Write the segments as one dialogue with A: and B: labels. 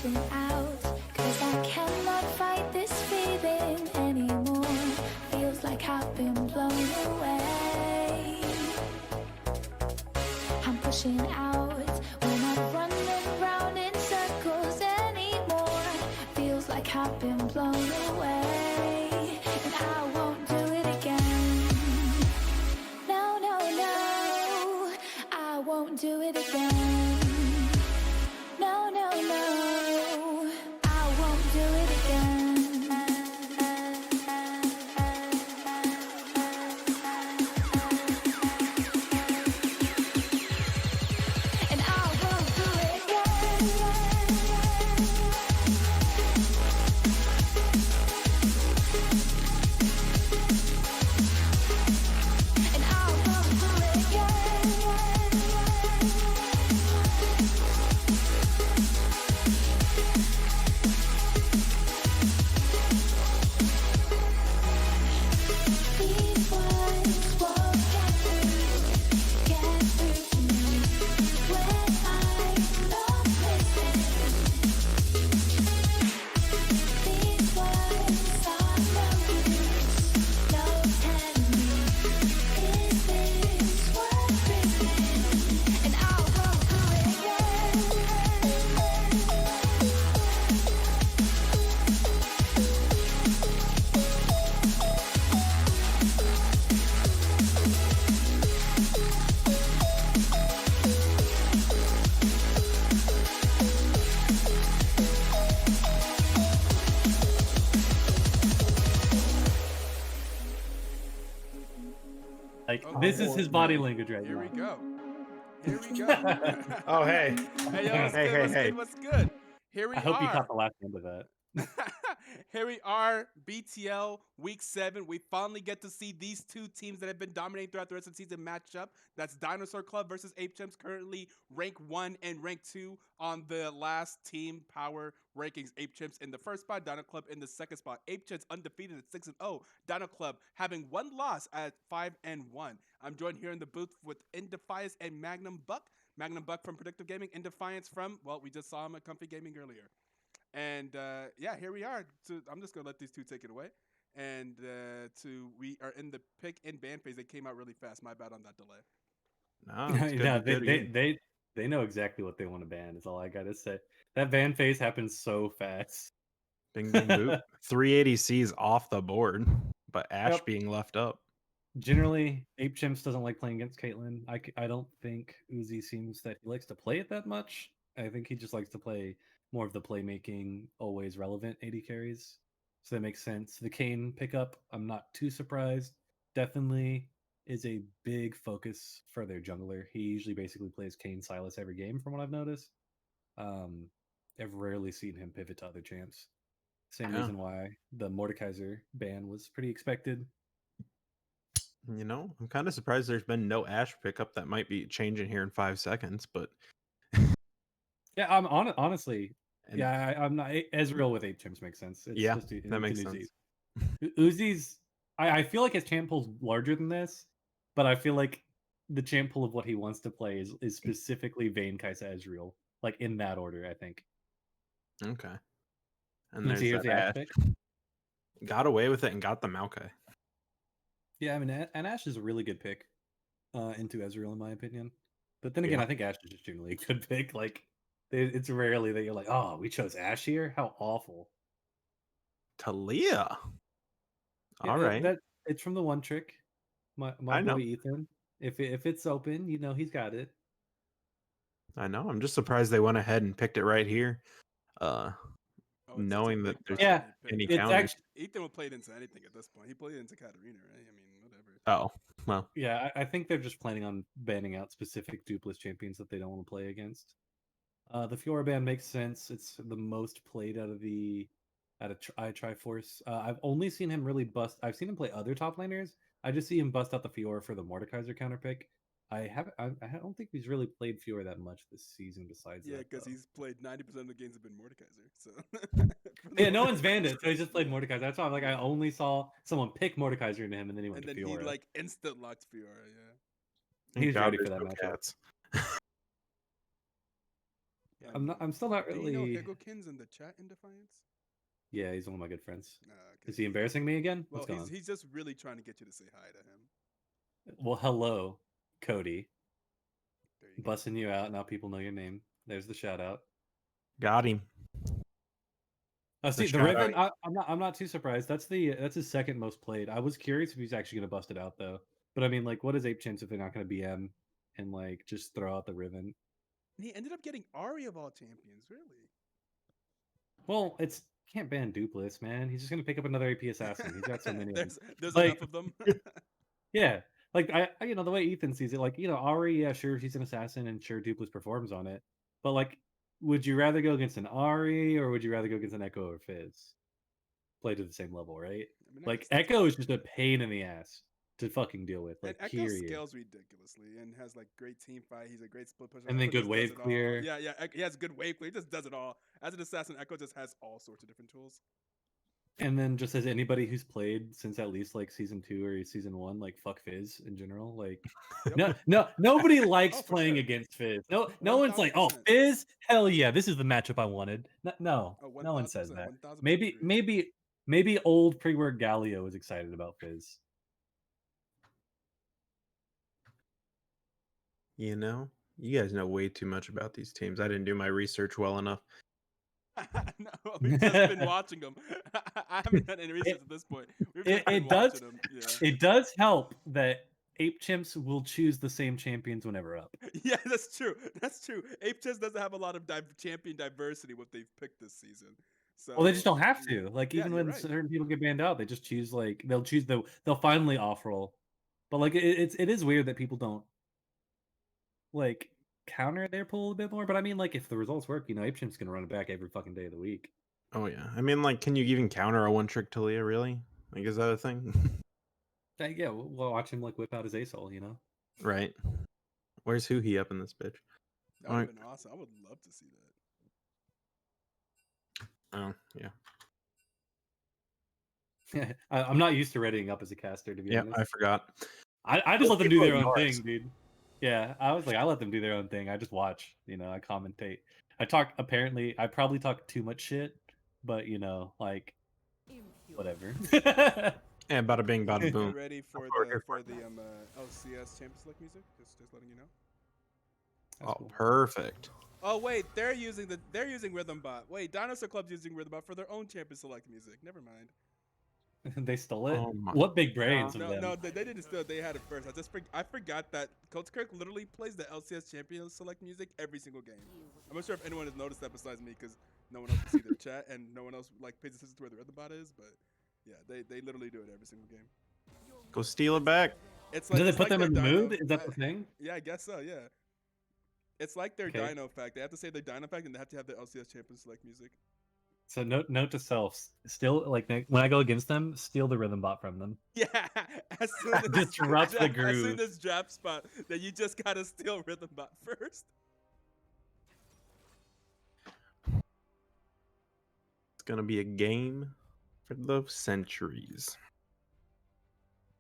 A: pushing out, 'cause I cannot fight this feeling anymore. Feels like I've been blown away. I'm pushing out, we're not running round in circles anymore. Feels like I've been blown away, and I won't do it again. No, no, no, I won't do it again. No, no, no, I won't do it again. And I won't do it again. And I won't do it again. These words won't get through to me when I'm not listening. These words are no use, no telling me, is this worth risking? And I won't do it again.
B: Like,
C: Oh,
B: this is his body language right
C: Here we
B: now.
C: go. Here we go.
D: Oh, hey.
C: Hey, yo, what's
D: Hey,
C: good?
D: hey,
C: What's
D: hey.
C: good? What's good? Here we
B: I hope you
C: are.
B: caught the last end of that.
C: Here we are, BTL Week 7. We finally get to see these two teams that have been dominating throughout the rest of the season match up. That's Dinosaur Club versus Ape Chimps, currently rank 1 and rank 2 on the last team power rankings. Ape Chimps in the first spot, Dino Club in the second spot. Ape Chimps undefeated at 6-0. Dino Club having one loss at 5-1. I'm joined here in the booth with Indefiance and Magnum Buck. Magnum Buck from Predictive Gaming, Indefiance from, well, we just saw him at Comfy Gaming earlier. And yeah, here we are. I'm just gonna let these two take it away. And we are in the pick and ban phase. They came out really fast. My bad on that delay.
D: No, it's good
B: No,
D: to do it again.
B: they know exactly what they want to ban, is all I gotta say. That ban phase happens so fast.
D: Bing, bing, boop. 380 C's off the board, but Ash
B: Yep.
D: being left up.
B: Generally, Ape Chimps doesn't like playing against Caitlyn. I don't think Uzi seems that he likes to play it that much. I think he just likes to play more of the playmaking, always relevant AD carries. So that makes sense. The Kane pickup, I'm not too surprised. Definitely is a big focus for their jungler. He usually basically plays Kane Silas every game, from what I've noticed. I've rarely seen him pivot to other champs. Same
D: Yeah.
B: reason why the Mordekaiser ban was pretty expected.
D: You know, I'm kind of surprised there's been no Ash pickup. That might be changing here in 5 seconds, but
B: Yeah, I'm honestly.
D: And-
B: Yeah, I'm not. Ezreal with 8 chimps makes sense. It's
D: Yeah,
B: just
D: that makes sense.
B: Uzi's. I feel like his champ pool's larger than this, but I feel like the champ pool of what he wants to play is specifically Vayne, Kai'Sa, Ezreal, like in that order. I think.
D: okay. And
B: You
D: there's
B: see, here's
D: that
B: the Ash
D: Ash.
B: pick.
D: Got away with it and got the Maokai.
B: Yeah, I mean, and Ash is a really good pick into Ezreal, in my opinion. But then again,
D: Yeah.
B: I think Ash is just generally a good pick. Like, it's rarely that you're like, oh, we chose Ash here. How awful.
D: Talia.
B: Yeah,
D: All right.
B: It's from the one trick. My
D: I know.
B: boy Ethan. If it's open, you know he's got it.
D: I know. I'm just surprised they went ahead and picked it right here.
C: Oh, it's
D: Knowing
C: such a
D: that
C: big
D: there's
C: prize
B: Yeah,
C: that he
D: any
C: picked.
B: it's
D: counters.
B: actually
C: Ethan will play it into anything at this point. He played it into Katarina, right? I mean, whatever.
D: Oh, well.
B: yeah. I think they're just planning on banning out specific duplicate champions that they don't want to play against. The Fiora ban makes sense. It's the most played out of Triforce. I've only seen him really bust. I've seen him play other top laners. I just see him bust out the Fiora for the Mordekaiser counter pick. I don't think he's really played Fiora that much this season. Besides,
C: Yeah,
B: that,
C: because
B: though.
C: he's played 90% of the games have been Mordekaiser. So
B: Yeah, no one's banned it, so he just played Mordekaiser. That's why I'm like, I only saw someone pick Mordekaiser into him, and then he went
C: And
B: to
C: then
B: Fiora.
C: he like instant locked Fiora. Yeah.
B: He's
D: God,
B: ready for
D: there's
B: that
D: no
B: matchup.
D: cats.
C: Yeah,
B: I'm still not
C: Do you know
B: really.
C: Higglekin's in the chat in Defiance?
B: Yeah, he's one of my good friends.
C: Okay.
B: Is he embarrassing me again?
C: Well,
B: What's going on?
C: he's just really trying to get you to say hi to him.
B: Well, hello, Cody.
C: There you go.
B: Bussing you out. Now people know your name. There's the shout out.
D: Got him.
B: See, the
D: shout out.
B: Riven. I'm not too surprised. That's his second most played. I was curious if he's actually gonna bust it out though. But I mean, like, what is Ape Chance if they're not gonna BM and like just throw out the Riven?
C: And he ended up getting Ari of all champions, really.
B: Well, it's can't ban Dupless, man. He's just gonna pick up another AP assassin. He's got so many. Of them.
C: There's
B: Like-
C: enough of them.
B: Yeah, like you know, the way Ethan sees it, like Ari, yeah, sure, she's an assassin, and sure, Dupless performs on it. But like, would you rather go against an Ari or would you rather go against an Echo or Fizz? Play to the same level, right?
C: I mean, I
B: Like
C: guess that's
B: Echo is just a pain in the ass to fucking deal with. Like,
C: and Echo
B: period.
C: scales ridiculously and has like great team fight. He's a great split pusher.
B: And then
C: Echo
B: good
C: just
B: wave
C: does it all.
B: clear.
C: Yeah, he has good wave clear. He just does it all. As an assassin, Echo just has all sorts of different tools.
B: And then just as anybody who's played since at least like season 2 or season 1, like fuck Fizz in general. Like
C: Yep.
B: nobody likes
C: Oh, for
B: playing
C: sure.
B: against Fizz. No one's like, oh
C: 1000%.
B: Fizz, hell yeah, this is the matchup I wanted. No,
C: Oh,
B: no one says
C: 1000%,
B: that.
C: 1000% agree.
B: Maybe old pre-work Galio is excited about Fizz.
D: You know, you guys know way too much about these teams. I didn't do my research well enough.
C: No, we've just been watching them. I haven't done any research at this point. We've just been
B: It does.
C: watching them. Yeah.
B: It does help that Ape Chimps will choose the same champions whenever up.
C: Yeah, that's true. That's true. Ape Chess doesn't have a lot of champion diversity what they've picked this season. So
B: Well, they just don't have
C: yeah.
B: to. Like
C: Yeah,
B: even
C: you're
B: when
C: right.
B: certain people get banned out, they just choose like they'll finally off roll. But like it is weird that people don't like counter their pull a little bit more. But I mean, like if the results work, Ape Chimp's gonna run it back every fucking day of the week.
D: Oh yeah, I mean, like, can you even counter a one-trick Talia? Really? Like, is that a thing?
B: Yeah, we'll watch him like whip out his ASOL,
D: Right. Where's He up in this bitch?
C: That would have been awesome. I would love to see that.
D: Oh yeah.
B: I'm not used to readying up as a caster, to be
D: Yeah,
B: honest.
D: I forgot.
B: I just
D: Well,
B: let them do
D: people
B: their own
D: ignore
B: thing,
D: us.
B: dude. Yeah, I was like, I let them do their own thing. I just watch, I commentate. Apparently, I probably talk too much shit, but like, whatever.
D: Yeah, bada bing, bada
C: Get
D: boom.
C: ready for
D: That's what we're
C: the
D: here
C: for the LCS Champions League music. Just letting you know.
B: That's
D: Oh,
B: cool.
D: perfect.
C: Oh wait, they're using Rhythm Bot. Wait, Dinosaur Club's using Rhythm Bot for their own Champion Select music. Never mind.
B: They stole it.
D: Oh my
B: What big brains of
C: No,
B: them.
C: no, they didn't steal it. They had it first. I forgot that Coach Kirk literally plays the LCS Champions Select music every single game. I'm not sure if anyone has noticed that besides me, because no one else can see their chat and no one else like pays attention to where the Rhythm Bot is. But yeah, they literally do it every single game.
D: Go steal it back.
C: It's
B: Do they
C: it's
B: put them
C: their
B: in the
C: Dino-
B: mood? Is that the thing?
C: Yeah, I guess so. Yeah. It's like their
B: Okay.
C: Dino fact. They have to say their Dino fact, and they have to have the LCS Champions Select music.
B: So note to self: still like when I go against them, steal the rhythm bot from them.
C: Yeah, as soon as
B: Disrupt the
C: As soon
B: groove.
C: as draft spot, then you just gotta steal Rhythm Bot first.
D: It's gonna be a game for the centuries.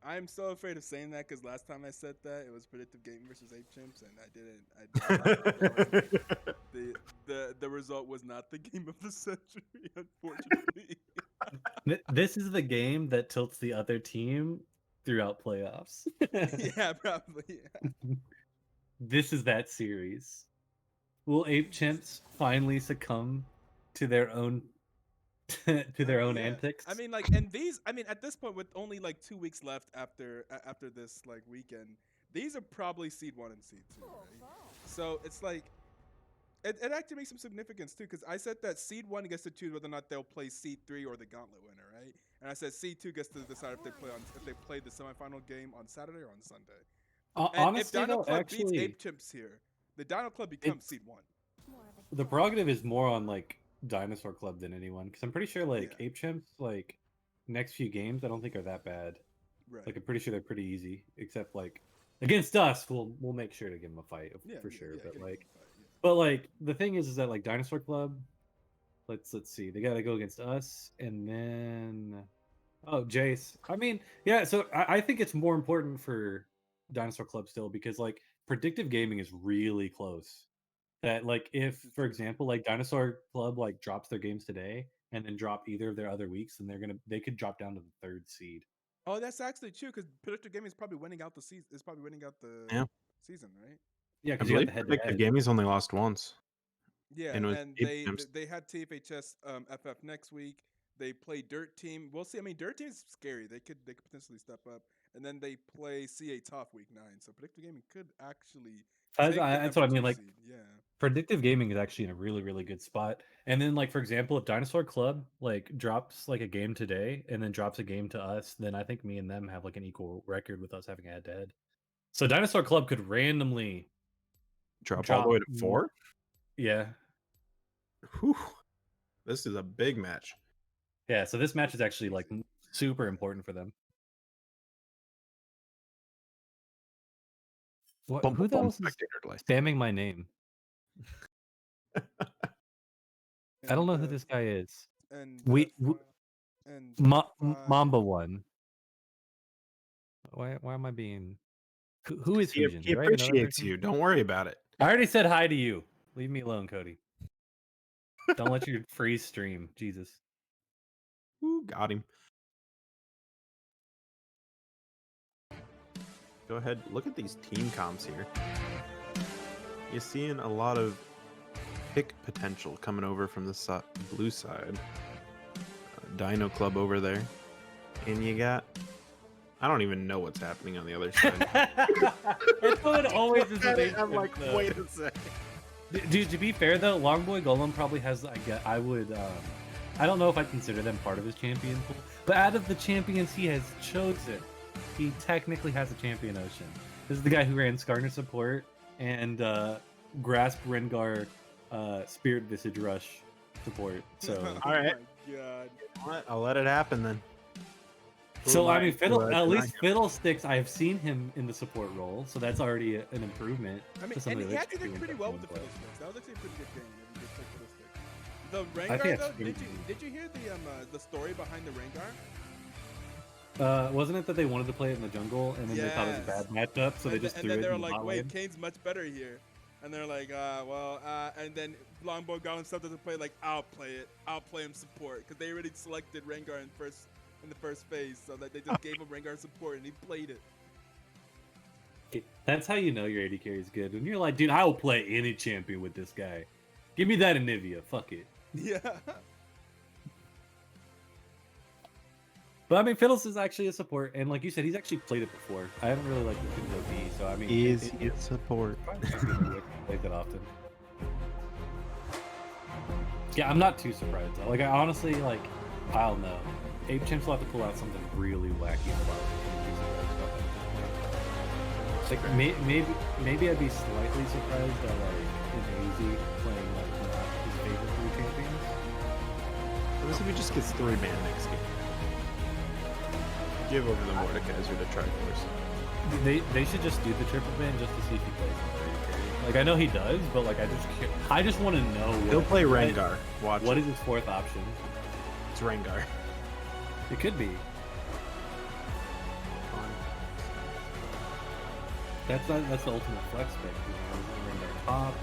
C: I'm so afraid of saying that because last time I said that it was predictive game versus Ape Chimps, and I didn't. The result was not the game of the century, unfortunately.
B: This is the game that tilts the other team throughout playoffs.
C: Yeah, probably. Yeah.
B: This is that series. Will Ape Chimps finally succumb to their own
C: Yeah.
B: antics?
C: I mean, like, and these. I mean, at this point, with only like 2 weeks left after this like weekend, these are probably seed 1 and seed 2. Right? So it's like. It actually makes some significance too, because I said that seed 1 gets to choose whether or not they'll play seed 3 or the gauntlet winner, right? And I said seed 2 gets to decide if they play the semifinal game on Saturday or on Sunday. And
B: Honestly,
C: if Dino
B: though,
C: Club beats
B: actually,
C: Ape Chimps here, the Dino Club becomes seed 1.
B: the prerogative is more on like Dinosaur Club than anyone, because I'm pretty sure like
C: Yeah.
B: Ape Chimps like next few games I don't think are that bad.
C: Right.
B: Like I'm pretty sure they're pretty easy, except like against us, we'll make sure to give them a fight for sure.
C: Yeah,
B: But
C: get a
B: like,
C: good fight, yeah.
B: but like the thing is that like Dinosaur Club, let's see, they got to go against us, and then Jace. I mean, yeah. So I think it's more important for Dinosaur Club still because like predictive gaming is really close That like if, for example, like Dinosaur Club like drops their games today and then drop either of their other weeks, then they could drop down to the 3rd seed.
C: Oh, that's actually true because Predictor Gaming is probably winning out the season. Is probably winning out the
D: Yeah.
C: season, right?
B: Yeah,
D: I
B: because you got
D: believe
B: the head to
D: Predictive
B: head.
D: Gaming's only lost once.
C: Yeah,
D: And it was
C: and
D: Ape
C: they
D: Chimps.
C: they had TFHS FF next week. They play Dirt Team. We'll see. I mean, Dirt Team is scary. They could potentially step up, and then they play CA Tough week 9. So Predictor Gaming could actually take the
B: That's what I
C: number
B: mean.
C: 2
B: Like
C: seed. Yeah.
B: Predictive Gaming is actually in a really, really good spot. And then, like for example, if Dinosaur Club like drops like a game today and then drops a game to us, then I think me and them have like an equal record with us having a head to head. So Dinosaur Club could randomly
D: Drop all the
B: drop.
D: way to 4?
B: Yeah,
D: Whew. This is a big match.
B: yeah. So this match is actually like super important for them. What?
D: Bum,
B: Who
D: bum,
B: the else is
D: spectator delay.
B: spamming my name? I don't know who
C: And,
B: this guy is.
C: And
B: We
C: and
B: Mamba one. Why am I being? Who is
D: He,
B: Fusion?
D: he
B: Do I even know that
D: appreciates
B: person?
D: you. Don't worry about it.
B: I already said hi to you. Leave me alone, Cody. Don't let your freeze stream. Jesus.
D: Ooh, got him. Go ahead. Look at these team comps here. You're seeing a lot of pick potential coming over from the blue side. Dino Club over there. And you got... I don't even know what's happening on the other side.
B: That's what it always is. With
D: I'm like,
B: though.
D: wait a second.
B: Dude, to be fair though, Longboy Golem probably has. I would. I don't know if I'd consider them part of his champion pool, but out of the champions he has chosen, he technically has a champion ocean. This is the guy who ran Skarner support and Grasp Rengar Spirit Visage Rush support. So
D: All right.
C: Oh my God.
D: What? I'll let it happen then.
B: So I mean,
D: Who am I
B: at
D: to
B: least
D: deny him?
B: Fiddlesticks, I have seen him in the support role, so that's already an improvement.
C: I mean,
B: to somebody
C: and he
B: that's
C: actually did
B: doing
C: pretty well with the
B: something
C: Fiddlesticks. That was actually a pretty good game. If you just took Fiddlesticks. The
B: I
C: Rengar
B: think
C: though,
B: it's pretty
C: did you hear the story behind the Rengar?
B: Wasn't it that they wanted to play it in the jungle and then they thought it was a bad matchup, so they just
C: and
B: threw
C: then
B: it
C: they were
B: in the
C: like,
B: bot
C: wait,
B: lane?
C: Kane's much better here. And they're like, and then Longbow got himself to play like, I'll play it. I'll play him support because they already selected Rengar in the first phase, so that they just gave him Rengar support and he played it.
B: That's how you know your AD carry is good. When you're like, dude, I will play any champion with this guy. Give me that Anivia. Fuck it.
C: Yeah.
B: But I mean, Fiddles is actually a support, and like you said, he's actually played it before. I haven't really like looked into OB, so I mean,
D: Is it support?
B: played that often. Yeah, I'm not too surprised though. Like I honestly like, I don't know. Ape Chimps will have to pull out something really wacky in the bottom. Like maybe I'd be slightly surprised that like in AZ playing like not his favorite 3 champions.
D: What if he just gets 3 man next game? Give over the Mordekaiser to Triforce.
B: They should just do the triple ban just to see if he plays the 3 carry. Like I know he does, but like I just want to know.
D: He'll play Rengar. Watch.
B: What
D: it.
B: is his 4th option?
D: It's Rengar.
B: It could be. That's the ultimate flex pick. Rengar top,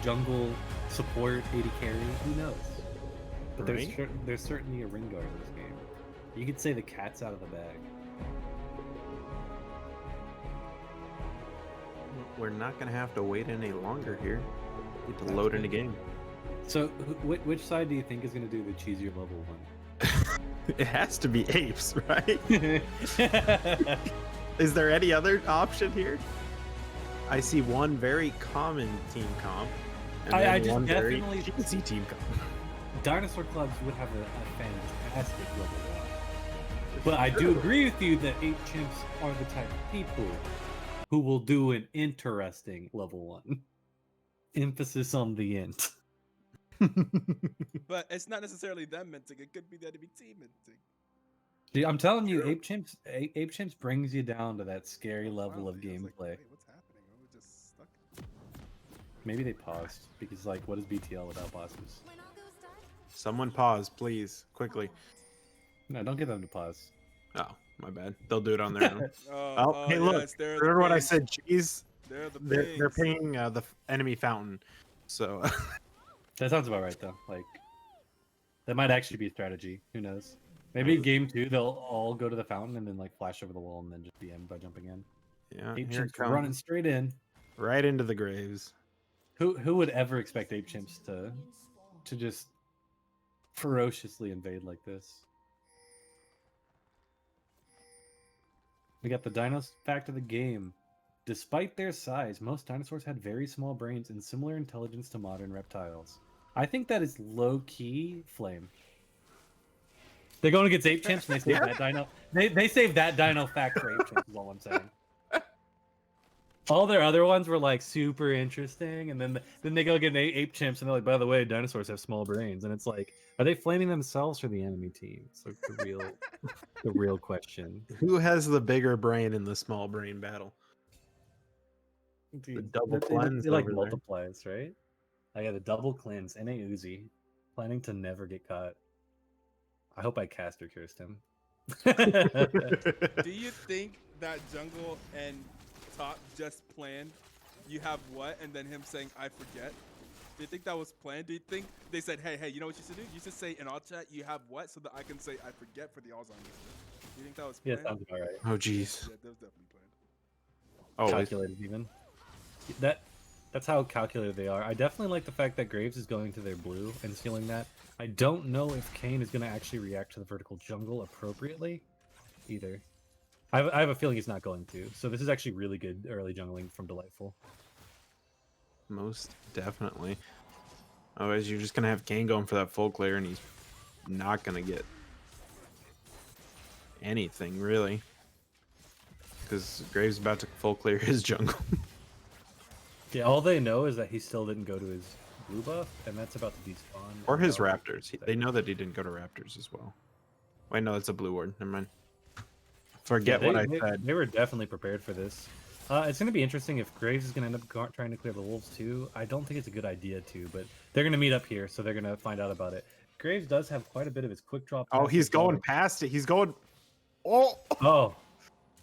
B: jungle, support, AD carry. Who knows? But
D: Right?
B: there's certainly a Rengar in this game. You could say the cat's out of the bag.
D: We're not gonna have to wait any longer here. Get to load in the game.
B: So, which side do you think is going to do the cheesier level
D: It has to be apes, right?
B: one?
D: Is there any other option here? I see one very common team comp. And
B: I
D: then
B: just
D: one very
B: definitely-
D: cheesy team comp.
B: Dinosaur clubs would have a fantastic level 1. But I do agree with you that 8 chimps are the type of people who will do an interesting level 1. Emphasis on the int.
C: But it's not necessarily them minting. It could be the enemy team minting.
B: Dude, I'm telling you, Ape Chimps brings you down to that scary level of
C: Finally, I was like,
B: gameplay.
C: wait, what's happening? Oh, we're just stuck.
B: Maybe they paused because, like, what is BTL without bosses?
D: Someone pause, please, quickly.
B: No, don't get them to pause.
D: Oh, my bad. They'll do it on their own.
C: Oh,
D: Hey, look.
C: yes, they're the
D: Remember what I
C: pings.
D: said? Cheese.
C: They're the
D: They're
C: pings.
D: paying the enemy fountain. So
B: That sounds about right though. Like that might actually be a strategy. Who knows? Maybe in game 2 they'll all go to the fountain and then like flash over the wall and then just BM by jumping in.
D: yeah,
B: Ape
D: here it
B: Chimps running
D: comes.
B: straight in.
D: Right into the graves.
B: Who would ever expect Ape Chimps to just ferociously invade like this? We got the dinos fact of the game. Despite their size, most dinosaurs had very small brains and similar intelligence to modern reptiles. I think that is low-key flame. They're going against Ape Chimps and they save that dino. They save that dino fact for Ape Chimps is all I'm saying. All their other ones were like super interesting, and then they go get Ape Chimps and they're like, by the way, dinosaurs have small brains, and it's like, are they flaming themselves for the enemy team? It's like the real question.
D: Who has the bigger brain in the small brain battle? The double cleanse
B: like
D: over there.
B: multiplies, right? I got a double cleanse and a Uzi, planning to never get caught. I hope I caster cursed him.
C: Do you think that jungle and top just planned? You have what, and then him saying I forget. Do you think that was planned? Do you think they said, hey, you know what you should do? You should say in all chat you have what, so that I can say I forget for the Alzheimer's. Do you think that was
B: Yeah,
C: planned?
B: sounds about right.
D: Oh jeez.
C: Yeah, that was definitely planned.
D: Oh,
B: Calculated even. That's how calculated they are. I definitely like the fact that Graves is going to their blue and stealing that. I don't know if Kane is going to actually react to the vertical jungle appropriately either. I have a feeling he's not going to. So this is actually really good early jungling from Delightful.
D: most definitely. Otherwise, you're just gonna have Kane going for that full clear, and he's not gonna get anything really, because Graves is about to full clear his jungle.
B: Yeah, all they know is that he still didn't go to his blue buff, and that's about to despawn.
D: Or his
B: No.
D: Raptors. They know that he didn't go to Raptors as well. Wait, no, that's a blue ward. Never mind. Forget what I said.
B: They were definitely prepared for this. It's going to be interesting if Graves is going to end up trying to clear the wolves too. I don't think it's a good idea to, but they're going to meet up here, so they're going to find out about it. Graves does have quite a bit of his quick drop.
D: Oh,
B: pass
D: he's
B: as well.
D: going past it. He's going. Oh,
B: Oh,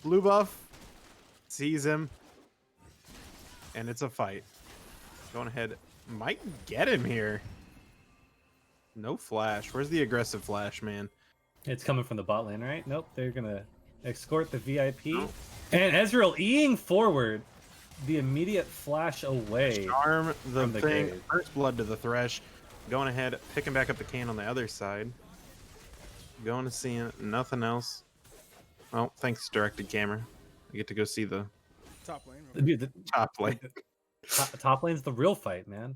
D: blue buff sees him, and it's a fight. Going ahead, might get him here. No flash. Where's the aggressive flash, man?
B: it's coming from the bot lane, right? Nope, they're going to escort the VIP.
D: Oh.
B: And Ezreal eing forward, the immediate flash away.
D: Charm the
B: from the
D: thing.
B: grave.
D: First blood to the Thresh. Going ahead, picking back up the can on the other side. Going to see nothing else. Oh, thanks, directed camera. I get to go see the
C: Top lane. real quick.
B: Dude, the
D: top lane.
B: top lane's the real fight, man.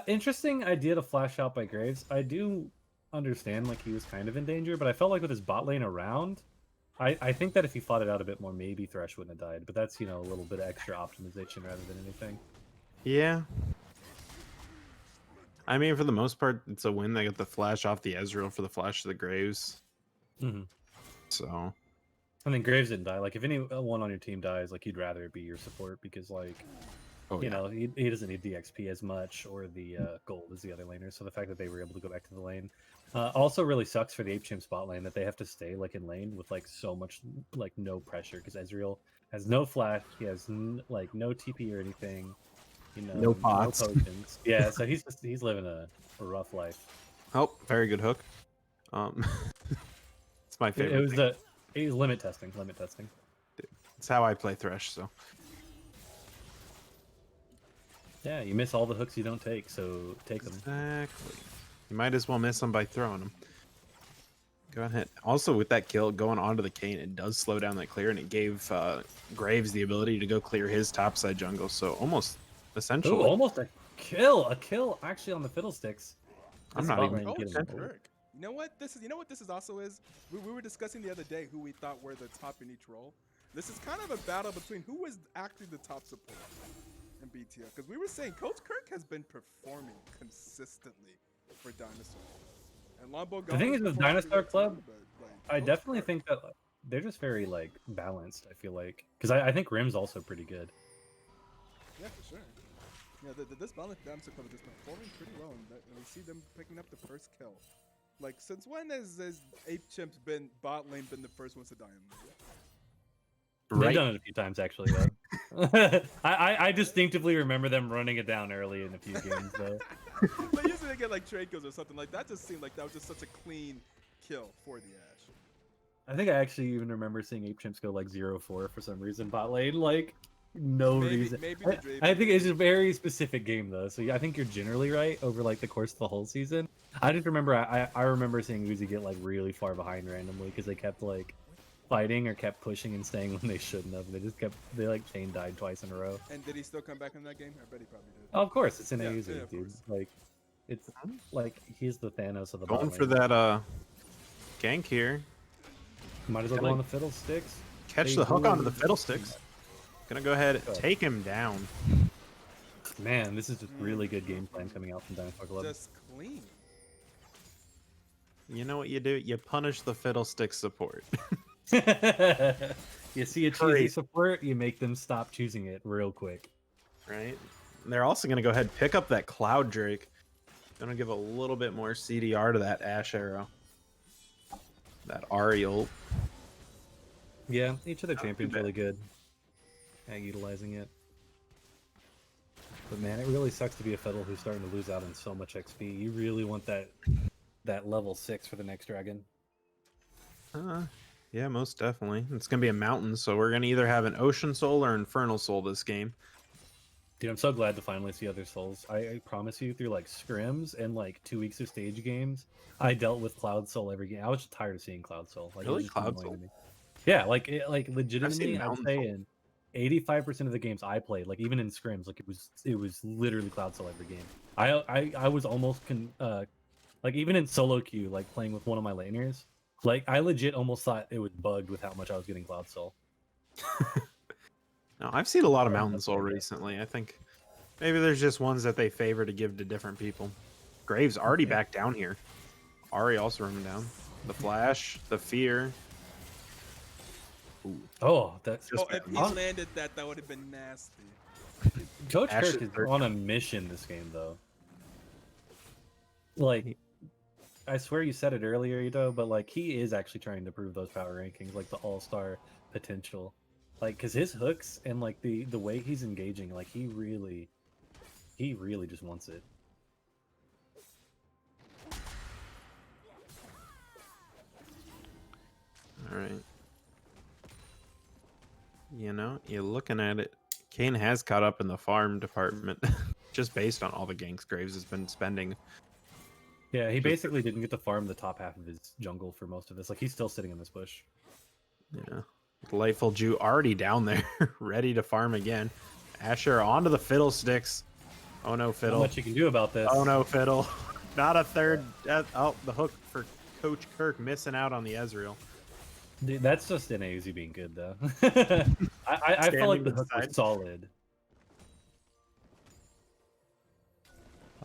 B: Interesting idea to flash out by Graves. I do understand like he was kind of in danger, but I felt like with his bot lane around, I think that if he fought it out a bit more, maybe Thresh wouldn't have died. But that's, you know, a little bit of extra optimization rather than anything.
D: Yeah. I mean, for the most part, it's a win. They got the flash off the Ezreal for the flash to the Graves.
B: Mm-hmm.
D: So,
B: I mean, Graves didn't die. Like, if anyone on your team dies, like, you'd rather it be your support because, like,
D: oh,
B: you
D: yeah.
B: know, he doesn't need the XP as much or the gold as the other laners. So the fact that they were able to go back to the lane also really sucks for the Ape Chimp spot lane that they have to stay like in lane with like so much like no pressure because Ezreal has no flash, he has like no TP or anything, you know,
D: No pots.
B: no potions. Yeah, so he's living a rough life.
D: Oh, very good hook. It's my favorite.
B: It was limit testing.
D: It's how I play Thresh. So.
B: Yeah, you miss all the hooks you don't take, so take them.
D: Exactly. You might as well miss them by throwing them. Go ahead. Also, with that kill going onto the Kane, it does slow down that clear, and it gave Graves the ability to go clear his topside jungle. So almost, essentially.
B: Ooh, almost a kill actually on the Fiddlesticks.
D: I'm
B: This
D: not
B: bot
D: even
B: lane
C: Oh,
B: getting
C: shit,
B: pulled.
C: Kirk. You know what this is? You know what this is also is? We were discussing the other day who we thought were the top in each role. This is kind of a battle between who was actually the top support in BTL. Because we were saying Coach Kirk has been performing consistently for Dinosaur. And Lombo
B: The thing is with Dinosaur Club, I
C: Coach
B: definitely
C: Kirk-
B: think that they're just very like balanced. I feel like because I think Rim's also pretty good.
C: Yeah, for sure. Yeah, this balance Dinosaur Club is just performing pretty well, and we see them picking up the first kill. Like, since when has Ape Chimps been bot lane been the first ones to die in this?
B: They've done it a few times actually, though. I distinctively remember them running it down early in a few games, though.
C: But usually they get like trade kills or something like that. Just seemed like that was just such a clean kill for the Ash.
B: I think I actually even remember seeing Ape Chimps go like 0-4 for some reason bot lane, like no reason.
C: Maybe
B: I think it's a very specific game though, so yeah, I think you're generally right over like the course of the whole season. I just remember I remember seeing Uzi get like really far behind randomly because they kept like fighting or kept pushing and staying when they shouldn't have. They like chain died twice in a row.
C: And did he still come back in that game? I bet he probably did.
B: Oh, of course, it's in
C: Yeah,
B: Uzi,
C: yeah, of
B: dude.
C: course.
B: Like it's like he's the Thanos of the
D: Going
B: bot
D: for
B: lane.
D: that gank here.
B: Might as well go on the fiddlesticks.
D: Catch
B: They
D: the hook onto the
B: really-
D: fiddlesticks. Gonna go ahead, take him down.
B: Man, this is just really good game plan coming out from Dinosaur Club.
C: Just clean.
D: You know what you do? You punish the fiddlestick support.
B: You see a cheesy
D: Great.
B: support, you make them stop choosing it real quick.
D: Right? And they're also gonna go ahead and pick up that Cloud Drake. Gonna give a little bit more CDR to that Ash arrow. That Ahri ult.
B: Yeah, each of their
D: Not too
B: champions
D: bad.
B: really good at utilizing it. But man, it really sucks to be a Fiddle who's starting to lose out on so much XP. You really want that level 6 for the next dragon.
D: Yeah, most definitely. It's gonna be a mountain, so we're gonna either have an Ocean Soul or Infernal Soul this game.
B: Dude, I'm so glad to finally see other souls. I promise you, through like scrims and like 2 weeks of stage games, I dealt with Cloud Soul every game. I was just tired of seeing Cloud Soul. Like, it was
D: Really?
B: just
D: Cloud
B: annoying
D: Soul?
B: to me. Yeah, like legitimately, I'd
D: Mountain
B: say
D: Soul.
B: in 85% of the games I played, like even in scrims, like it was literally Cloud Soul every game. I was almost like even in solo queue, like playing with one of my laners, like I legit almost thought it was bugged with how much I was getting Cloud Soul.
D: No, I've seen a lot of
B: Yeah,
D: Mountain
B: that's
D: Soul
B: very good.
D: recently. I think maybe there's just ones that they favor to give to different people. Graves already back down here. Ahri also running down. The Flash, the Fear. Ooh.
B: Oh, that's
D: Just
C: Oh, if he
B: on-
C: landed that, that would have been nasty.
B: Coach
D: Ash
B: Kirk
D: is
B: is
D: third.
B: on a mission this game, though. Like, I swear you said it earlier, Ito, but like he is actually trying to prove those power rankings, like the all-star potential. Like, cause his hooks and like the way he's engaging, like he really just wants it.
D: All right. You know, you're looking at it. Kane has caught up in the farm department, just based on all the ganks Graves has been spending.
B: Yeah, he basically didn't get to farm the top half of his jungle for most of this. Like he's still sitting in this bush.
D: Yeah. Delightful Jew already down there, ready to farm again. Asher onto the fiddlesticks. Oh no,
B: Not
D: Fiddle.
B: much you can do about this.
D: Oh no, Fiddle. Not a third. Oh, the hook for Coach Kirk missing out on the Ezreal.
B: Dude, that's just an Uzi being good though. I felt like
D: Standing
B: the hook was
D: beside.
B: solid.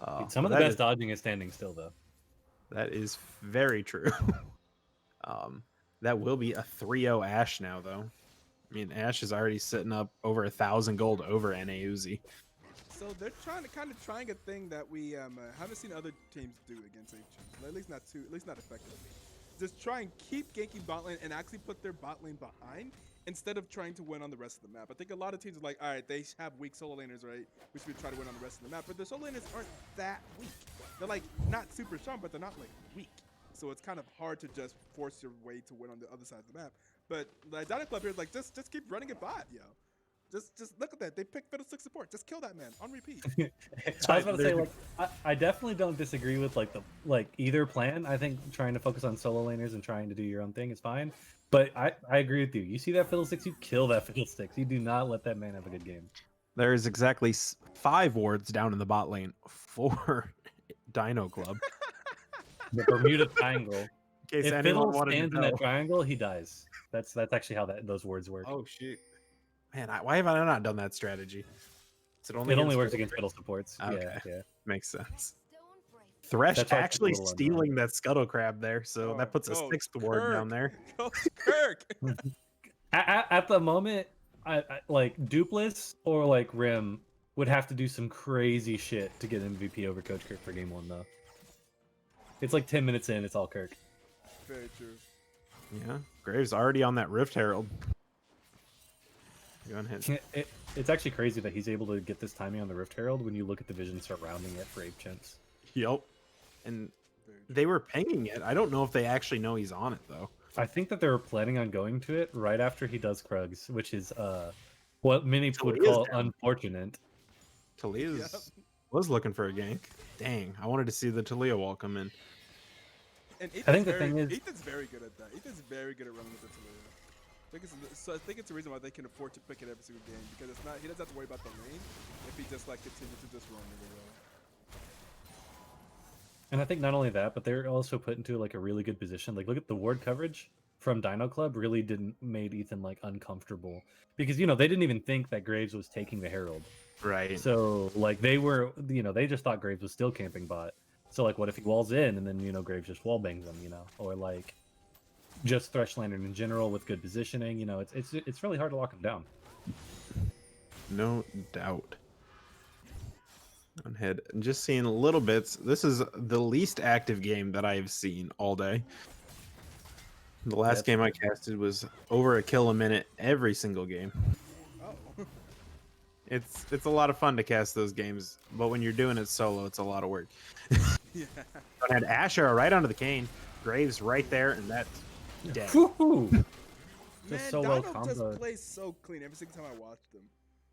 D: Oh,
B: Dude, some of the
D: that
B: best
D: is-
B: dodging is standing still though.
D: That is very true. That will be a 3-0 Ash now, though. I mean, Ash is already sitting up over 1,000 gold over NA Uzi.
C: So they're trying a thing that we haven't seen other teams do against HM. At least not effectively. Just try and keep ganking bot lane and actually put their bot lane behind instead of trying to win on the rest of the map. I think a lot of teams are like, all right, they have weak solo laners, right? We should try to win on the rest of the map. But their solo laners aren't that weak. They're like not super strong, but they're not like weak. So it's kind of hard to just force your way to win on the other side of the map. But the Dino Club here is like, just keep running it bot, yo. Just look at that. They picked Fiddlestick support. Just kill that man on repeat.
B: I was about to say, like, I definitely don't disagree with either plan. I think trying to focus on solo laners and trying to do your own thing is fine. But I agree with you. You see that Fiddlesticks, you kill that Fiddlesticks. You do not let that man have a good game.
D: There is exactly 5 wards down in the bot lane for Dino Club.
B: The Bermuda Triangle.
D: In case
B: If
D: anyone
B: Fiddle
D: wanted to
B: stands in
D: know.
B: that triangle, he dies. That's actually how those words work.
D: Oh, shoot. Man, why have I not done that strategy? Is
B: it only
D: against
B: works
D: Fiddle?
B: against Fiddle supports.
D: Okay.
B: Yeah.
D: Makes sense. Thresh
B: That's why I took a
D: actually
B: little
D: stealing that Scuttle Crab there, so that puts a
C: Go
D: 6th ward down
C: Kirk.
D: there.
C: Go Kirk.
B: At the moment, I like Dupless or like Rim would have to do some crazy shit to get MVP over Coach Kirk for game 1 though. It's like 10 minutes in, it's all Kirk.
C: Very true.
D: Yeah, Graves already on that Rift Herald. Go ahead.
B: It's actually crazy that he's able to get this timing on the Rift Herald when you look at the vision surrounding it for Ape Chimps.
D: Yep. And
C: Very true.
D: they were pinging it. I don't know if they actually know he's on it though.
B: I think that they were planning on going to it right after he does Krugs, which is what many would
D: Talia's
B: call
D: down.
B: unfortunate.
D: Talia's was looking for a gank. Dang, I wanted to see the Talia wall come in.
C: And
B: I think the thing is-
C: Ethan's very good at that. Ethan's very good at running with the Talia. I think it's the reason why they can afford to pick it every single game, because it's not, he doesn't have to worry about the lane if he just like continues to just run really well.
B: And I think not only that, but they're also put into like a really good position. Like, look at the ward coverage from Dino Club really didn't made Ethan like uncomfortable because they didn't even think that Graves was taking the Herald.
D: Right.
B: So like they were, they just thought Graves was still camping bot. So like, what if he walls in and then Graves just wall bangs him, or like just Thresh Lantern in general with good positioning. It's really hard to lock him down.
D: No doubt. On head, and just seeing little bits. This is the least active game that I've seen all day. The last
B: That's
D: game I casted was over a kill a minute every single game.
C: Oh.
D: It's a lot of fun to cast those games, but when you're doing it solo, it's a lot of work.
C: Yeah.
D: I had Asher right onto the cane, Graves right there, and that's dead.
B: Woohoo!
C: Man,
B: Just so
C: Dino
B: well
C: just
B: comboed.
C: plays so clean every single time I watch them.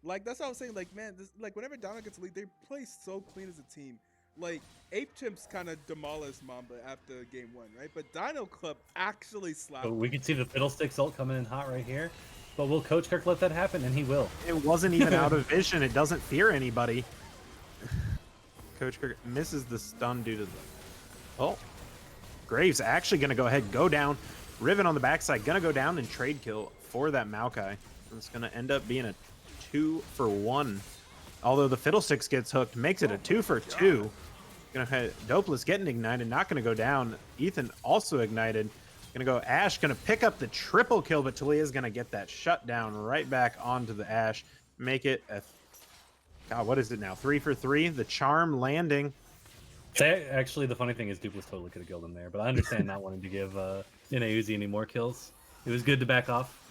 C: Like, that's what I was saying. Like, man, whenever Dino gets a lead, they play so clean as a team. Like, Ape Chimps kind of demolished Mamba after game 1, right? But Dino Club actually slapped.
B: But we can see the Fiddlesticks ult coming in hot right here. But will Coach Kirk let that happen? And he will.
D: It wasn't even out of vision. It doesn't fear anybody. Coach Kirk misses the stun due to the... Oh. Graves actually going to go ahead and go down. Riven on the backside going to go down and trade kill for that Maokai. It's going to end up being a 2-for-1. Although the Fiddlesticks gets hooked, makes it a 2-for-2. Gonna have Dopeless getting ignited, not gonna go down. Ethan also ignited. Gonna go Ash, gonna pick up the triple kill, but Talia's gonna get that shut down right back onto the Ash. Make it a God, what is it now? 3-for-3. The charm landing.
B: Actually, the funny thing is Dupless totally could have killed him there, but I understand not wanting to give Uzi any more kills. It was good to back off.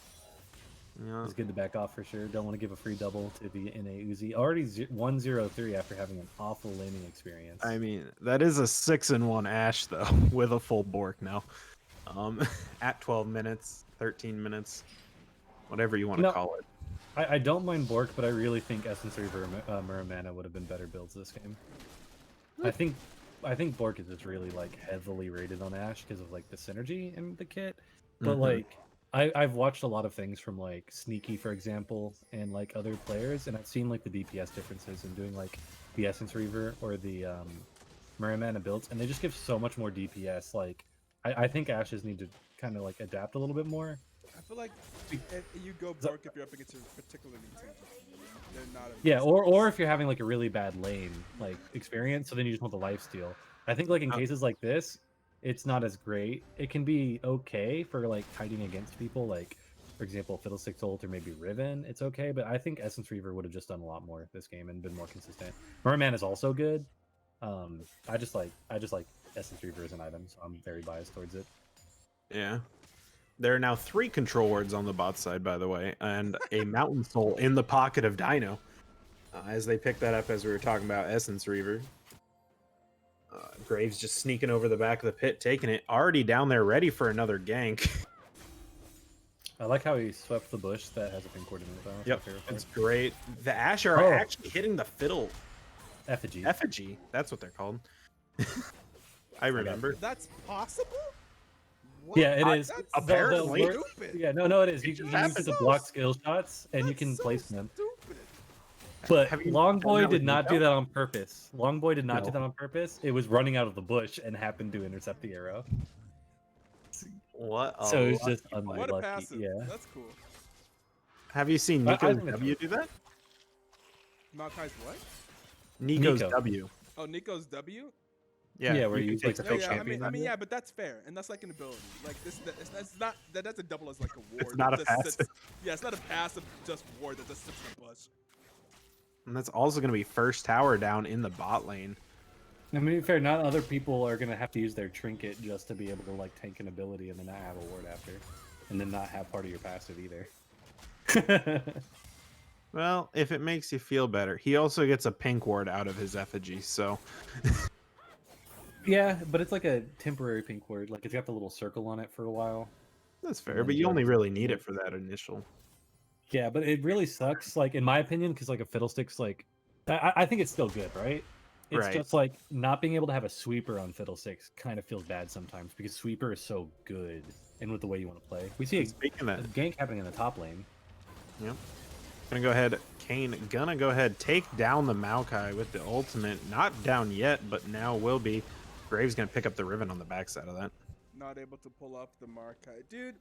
D: Yeah.
B: It's good to back off for sure. Don't want to give a free double to the NA Uzi. Already 1-0-3 after having an awful laning experience.
D: I mean, that is a 6-1 Ash though, with a full Bork now. At 12 minutes, 13 minutes, whatever you want to call it.
B: I don't mind Bork, but I really think Essence Reaver Muramana would have been better builds this game. I think Bork is just really like heavily rated on Ash because of like the synergy in the kit. But like I've watched a lot of things from like Sneaky, for example, and like other players, and I've seen like the DPS differences in doing like the Essence Reaver or the Muramana builds, and they just give so much more DPS. Like I think Ashes need to kind of like adapt a little bit more.
C: I feel like if you go Bork if you're up against a particularly team. They're not a
B: Yeah, or if you're having like a really bad lane like experience, so then you just want the lifesteal. I think like in cases like this, it's not as great. It can be okay for like fighting against people, like for example Fiddlesticks ult or maybe Riven. It's okay, but I think Essence Reaver would have just done a lot more this game and been more consistent. Merman is also good. I just like Essence Reaver as an item, so I'm very biased towards it.
D: Yeah. There are now 3 control wards on the bot side, by the way, and a Mountain Soul in the pocket of Dino. As they pick that up as we were talking about Essence Reaver. Graves just sneaking over the back of the pit, taking it. Already down there, ready for another gank.
B: I like how he swept the bush that hasn't been coordinated though.
D: Yep, it's great. The Ash are actually hitting the fiddle.
B: Effigy.
D: Effigy, that's what they're called. I remember.
C: That's possible? What?
B: Yeah, it is.
C: That's
D: Apparently.
C: so stupid.
B: Yeah, no, it is. You
D: just
B: can use it to
C: so
B: block skill shots, and you
C: That's
B: can
C: so
B: place them.
C: Stupid.
B: But
D: Have you
B: Long
D: done
B: Boy
D: that with
B: did not
D: Nico?
B: do that on purpose. Long Boy did not do
D: No.
B: that on purpose. It was running out of the bush and happened to intercept the arrow.
D: What?
B: So it was just
C: What a
B: unlucky.
C: passive.
B: Yeah.
C: That's cool.
D: Have you seen
B: I
D: Nico's
B: think it's
D: W do that?
C: Maokai's what?
D: Nico's
B: Nico.
D: W.
C: Oh, Nico's W?
B: Yeah, where
D: you
B: you
D: can
B: use, like,
D: take
B: the
C: Yeah,
B: fake
C: yeah.
B: champions
C: I
B: on
C: mean,
B: it.
C: yeah, but that's fair, and that's like an ability. Like that's not that's a double as like a ward.
D: It's not a
C: that just
D: passive.
C: sits- Yeah, it's not a passive, just ward that just sits in the bush.
D: And that's also going to be first tower down in the bot lane.
B: I mean, fair. Not other people are gonna have to use their trinket just to be able to like tank an ability and then not have a ward after, and then not have part of your passive either.
D: Well, if it makes you feel better, he also gets a pink ward out of his effigy, so
B: Yeah, but it's like a temporary pink word. Like it's got the little circle on it for a while.
D: that's
B: And
D: fair.
B: then
D: But you only
B: just
D: really need it
B: like
D: for that initial.
B: yeah, but it really sucks. Like in my opinion, because like a Fiddlesticks, like I think it's still good, right? It's
D: Right.
B: just like not being able to have a sweeper on Fiddlesticks kind of feels bad sometimes because sweeper is so good and with the way you want to play. We see
D: And speaking
B: a
D: of that,
B: gank happening in the top lane.
D: yep. Gonna go ahead, Kane. Gonna go ahead, take down the Maokai with the ultimate. Not down yet, but now will be. Graves gonna pick up the Riven on the backside of that.
C: Not able to pull off the Maokai. Dude,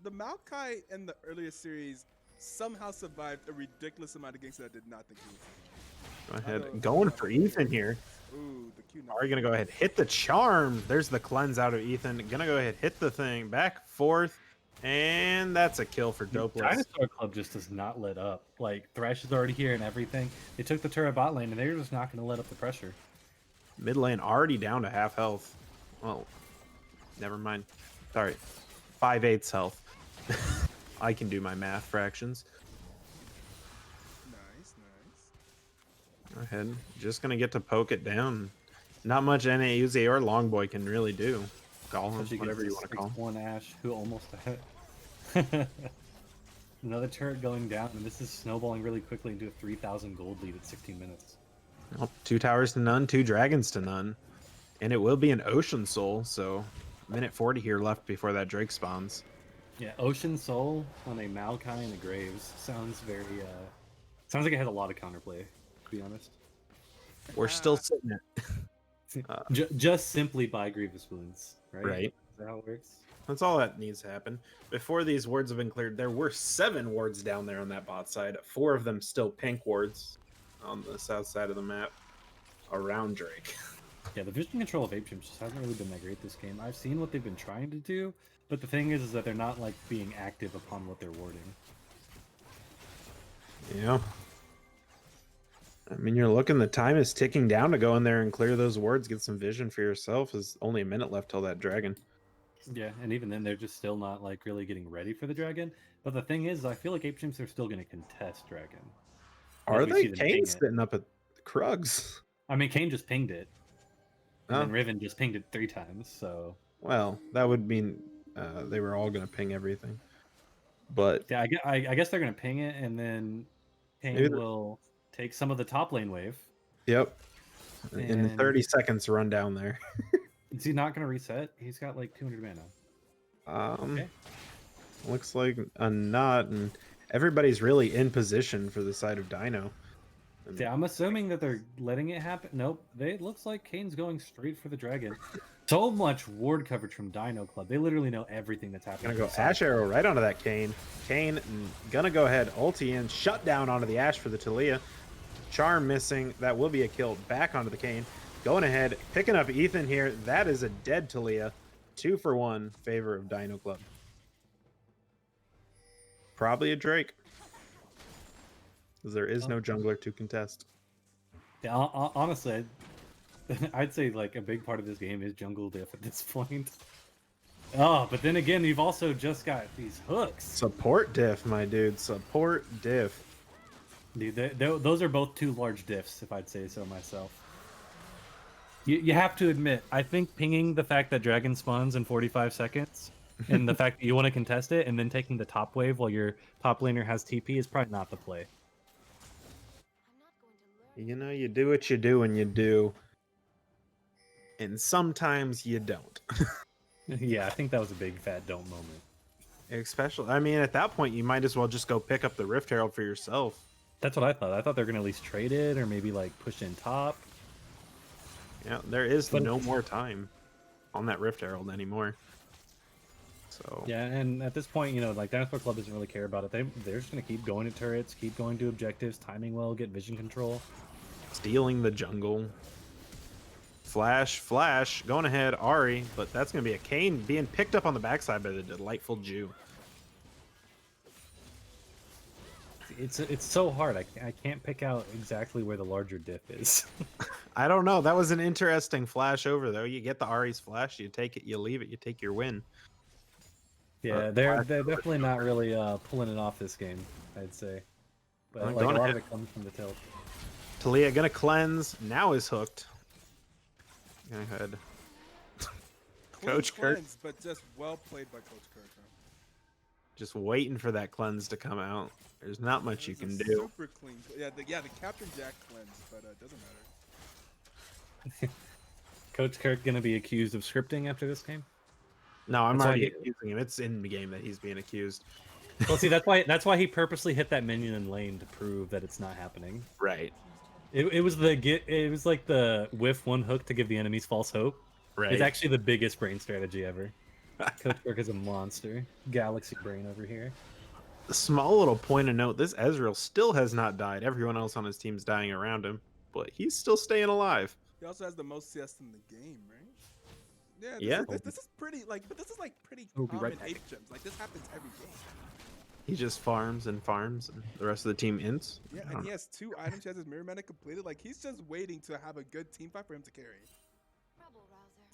C: the Maokai in the earlier series somehow survived a ridiculous amount of games that I did not think he would.
D: Go ahead, going for Ethan here.
C: Ooh, the Q.
D: Are you gonna go ahead, hit the charm? There's the cleanse out of Ethan. Gonna go ahead, hit the thing back, forth, and that's a kill for Dopeless.
B: Dinosaur Club just does not let up. Like Thresh is already here and everything. They took the turret bot lane and they're just not going to let up the pressure.
D: Mid lane already down to half health. Well, never mind. Sorry, 5/8 health. I can do my math fractions.
C: Nice, nice.
D: Go ahead. Just gonna get to poke it down. Not much NAUZ or Longboy can really do. Call him
B: Especially
D: whatever you
B: against
D: want to call him.
B: 6-1 Ash, who almost had another turret going down, and this is snowballing really quickly into a 3,000 gold lead at 16 minutes.
D: Well, 2 towers to none, 2 dragons to none, and it will be an Ocean Soul. So, minute 40 here left before that Drake spawns.
B: Yeah, Ocean Soul on a Maokai and a Graves sounds very. Sounds like it has a lot of counterplay, to be honest.
D: We're still sitting at
B: Just simply buy Grievous Wounds, right?
D: Right.
B: Is that how it works?
D: That's all that needs to happen. Before these wards have been cleared, there were 7 wards down there on that bot side. 4 of them still pink wards on the south side of the map around Drake.
B: Yeah, the vision control of Chimps just hasn't really been that great this game. I've seen what they've been trying to do, but the thing is that they're not like being active upon what they're warding.
D: Yeah. I mean, you're looking, the time is ticking down to go in there and clear those wards, get some vision for yourself. There's only a minute left till that dragon.
B: Yeah, and even then, they're just still not like really getting ready for the dragon. But the thing is, I feel like Chimps are still going to contest dragon.
D: Are
B: we
D: they?
B: see them ping
D: Kane's
B: it.
D: sitting up at Krugs.
B: I mean, Kane just pinged it, and
D: Oh.
B: then Riven just pinged it 3 times. So
D: Well, that would mean they were all going to ping everything. But
B: yeah, I guess they're going to ping it, and then
D: Maybe
B: Kane
D: the-
B: will take some of the top lane wave.
D: yep. In the
B: And-
D: 30 seconds run down there.
B: Is he not going to reset? He's got like 200 mana. Okay.
D: Looks like a not, and everybody's really in position for the side of Dino. And
B: Yeah, I'm assuming that they're letting it happen. Nope. It looks like Kane's going straight for the dragon. So much ward coverage from Dino Club. They literally know everything that's happening.
D: Gonna go
B: on the side.
D: Ash Arrow right onto that Kane. Kane gonna go ahead, ulti in, shut down onto the Ash for the Talia. Charm missing. That will be a kill. Back onto the Kane. Going ahead, picking up Ethan here. That is a dead Talia. 2 for 1, favor of Dino Club. Probably a Drake. Because there is no jungler to contest.
B: Yeah, honestly, I'd say like a big part of this game is jungle diff at this point. Oh, but then again, you've also just got these hooks.
D: Support diff, my dude. Support diff.
B: Dude, those are both 2 large diffs, if I'd say so myself. You have to admit, I think pinging the fact that dragon spawns in 45 seconds and the fact that you want to contest it and then taking the top wave while your top laner has TP is probably not the play.
D: You know, you do what you do and you do. And sometimes you don't.
B: Yeah, I think that was a big fat don't moment.
D: Especially, I mean, at that point, you might as well just go pick up the Rift Herald for yourself.
B: That's what I thought. I thought they were going to at least trade it or maybe like push in top.
D: Yeah, there is
B: But-
D: no more time on that Rift Herald anymore. So
B: Yeah, and at this point, you know, like Dinosaur Club doesn't really care about it. They're just going to keep going to turrets, keep going to objectives, timing well, get vision control.
D: stealing the jungle. Flash, going ahead, Ari, but that's going to be a Kane being picked up on the backside by the delightful Jew.
B: It's so hard. I can't pick out exactly where the larger diff is.
D: I don't know. That was an interesting flash over, though. You get the Ari's flash, you take it, you leave it, you take your win.
B: Yeah, they're definitely not really pulling it off this game, I'd say. But
D: I'm
B: like a
D: going
B: lot
D: ahead.
B: of it comes from the tilt.
D: Talia gonna cleanse. Now is hooked. Go ahead.
C: Clean
D: Coach Kirk.
C: cleanse, but just well played by Coach Kirk. Huh?
D: Just waiting for that cleanse to come out. There's not much you
C: That was
D: can
C: a
D: do.
C: Super clean. Yeah, the Captain Jack cleanse, but it doesn't matter.
B: Coach Kirk gonna be accused of scripting after this game.
D: No, I'm
B: That's why
D: already
B: he-
D: accusing him. It's in the game that he's being accused.
B: Well, see, that's why he purposely hit that minion in lane to prove that it's not happening.
D: Right.
B: It was like the whiff one hook to give the enemies false hope.
D: Right.
B: It's actually the biggest brain strategy ever. Coach Kirk is a monster. Galaxy brain over here.
D: A small little point of note, this Ezreal still has not died. Everyone else on his team's dying around him, but he's still staying alive.
C: He also has the most CS in the game, right? Yeah. This is pretty but this is like pretty
B: We'll be
C: common
B: right back.
C: ape gems. Like this happens every game.
D: He just farms and farms, and the rest of the team ints.
C: Yeah, and he has 2 items. He has his mirror mana completed. Like he's just waiting to have a good team fight for him to carry.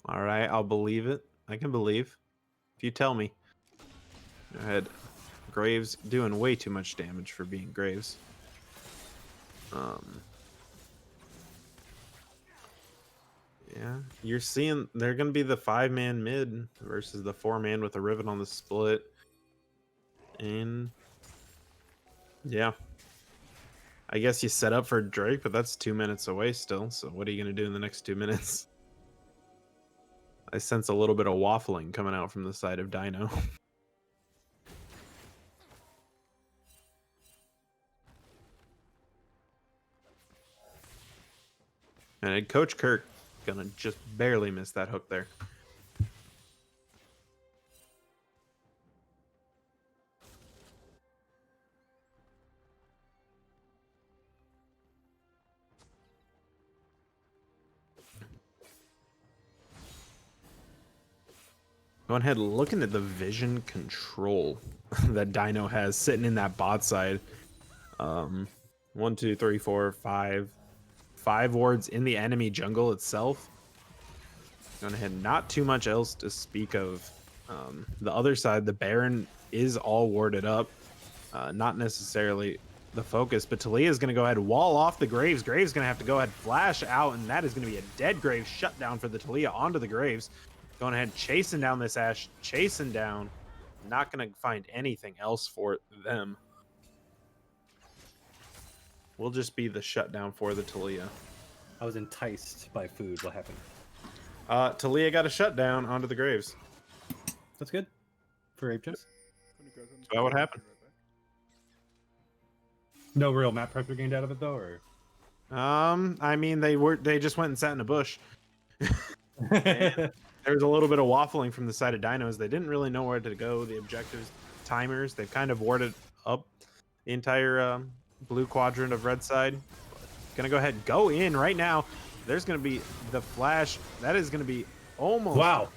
D: All right, I'll believe it. I can believe. If you tell me. Go ahead. Graves doing way too much damage for being Graves. Yeah, you're seeing they're going to be the 5-man mid versus the 4-man with a Riven on the split. And yeah, I guess you set up for Drake, but that's 2 minutes away still. So what are you going to do in the next 2 minutes? I sense a little bit of waffling coming out from the side of Dino. And Coach Kirk gonna just barely miss that hook there. Going ahead, looking at the vision control that Dino has sitting in that bot side. 1, 2, 3, 4, 5. 5 wards in the enemy jungle itself. Going ahead, not too much else to speak of. The other side, the Baron is all warded up. Not necessarily the focus, but Talia is going to go ahead and wall off the Graves. Graves going to have to go ahead and flash out, and that is going to be a dead Graves shutdown for the Talia onto the Graves. Going ahead, chasing down this Ashe, chasing down. Not going to find anything else for them. Will just be the shutdown for the Talia.
B: I was enticed by food. What happened?
D: Talia got a shutdown onto the Graves.
B: That's good for Ape Gems.
D: Is that what happened?
B: No real map pressure gained out of it though, or
D: I mean they just went and sat in a bush. There was a little bit of waffling from the side of Dinos. They didn't really know where to go. The objectives, timers, they've kind of warded up the entire blue quadrant of red side. Gonna go ahead, go in right now. There's gonna be the flash. That is gonna be almost.
B: wow.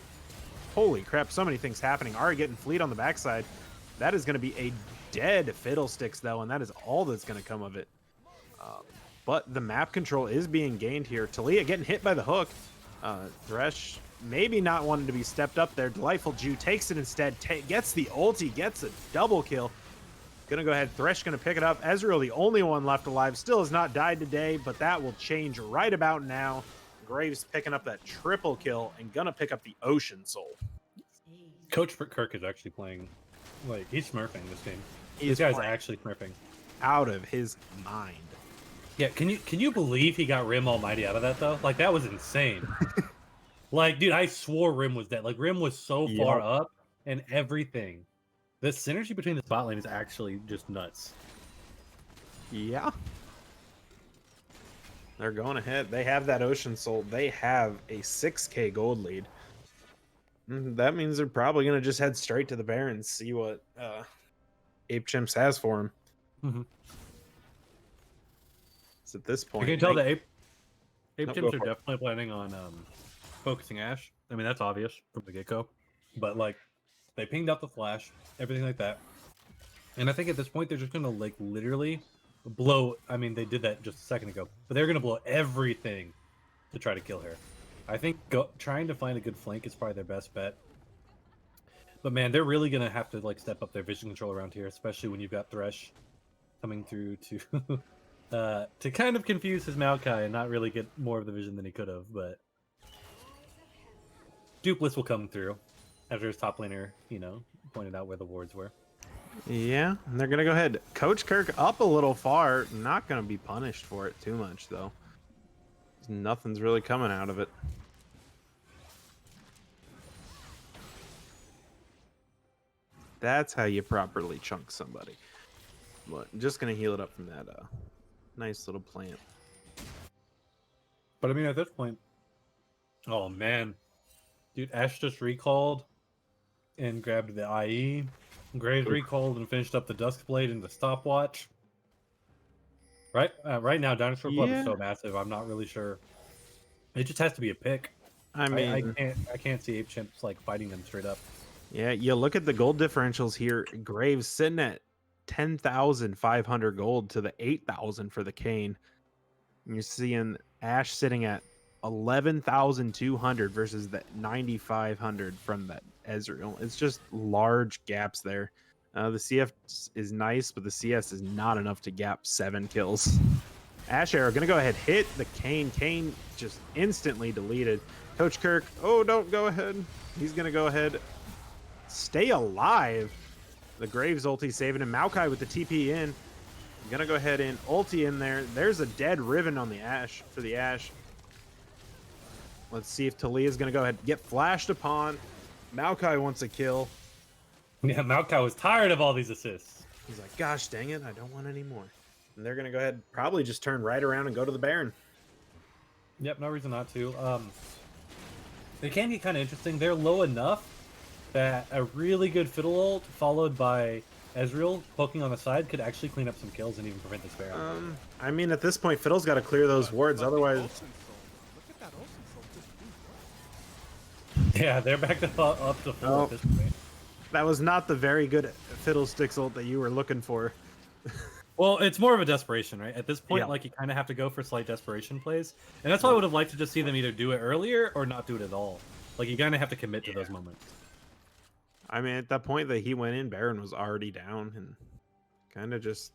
D: Holy crap! So many things happening. Ari getting fleet on the backside. That is gonna be a dead Fiddlesticks though, and that is all that's gonna come of it. But the map control is being gained here. Talia getting hit by the hook. Thresh maybe not wanting to be stepped up there. Delightful Jew takes it instead. Gets the ulti. Gets a double kill. Gonna go ahead. Thresh gonna pick it up. Ezreal, the only one left alive, still has not died today, but that will change right about now. Graves picking up that triple kill and gonna pick up the Ocean Soul.
B: Coach Kirk is actually playing, like he's smurfing this game.
D: He
B: This
D: is
B: guy's
D: playing
B: actually smurfing.
D: out of his mind.
B: Yeah, can you believe he got Rim Almighty out of that though? Like that was insane. Like, dude, I swore Rim was dead. Like Rim was so far up and everything. The synergy between the spot lane is actually just nuts.
D: Yeah. They're going ahead. They have that Ocean Soul. They have a 6k gold lead. That means they're probably going to just head straight to the Baron, see what Ape Chimps has for him.
B: Mm-hmm.
D: So at this point,
B: You can tell the Ape
D: Nope,
B: Chimps
D: go
B: are
D: for it.
B: definitely planning on focusing Ashe. I mean, that's obvious from the get-go. But, like, they pinged out the flash, everything like that. And I think at this point, they're just going to, like, literally blow... I mean, they did that just a second ago. But they're going to blow everything to try to kill her. I think trying to find a good flank is probably their best bet. But, man, they're really going to have to, like, step up their vision control around here, especially when you've got Thresh coming through to to kind of confuse his Maokai and not really get more of the vision than he could have. But Dupless will come through after his top laner, pointed out where the wards were.
D: Yeah, and they're gonna go ahead. Coach Kirk up a little far. Not gonna be punished for it too much though. Nothing's really coming out of it. That's how you properly chunk somebody. But I'm just gonna heal it up from that nice little plant.
B: But I mean, at this point, oh man, dude, Ash just recalled and grabbed the IE. Graves recalled and finished up the Duskblade and the stopwatch. Right now, Dinosaur Club is so massive. I'm not really sure. It just has to be a pick.
D: I mean,
B: I can't see Ape Chimps like fighting them straight up.
D: yeah, you look at the gold differentials here. Graves sitting at 10,500 gold to the 8,000 for the Kane. And you're seeing Ash sitting at 11,200 versus the 9,500 from that Ezreal. It's just large gaps there. The CF is nice, but the CS is not enough to gap 7 kills. Ash Arrow gonna go ahead, hit the Kane. Kane just instantly deleted. Coach Kirk, oh, don't go ahead. He's gonna go ahead, stay alive. The Graves ulti saving him. Maokai with the TP in. Gonna go ahead and ulti in there. There's a dead Riven on the Ash for the Ash. Let's see if Talia's gonna go ahead and get flashed upon. Maokai wants a kill.
B: Yeah, Maokai was tired of all these assists.
D: He's like, gosh dang it, I don't want any more. And they're gonna go ahead, probably just turn right around and go to the Baron.
B: Yep, no reason not to. It can be kind of interesting. They're low enough that a really good Fiddle ult followed by Ezreal poking on the side could actually clean up some kills and even prevent this Baron.
D: I mean, at this point, Fiddle's got to clear those wards, otherwise.
C: Look at that Olsen Soul.
B: Yeah, they're back to up to full at this point.
D: That was not the very good Fiddlesticks ult that you were looking for.
B: Well, it's more of a desperation, right? At this point,
D: Yeah.
B: like, you kind of have to go for slight desperation plays. And that's why I would have liked to just see them either do it earlier or not do it at all. Like, you kind of have to commit to those moments.
D: I mean, at that point that he went in, Baron was already down and kind of just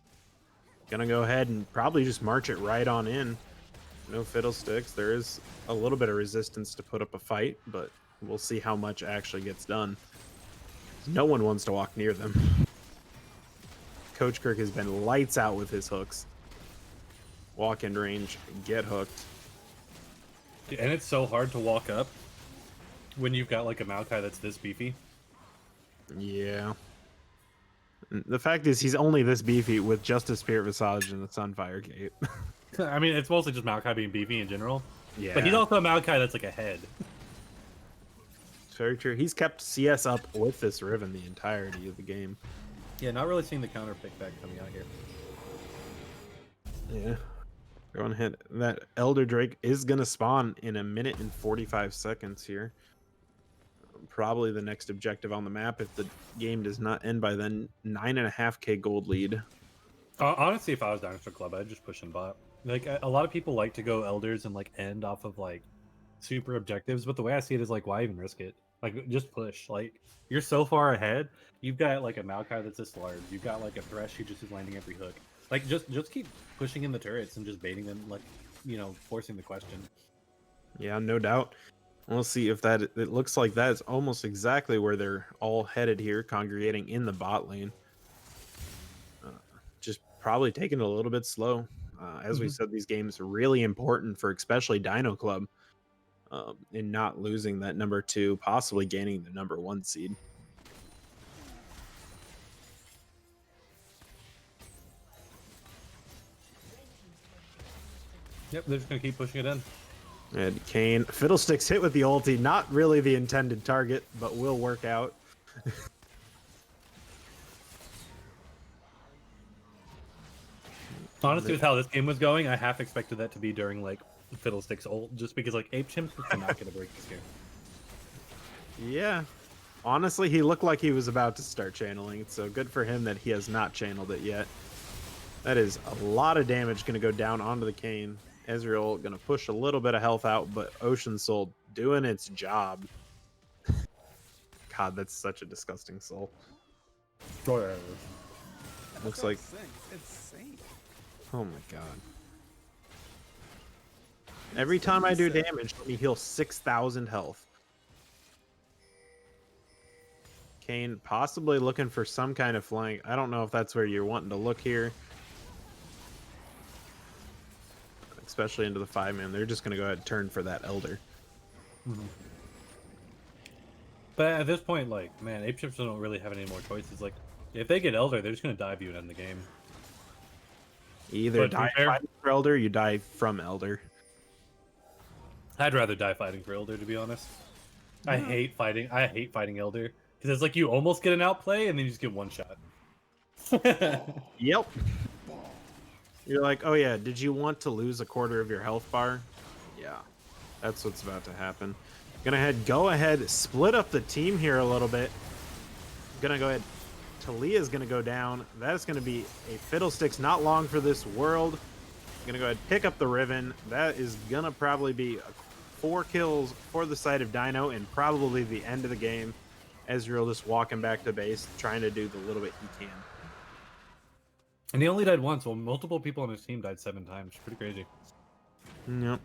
D: gonna go ahead and probably just march it right on in. No Fiddlesticks. There is a little bit of resistance to put up a fight, but we'll see how much actually gets done. No one wants to walk near them. Coach Kirk has been lights out with his hooks. Walk in range, get hooked.
B: And it's so hard to walk up when you've got, like, a Maokai that's this beefy.
D: Yeah. The fact is, he's only this beefy with just a Spirit Visage and the Sunfire Gate.
B: I mean, it's mostly just Maokai being beefy in general.
D: Yeah.
B: But he's also a Maokai that's, like, a head.
D: It's very true. He's kept CS up with this Riven the entirety of the game.
B: Yeah, not really seeing the counter pick back coming out here.
D: Yeah. Go ahead. That Elder Drake is going to spawn in 1 minute and 45 seconds here. Probably the next objective on the map if the game does not end by then. 9.5k gold lead.
B: Honestly, if I was Dinosaur Club, I'd just push in bot. Like, a lot of people like to go Elders and, like, end off of, like, super objectives, but the way I see it is, like, why even risk it? Like, just push. Like, you're so far ahead. You've got, like, a Maokai that's this large. You've got, like, a Thresh who just is landing every hook. Like, just keep pushing in the turrets and just baiting them, like, forcing the question.
D: Yeah, no doubt. We'll see if that... It looks like that is almost exactly where they're all headed here, congregating in the bot lane. Just probably taking it a little bit slow. As we said, these games are really important for especially Dino Club in not losing that number 2, possibly gaining the number 1 seed.
B: Yep, they're just going to keep pushing it in.
D: And Kane, Fiddlesticks hit with the ulti, not really the intended target, but will work out.
B: Honestly, with how this game was going, I half expected that to be during, like, Fiddlesticks ult, just because, like, Ape Chimps is not going to break this game.
D: Yeah. Honestly, he looked like he was about to start channeling, so good for him that he has not channeled it yet. That is a lot of damage going to go down onto the Kane. Ezreal going to push a little bit of health out, but Ocean Soul doing its job. God, that's such a disgusting soul. Looks
C: what I'm
D: like,
C: saying. It's insane.
D: oh my god. Every time I do damage, let me heal 6,000 health. Kane possibly looking for some kind of flank. I don't know if that's where you're wanting to look here. Especially into the 5-man. They're just going to go ahead and turn for that Elder.
B: Mm-hmm. But at this point, like, man, Ape Chimps don't really have any more choices. Like, if they get Elder, they're just going to dive you and end the game.
D: You either die fighting for Elder, or you die from Elder.
B: I'd rather die fighting for Elder, to be honest. I hate fighting Elder. Because it's like you almost get an outplay, and then you just get one shot.
D: Yep. You're like, oh yeah, did you want to lose a quarter of your health bar? Yeah, that's what's about to happen. Go ahead, split up the team here a little bit. Gonna go ahead. Talia's gonna go down. That's gonna be a fiddlesticks not long for this world. Gonna go ahead, pick up the Riven. That is gonna probably be 4 kills for the side of Dino and probably the end of the game. Ezreal just walking back to base, trying to do the little bit he can.
B: And he only died once, while multiple people on his team died 7 times. Pretty crazy.
D: Yep.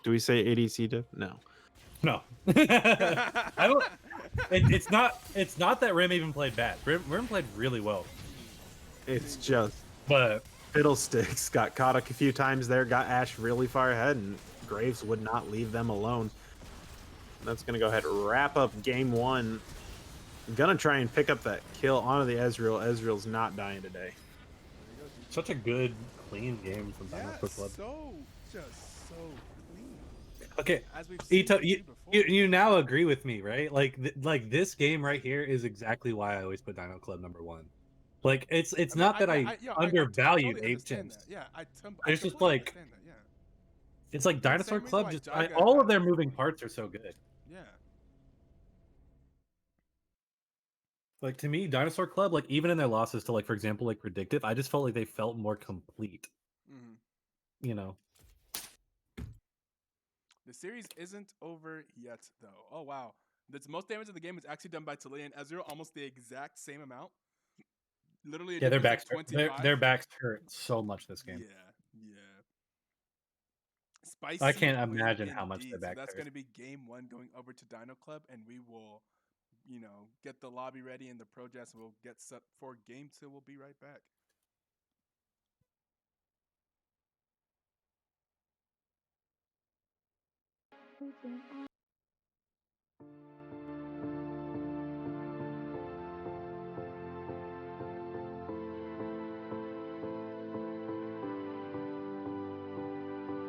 D: Do we say ADC diff? No.
B: No. I don't. It's not that Rim even played bad. Rim played really well.
D: It's just
B: But
D: Fiddlesticks got caught a few times there, got Ashe really far ahead, and Graves would not leave them alone. That's going to go ahead and wrap up game 1. Gonna try and pick up that kill onto the Ezreal. Ezreal's not dying today.
B: such a good, clean game from Dinosaur Club.
C: Just so clean.
B: Okay,
C: As we've seen
B: Ito,
C: before.
B: you now agree with me, right? Like this game right here is exactly why I always put Dino Club number 1. Like it's
C: I mean,
B: not that I undervalue
C: totally
B: Ape
C: understand
B: Chimps.
C: that. Yeah, I
B: It's just
C: completely
B: like
C: understand that, yeah.
B: it's like
C: The same
B: Dinosaur
C: reason
B: Club.
C: why
B: Just
C: Jaga
B: all of
C: got
B: their
C: number
B: moving
C: 1.
B: parts are so good.
C: Yeah.
B: Like to me, Dinosaur Club, like even in their losses to like for example like Predictive, I just felt like they felt more complete.
C: Mm-hmm.
B: You know.
C: The series isn't over yet, though. Oh wow, the most damage in the game is actually done by Talia and Ezreal, almost the exact same amount. Literally,
B: Yeah, their
C: difference
B: backs
C: of 25.
B: backs hurt so much this game.
C: Yeah. Spicy.
B: I can't
C: win
B: imagine how much
C: indeed.
B: their
C: So
B: backs
C: that's
B: hurt.
C: going to be game 1 going over to Dino Club, and we will, get the lobby ready and the pro jazz. We'll get set for game 2. We'll be right back.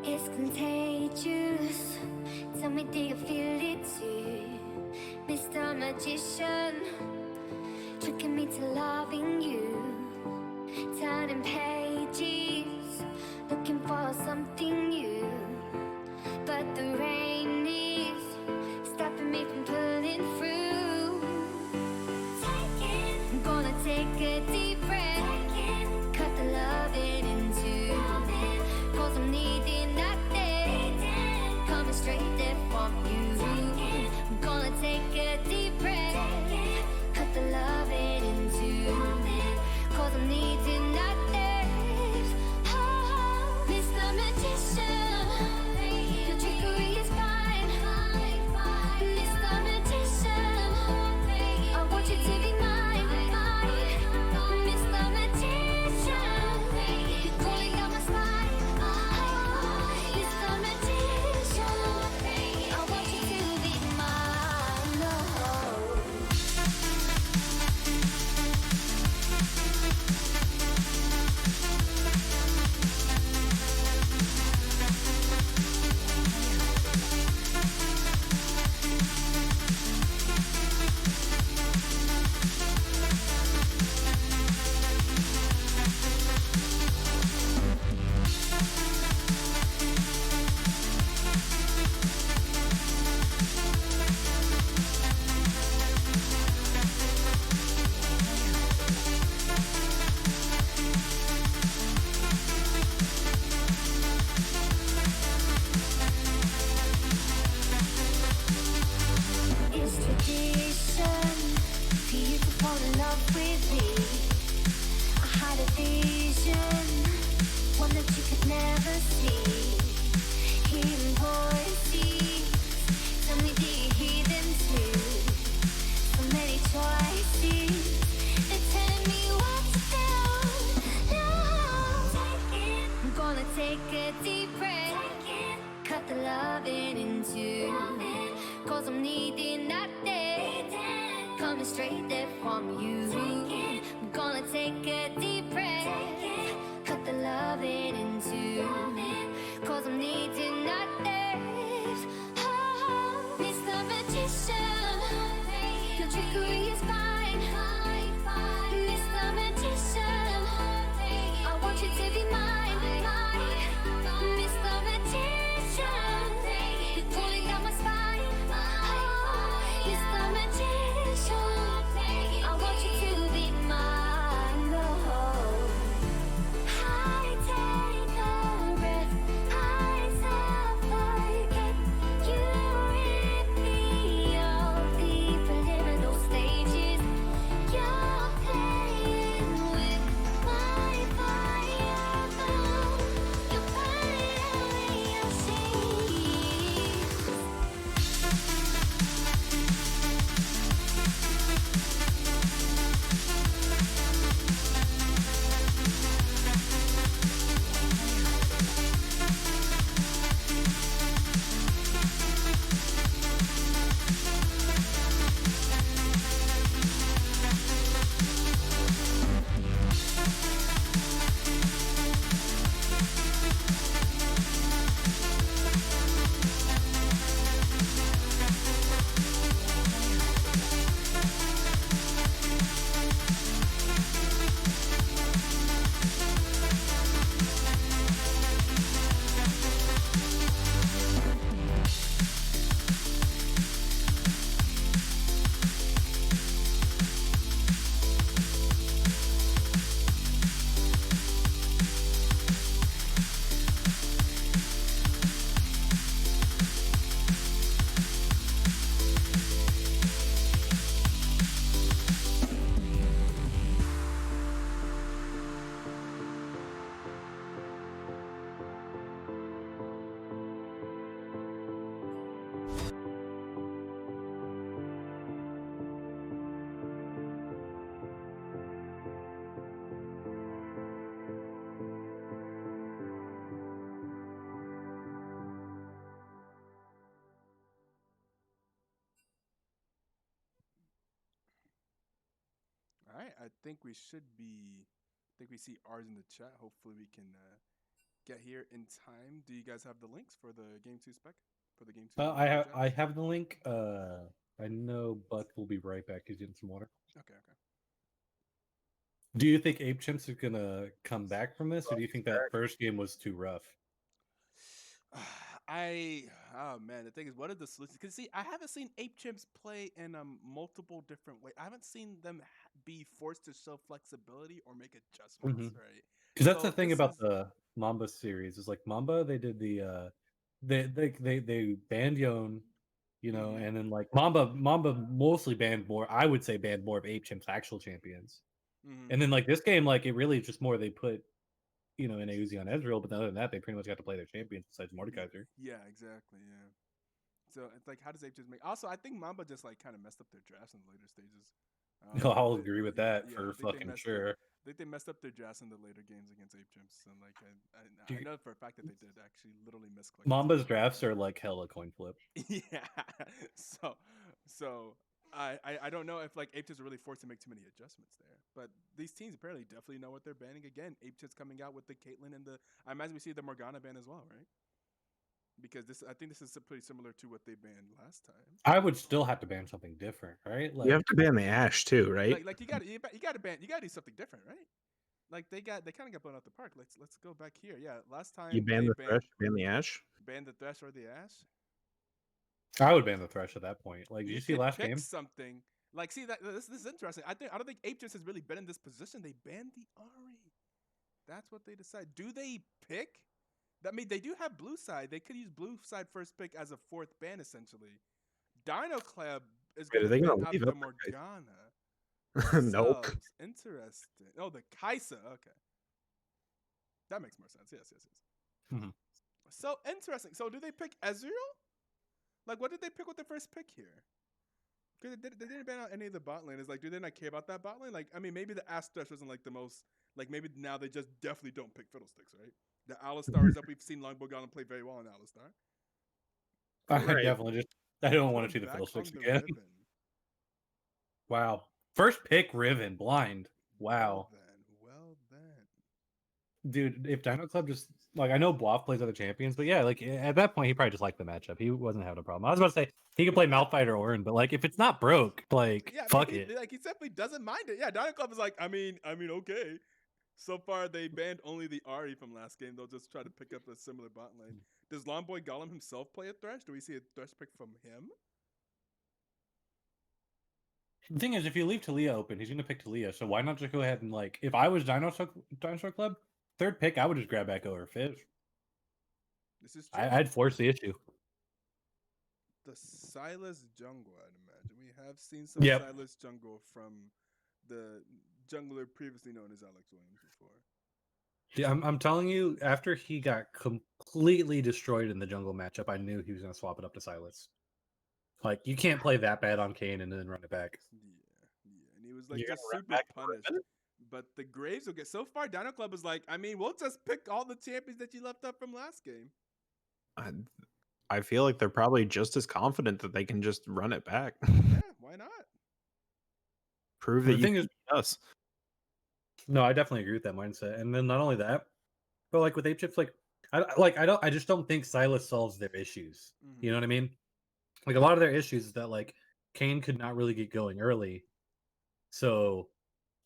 A: It's contagious. Tell me, do you feel it too? Mr. Magician, tricking me to loving you. Turning pages, looking for something new. But the rain is stopping me from pulling through. I'm gonna take a deep breath, cut the loving in two. Cause I'm needing nothing, coming straight there from you. I'm gonna take a deep breath, cut the loving in two. Cause I'm needing nothing. Oh, Mr. Magician, your trickery is fine. Mr. Magician, I want you to be mine. Mr. Magician, you're calling out my spine. Mr. Magician, I want you to be mine. No. It's tradition for you to fall in love with me. vision, one that you could never see. Hearing voices, tell me, do you hear them too? So many choices, they're telling me what to do. No, I'm gonna take a deep breath, cut the loving in two, cause I'm needing that day, coming straight there from you. I'm gonna take a deep breath, cut the loving in two, cause I'm needing that day. Oh, Mr. Magician, your trickery is fine. Mr. Magician, I want you to be mine. Mr. Magician, you're pulling down my spine. Mr. Magician, I want you to be mine. Oh, I take a breath, I suffocate. You rip me off the preliminal stages. You're playing with my fire. You're burning away your sheets.
C: All right, I think we should be. I think we see ours in the chat. Hopefully, we can get here in time. Do you guys have the links for the game two spec for the game two?
B: I have the link. I know Buck will be right back. He's getting some water.
C: Okay, okay.
B: Do you think Ape Chimps is gonna come back from this, or do you think that first game was too rough?
C: Oh man, the thing is, what are the solutions? Because see, I haven't seen Ape Chimps play in multiple different ways. I haven't seen them be forced to show flexibility or make adjustments, right?
B: Because that's
C: So
B: the thing
C: this
B: about
C: is-
B: the Mamba series is like Mamba, they did the they banned Yon, you know,
C: Mhm.
B: and then like Mamba mostly banned more. I would say banned more of Ape Chimps actual champions,
C: Mhm.
B: and then like this game, like it really just more they put in Uzi on Ezreal, but other than that, they pretty much got to play their champions besides Mordekaiser.
C: Yeah, exactly. Yeah. So it's like, how does Ape just make? Also, I think Mamba just like kind of messed up their drafts in the later stages.
B: No, I'll agree with that
C: Yeah,
B: for
C: I think they
B: fucking
C: messed
B: sure.
C: I think they messed up their drafts in the later games against Ape Chimps, and like I
B: Dude,
C: know for a fact that they did actually literally miss like
B: Mamba's drafts are like hella coin flip.
C: yeah. So so I don't know if like Ape Chimps are really forced to make too many adjustments there, but these teams apparently definitely know what they're banning. Again, Ape Chimps coming out with the Caitlyn and the I imagine we see the Morgana ban as well, right? Because I think this is pretty similar to what they banned last time.
B: I would still have to ban something different, right?
D: You have to ban the Ash too, right?
C: Like you gotta do something different, right? Like they kind of got blown out the park. Let's go back here. Yeah, last time
D: You ban
C: they
D: the Thresh, ban the Ash.
C: banned the Thresh or the Ash.
B: I would ban the Thresh at that point. Like, did you see
C: could
B: last
C: pick
B: game?
C: something. Like, see that this is interesting. I don't think Apechus has really been in this position. They banned the Ari. That's what they decide. Do they pick? I mean, they do have blue side. They could use blue side first pick as a fourth ban essentially. Dino Club is
D: Wait,
C: going
D: are they
C: to
D: gonna
C: ban out
D: leave
C: the
D: up the guys?
C: Morgana.
D: Nope.
C: themselves. Interesting. Oh, the Kaisa. Okay, that makes more sense. Yes, yes, yes.
B: Mhm.
C: So interesting. So do they pick Ezreal? Like, what did they pick with the first pick here? Because they didn't ban out any of the bot laners. Like, do they not care about that bot lane? Like, I mean, maybe the Astrash wasn't like the most. Like, maybe now they just definitely don't pick Fiddlesticks, right? The Alistar is up. We've seen Longbow Golem play very well in Alistar.
B: I
D: Right.
B: definitely just I don't
C: Put
B: want
C: him
B: to see the
C: back
B: Fiddlesticks
C: on the
B: again.
C: ribbon.
B: Wow. First pick Riven blind.
C: Well
B: Wow.
C: then, well then.
B: Dude, if Dino Club just like I know Bluff plays other champions, but yeah, like at that point he probably just liked the matchup. He wasn't having a problem. I was about to say he could play Malphite or Orin, but like if it's not broke, like
C: Yeah, I
B: fuck
C: mean,
B: it.
C: he definitely doesn't mind it. Yeah, Dino Club is like, I mean, okay. So far, they banned only the Ari from last game. They'll just try to pick up a similar bot lane. Does Longboy Golem himself play a Thresh? Do we see a Thresh pick from him?
B: The thing is, if you leave Talia open, he's gonna pick Talia. So why not just go ahead and like if I was Dinosaur Club, third pick, I would just grab Echo or Fizz.
C: This is true.
B: I'd force the issue.
C: The Silas jungle, I'd imagine. We have seen some
B: Yep.
C: Silas jungle from the jungler previously known as Alex Williams before.
B: Yeah, I'm telling you, after he got completely destroyed in the jungle matchup, I knew he was gonna swap it up to Silas. Like you can't play that bad on Kane and then run it back.
C: Yeah. And he was like
B: You're
C: just
B: gonna run
C: super
B: back to
C: punished.
B: Riven?
C: But the Graves will get so far. Dino Club is like, I mean, we'll just pick all the champions that you left up from last game.
D: I feel like they're probably just as confident that they can just run it back.
C: Yeah, why not?
D: Prove
B: Well,
D: that
B: the
D: you
B: thing
D: can
B: is,
D: beat us.
B: no, I definitely agree with that mindset. And then not only that, but like with Ape Chips, like I just don't think Silas solves their issues. You know what I mean? Like a lot of their issues is that like Kane could not really get going early. So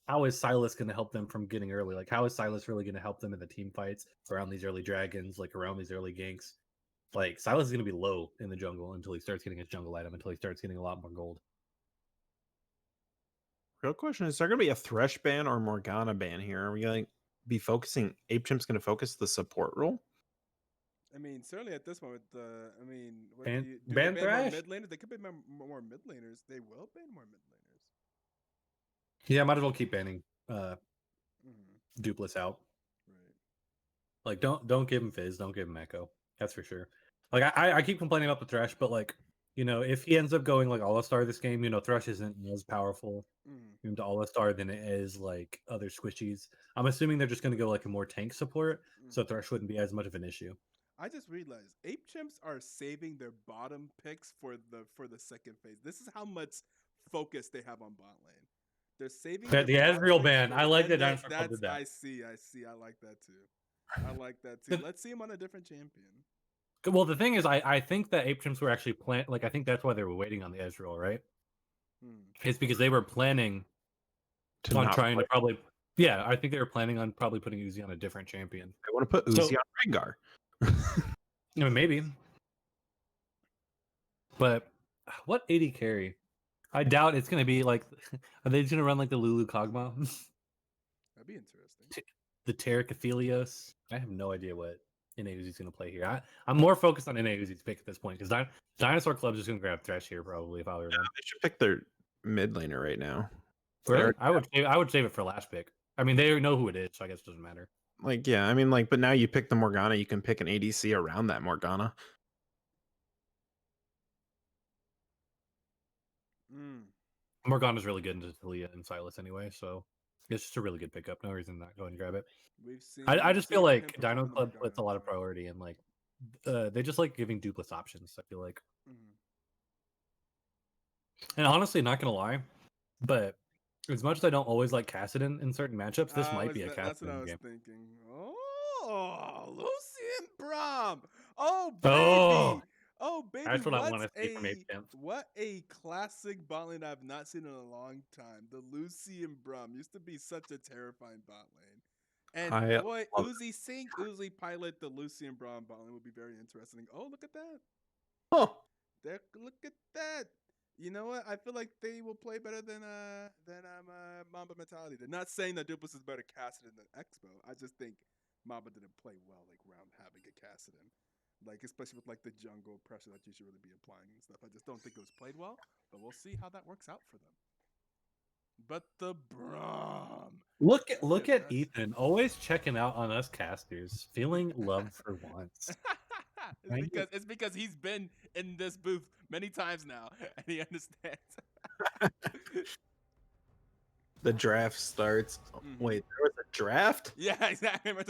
B: how is Silas going to help them from getting early? Like how is Silas really going to help them in the team fights around these early dragons, like around these early ganks? Like Silas is going to be low in the jungle until he starts getting his jungle item, until he starts getting a lot more gold.
D: Real question is there going to be a Thresh ban or Morgana ban here? Are we going to be focusing? Ape Chimp's going to focus the support role?
C: I mean, certainly at this moment, I mean, what
B: Ban-
C: do
B: ban
C: they ban more
B: Thresh?
C: mid laners? They could ban more mid laners. They will ban more mid laners.
B: Yeah, might as well keep banning
C: Mm-hmm.
B: Dupless out.
C: Right.
B: Like don't give him Fizz, don't give him Echo. That's for sure. Like I keep complaining about the Thresh, but like if he ends up going like All Star this game, Thresh isn't as powerful into All Star than it is like other squishies. I'm assuming they're just going to go like a more tank support, so Thresh wouldn't be as much of an issue.
C: I just realized Ape Chimps are saving their bottom picks for the second phase. This is how much focus they have on bot lane. They're saving
B: The
C: their bot
B: Ezreal
C: picks
B: ban.
C: for
B: I
C: the-
B: like
C: and
B: that Dinosaur Club
C: that's
B: did that.
C: I see. I like that too. I like that too. Let's see him on a different champion.
B: Well, the thing is, I think that Ape Chimps were actually I think that's why they were waiting on the Ezreal, right? It's because they were planning
D: To
B: on
D: not
B: trying
D: play.
B: to probably. Yeah, I think they were planning on probably putting Uzi on a different champion.
D: I want to put
B: So-
D: Uzi on Rengar.
B: I mean, maybe. But what 80 carry? I doubt it's going to be like. Are they just going to run like the Lulu Kog'Maw?
C: That'd be interesting.
B: The Terracothelios? I have no idea what NA Uzi's going to play here. I'm more focused on NA Uzi's pick at this point because Dinosaur Club's just going to grab Thresh here probably if I were them.
D: They should pick their mid laner right now.
B: Really? I would save it for last pick. I mean, they know who it is, so I guess it doesn't matter.
D: Like, yeah, I mean, like, but now you pick the Morgana, you can pick an ADC around that Morgana.
B: Morgana's really good into Talia and Silas anyway, so it's just a really good pickup. No reason not go and grab it.
C: We've seen.
B: I just feel
C: him
B: like
C: perform
B: Dino
C: in the
B: Club
C: Morgana
B: puts a lot of
C: as well.
B: priority and like they just like giving dupless options. I feel like, and honestly, not gonna lie, but as much as I don't always like Kassadin in certain matchups, this might be a
C: That's what I
B: Kassadin
C: was
B: game.
C: thinking. Oh, Lucian Brom. Oh
B: Oh!
C: baby. Oh baby.
B: That's what I want to see from Ape Champs.
C: What a classic bot lane I've not seen in a long time. The Lucian Brom used to be such a terrifying bot lane. And
D: I
C: boy,
D: love
C: Uzi Sync, Uzi Pilot, the Lucian Brom bot lane would be very interesting. Oh, look at that.
D: Oh,
C: Look at that. You know what? I feel like they will play better than Mamba Mentality. They're not saying that Dupless is better Kassadin than Expo. I just think Mamba didn't play well like round having a Kassadin. Like especially with like the jungle pressure that you should really be applying and stuff. I just don't think it was played well, but we'll see how that works out for them. But the Braum.
B: Look
C: Yeah,
B: at Ethan, always checking out on us casters, feeling love for once.
C: it's because he's been in this booth many times now, and he understands.
D: The draft starts.
C: Mhm.
D: Wait, there was a draft?
C: Yeah, exactly. Wow,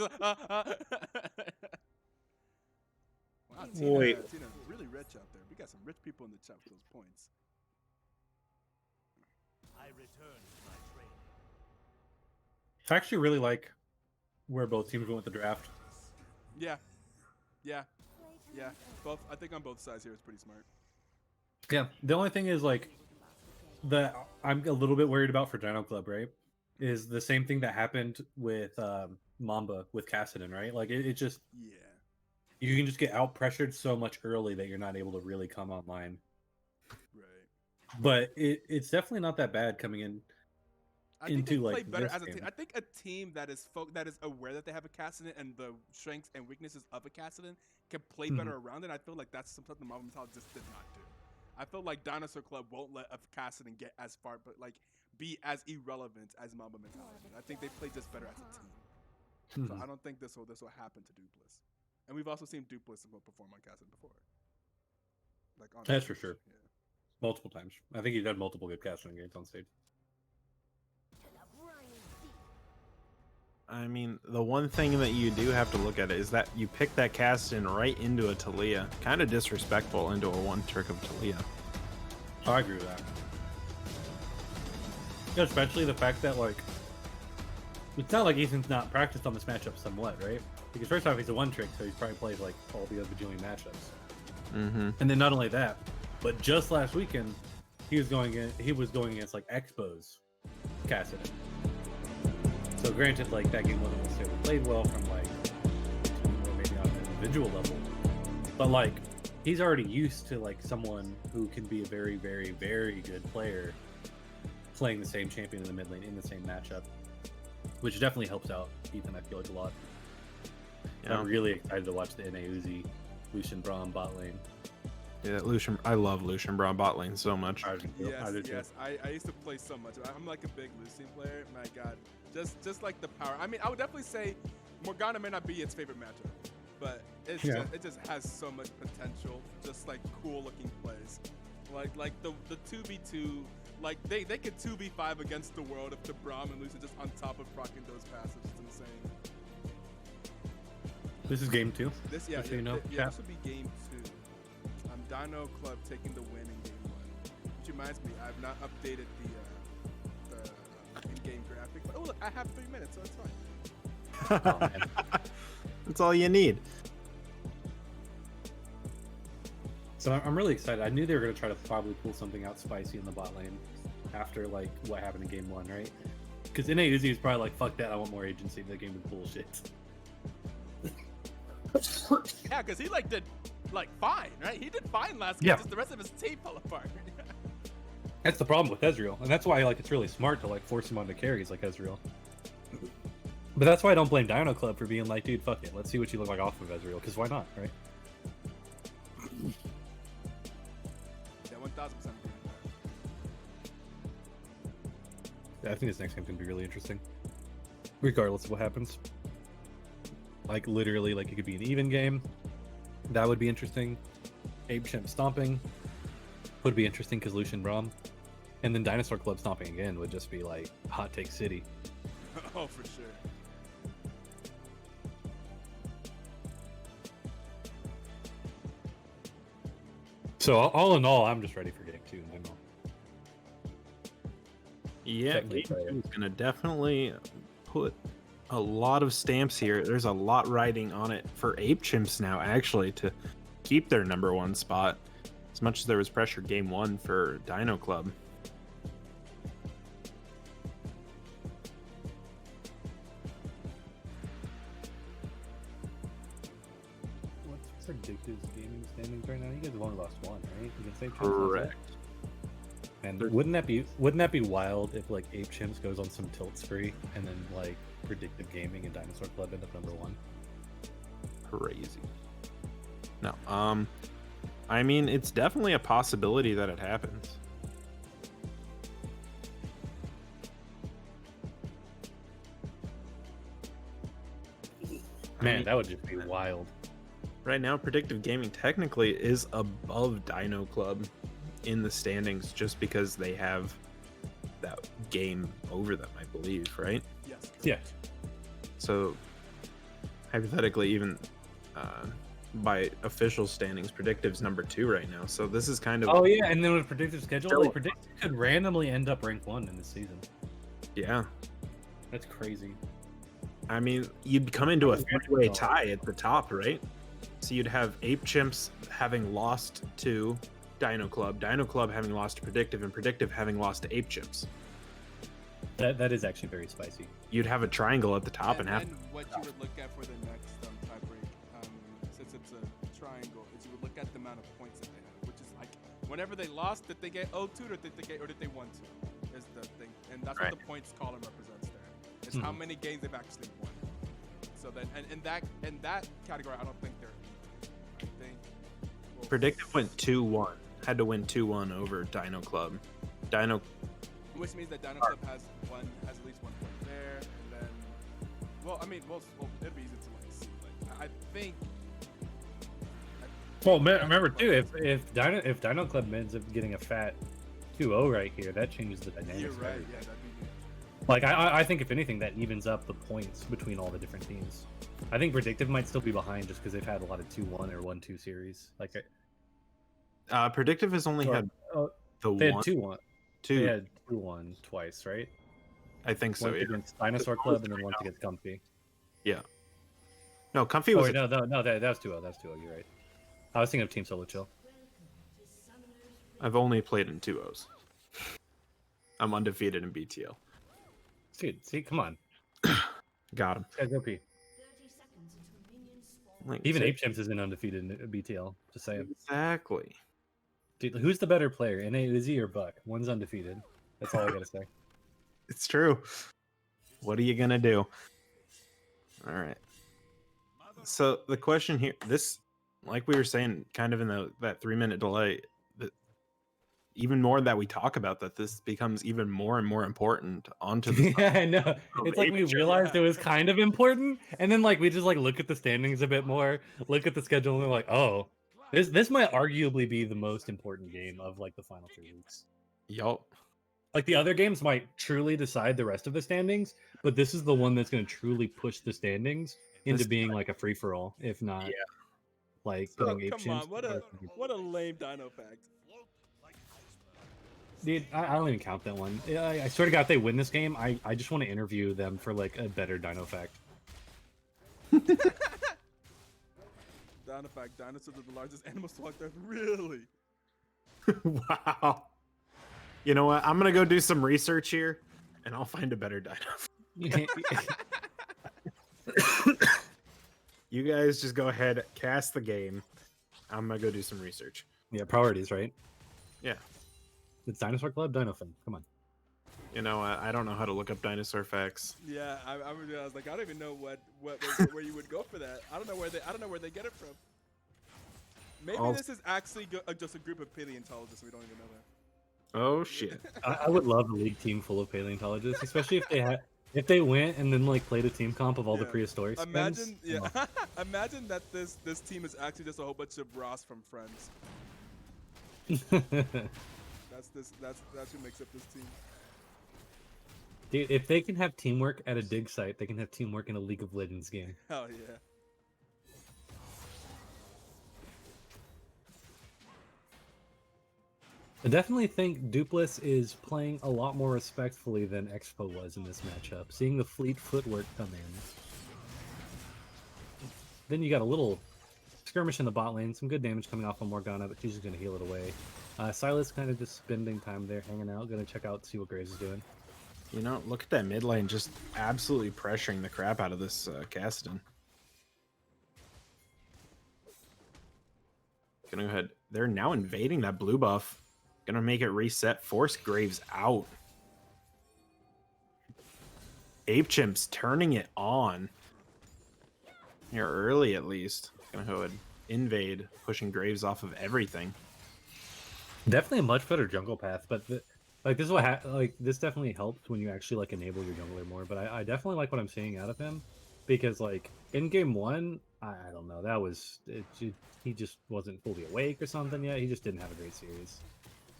D: Wait.
C: Tina's really rich out there. We got some rich people in the chat for those points.
B: I actually really like where both teams went with the draft.
C: Yeah, yeah, yeah. Both. I think on both sides here is pretty smart.
B: Yeah, the only thing is like that I'm a little bit worried about for Dino Club, right? Is the same thing that happened with Mamba with Cassidy, right? Like it just
C: Yeah.
B: you can just get out pressured so much early that you're not able to really come online.
C: Right.
B: But it's definitely not that bad coming in.
C: I think they
B: into,
C: play
B: like,
C: better
B: this
C: as a team.
B: game.
C: I think a team that is that is aware that they have a Cassidy and the strengths and weaknesses of a Cassidy can play better around it. I feel like that's something the Marvel Metal just did not do. I feel like Dinosaur Club won't let a Cassidy get as far, but like be as irrelevant as Mamba Mentality. I think they play just better as a team. So I don't think this will happen to Dupless. And we've also seen Dupless perform on Cassidy before. Like on
B: That's for
C: stage.
B: sure.
C: Yeah.
B: Multiple times. I think he's done multiple good casting games on stage.
D: I mean, the one thing that you do have to look at is that you pick that cast in right into a Talia. Kind of disrespectful into a one trick of Talia.
B: I agree with that. Yeah, especially the fact that, like, it's not like Ethan's not practiced on this matchup somewhat, right? Because first off, he's a one trick, so he's probably played like all the other bajillion matchups.
D: Mm-hmm.
B: And then not only that, but just last weekend, he was going against like Expos Cassidy. So granted, like that game wasn't necessarily played well from like or maybe on an individual level, but like he's already used to like someone who can be a very, very, very good player playing the same champion in the mid lane in the same matchup, which definitely helps out Ethan. I feel like a lot.
D: Yeah.
B: I'm really excited to watch the NA Uzi Lucian Braum bot lane.
D: Yeah, Lucian. I love Lucian Braum bot lane so much.
B: I do too.
C: Yes. I used to play so much. I'm like a big Lucian player. My God, just like the power. I mean, I would definitely say Morgana may not be its favorite matchup, but it just has so much potential. Just like cool looking plays, like the 2v2. Like they could 2v5 against the world if the Braum and Lucian just on top of proccing those passives. It's insane.
B: This is game 2.
C: This
B: Just so you know,
C: this would be game 2. Dino Club taking the win in game 1. Which reminds me, I've not updated the in-game graphic. But oh look, I have 3 minutes, so it's fine.
B: Oh, man.
D: That's all you need.
B: So I'm really excited. I knew they were going to try to probably pull something out spicy in the bot lane after like what happened in game 1, right? Because NA Uzi was probably like, fuck that, I want more agency. The game was bullshit.
C: Yeah, because he like did like fine, right? He did fine last game.
B: Yeah.
C: Just the rest of his team fell apart.
B: That's the problem with Ezreal, and that's why like it's really smart to like force him onto carries like Ezreal. But that's why I don't blame Dino Club for being like, dude, fuck it, let's see what you look like off of Ezreal, because why not, right?
C: Yeah, 1000%.
B: Yeah, I think this next game's gonna be really interesting, regardless of what happens. Like literally, like it could be an even game. That would be interesting. Ape Chimp stomping would be interesting because Lucian Braum, and then Dinosaur Club stomping again would just be like hot take city.
C: Oh, for sure.
B: So all in all, I'm just ready for game 2 in general.
D: Yeah,
B: Technically,
D: game 2 is gonna definitely put a lot of stamps here. There's a lot riding on it for Ape Chimps now, actually, to keep their #1 spot. As much as there was pressure game 1 for Dino Club.
B: What's Predictive's gaming standings right now? You guys have only lost 1, right? You can say
D: Correct.
B: And
D: There's-
B: wouldn't that be wild if like Ape Chimps goes on some tilt spree and then like Predictive Gaming and Dinosaur Club end up #1?
D: Crazy. No, I mean, it's definitely a possibility that it happens.
B: Man,
D: mean,
B: that would just be wild.
D: right now, Predictive Gaming technically is above Dino Club in the standings just because they have that game over them, I believe, right?
C: Yes.
B: Yeah.
D: So hypothetically, even by official standings, Predictive's number 2 right now. So this is kind of
B: Oh yeah, and then with predictive schedule,
D: Still-
B: like predictive could randomly end up rank 1 in the season.
D: yeah.
B: That's crazy.
D: I mean, you'd come into a
B: Oh,
D: three-way
B: yeah.
D: tie at the top, right? So you'd have Ape Chimps having lost to Dino Club having lost to Predictive, and Predictive having lost to Ape Chimps.
B: That is actually very spicy.
D: You'd have a triangle at the top and have
C: And what you would look at for the next tiebreak, since it's a triangle, is you would look at the amount of points that they have, which is like whenever they lost, did they get 0-2 or did they 1-2? Is the thing, and that's
D: Right.
C: what the points column represents there. Is how many games they've actually won. So then, and in that category, I don't think they're. I think. Well,
D: Predictive went 2-1. Had to win 2-1 over Dino Club. Dino
C: Which means that Dino Club has at least 1 point there, and then, well, I mean, well it'd be easy to like see. Like, I think.
B: Well, remember too, if Dino Club ends up getting a fat 2-0 right here, that changes the dynamics.
C: You're
B: of
C: right.
B: everything.
C: Yeah, that'd be good.
B: Like I think if anything, that evens up the points between all the different teams. I think Predictive might still be behind just because they've had a lot of 2-1 or 1-2 series. Like
D: Predictive has only had the
B: they had
D: one,
B: 2-1. They
D: two.
B: had 2-1 twice, right?
D: I think so.
B: Once
D: Yeah.
B: against Dinosaur
D: It's
B: Club and then
D: three
B: once
D: now.
B: against Comfy.
D: No, Comfy
B: Oh
D: was
B: wait, no, that was 2-0. That's 2-0. You're right. I was thinking of Team Solo Chill.
D: I've only played in 2-0s. I'm undefeated in BTL.
B: Dude, see, come on,
D: Got him.
B: this guy's OP.
D: Like,
B: Even Ape Chimps isn't undefeated in BTL. Just saying.
D: exactly.
B: Dude, who's the better player, Izzy or Buck? One's undefeated. That's all I gotta say.
D: It's true. What are you gonna do? All right. So the question here, this, like we were saying, kind of in that 3-minute delay, even more that we talk about that, this becomes even more and more important onto the.
B: Yeah, I know. It's like we
D: Ape Chimps.
B: realized it was kind of important, and then like we just like look at the standings a bit more, look at the schedule, and we're like, oh, this might arguably be the most important game of like the final 3 weeks.
D: Yup.
B: Like the other games might truly decide the rest of the standings, but this is the one that's going to truly push the standings into
D: This-
B: being like a free for all, if not
D: Yeah.
B: like
C: So,
B: putting Ape
C: come on,
B: Chimps.
C: what a lame Dino fact.
B: Dude, I don't even count that one. I swear to God, if they win this game, I just want to interview them for like a better Dino fact.
C: Dino fact: dinosaurs are the largest animals to walk the earth. Really?
D: Wow. You know what? I'm gonna go do some research here, and I'll find a better dino. You guys just go ahead, cast the game. I'm gonna go do some research.
B: Yeah, priorities, right?
D: Yeah.
B: It's Dinosaur Club, Dino Fin. Come on.
D: You know, I don't know how to look up dinosaur facts.
C: Yeah, I was like, I don't even know where you would go for that. I don't know where they get it from. Maybe
D: I'll-
C: this is actually just a group of paleontologists. We don't even know that.
D: Oh shit.
B: I would love a league team full of paleontologists, especially if they went and then like played a team comp of all the
C: Yeah.
B: prehistoric spins.
C: Imagine,
B: Come
C: yeah,
B: on.
C: imagine that this team is actually just a whole bunch of Ross from Friends. That's who makes up this team.
B: Dude, if they can have teamwork at a dig site, they can have teamwork in a League of Legends game.
C: Hell yeah.
B: I definitely think Dupless is playing a lot more respectfully than Expo was in this matchup, seeing the fleet footwork come in. Then you got a little skirmish in the bot lane, some good damage coming off of Morgana, but she's just going to heal it away. Silas kind of just spending time there, hanging out, going to check out, see what Graves is doing.
D: You know, look at that mid lane just absolutely pressuring the crap out of this Kassadin. Gonna go ahead. They're now invading that blue buff. Gonna make it reset, force Graves out. Ape Chimps turning it on. Here early at least. Gonna go ahead, invade, pushing Graves off of everything.
B: Definitely a much better jungle path, but like this is what this definitely helps when you actually like enable your jungler more. But I definitely like what I'm seeing out of him. because like in game one, I don't know, that was he just wasn't fully awake or something yet. He just didn't have a great series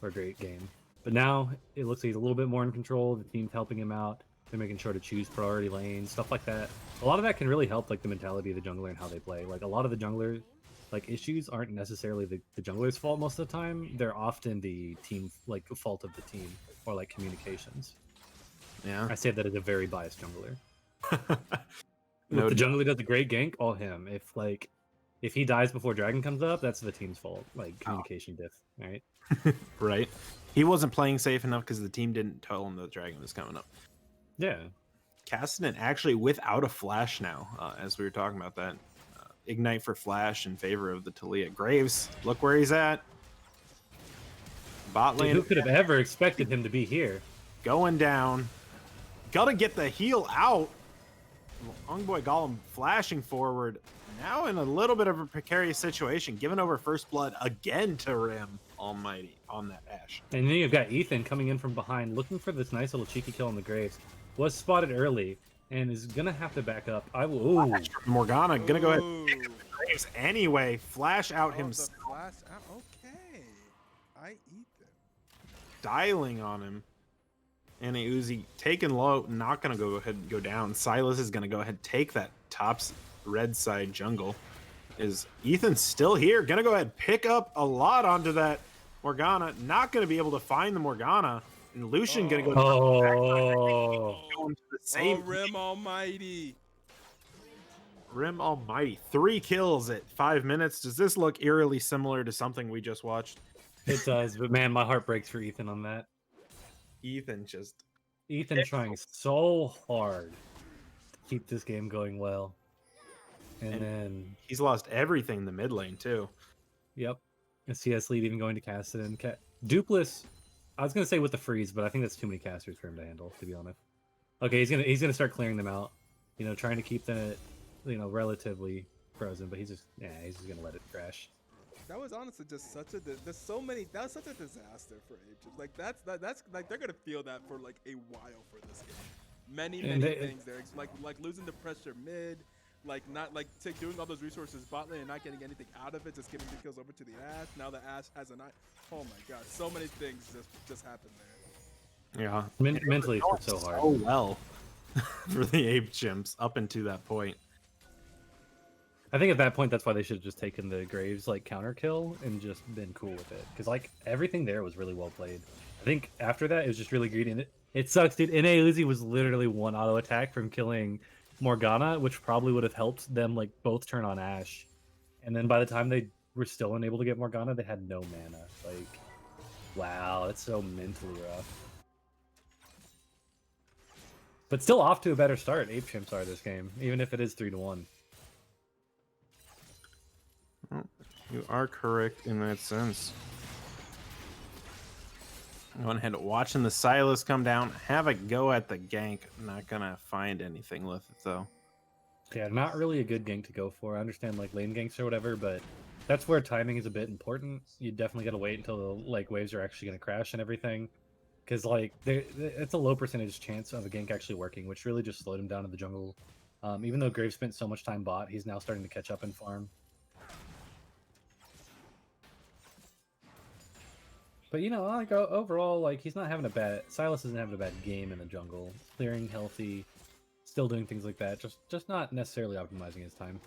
B: or a great game. But now it looks like he's a little bit more in control. The team's helping him out. They're making sure to choose priority lanes, stuff like that. A lot of that can really help like the mentality of the jungler and how they play. Like a lot of the jungler like issues aren't necessarily the jungler's fault most of the time. They're often the team like fault of the team or like communications.
D: Yeah.
B: I say that as a very biased jungler.
D: No
B: If the
D: doubt.
B: jungler does a great gank, all him. If he dies before dragon comes up, that's the team's fault. Like communication diff, right?
D: Right. He wasn't playing safe enough because the team didn't tell him the dragon was coming up.
B: Yeah.
D: Cassidy actually without a flash now, as we were talking about that. Ignite for flash in favor of the Talia. Graves, look where he's at. Bot
B: Dude,
D: lane
B: who could have ever expected him to be here?
D: going down. Gotta get the heal out. Young boy Gollum flashing forward. Now in a little bit of a precarious situation, giving over first blood again to Rim Almighty on that Ashe.
B: And then you've got Ethan coming in from behind, looking for this nice little cheeky kill on the Graves. Was spotted early and is gonna have to back up. I will. Ooh.
D: Morgana gonna go ahead and
C: Ooh.
D: pick up the Graves anyway. Flash out
C: Oh,
D: himself,
C: the flash out. Okay. I eat them.
D: dialing on him. And a Uzi taken low, not gonna go ahead and go down. Silas is gonna go ahead and take that top red side jungle. Is Ethan still here? Gonna go ahead and pick up a lot onto that Morgana. Not gonna be able to find the Morgana. And Lucian gonna go going to the same
C: Oh, Rim Almighty.
D: Rim Almighty. 3 kills at 5 minutes. Does this look eerily similar to something we just watched?
B: It does, but man, my heart breaks for Ethan on that.
D: Ethan just
B: Ethan trying so hard to keep this game going well. And then,
D: he's lost everything in the mid lane too.
B: yep. A CS lead even going to Cassidy. Dupless, I was going to say with the freeze, but I think that's too many casters for him to handle, to be honest. Okay, he's gonna start clearing them out. You know, trying to keep the, relatively frozen, but he's just going to let it crash.
C: That was honestly just such a. There's so many. That was such a disaster for Ages. Like that's like they're gonna feel that for like a while for this game. Many things there. It's like losing the pressure mid, like not like doing all those resources bot lane and not getting anything out of it, just giving the kills over to the Ashe. Now the Ashe has a knife. Oh my god, so many things just happened there.
D: Yeah.
B: Mentally, it's worked so hard.
D: Oh well for the Ape Chimps up until that point.
B: I think at that point, that's why they should have just taken the Graves like counter kill and just been cool with it. Because like everything there was really well played. I think after that, it was just really greedy. And it sucks, dude. NA Uzi was literally one auto attack from killing Morgana, which probably would have helped them like both turn on Ashe. And then by the time they were still unable to get Morgana, they had no mana. Like, wow, that's so mentally rough. But still off to a better start. Ape Chimps are this game, even if it is 3-1.
D: Well, you are correct in that sense. Going ahead watching the Silas come down, have a go at the gank. Not gonna find anything with it though.
B: Yeah, not really a good gank to go for. I understand like lane ganks or whatever, but that's where timing is a bit important. You definitely got to wait until the like waves are actually going to crash and everything, because like it's a low percentage chance of a gank actually working, which really just slowed him down in the jungle. Even though Graves spent so much time bot, he's now starting to catch up and farm. But you know, like overall, like he's not having a bad. Silas isn't having a bad game in the jungle. Clearing healthy, still doing things like that. Just not necessarily optimizing his time.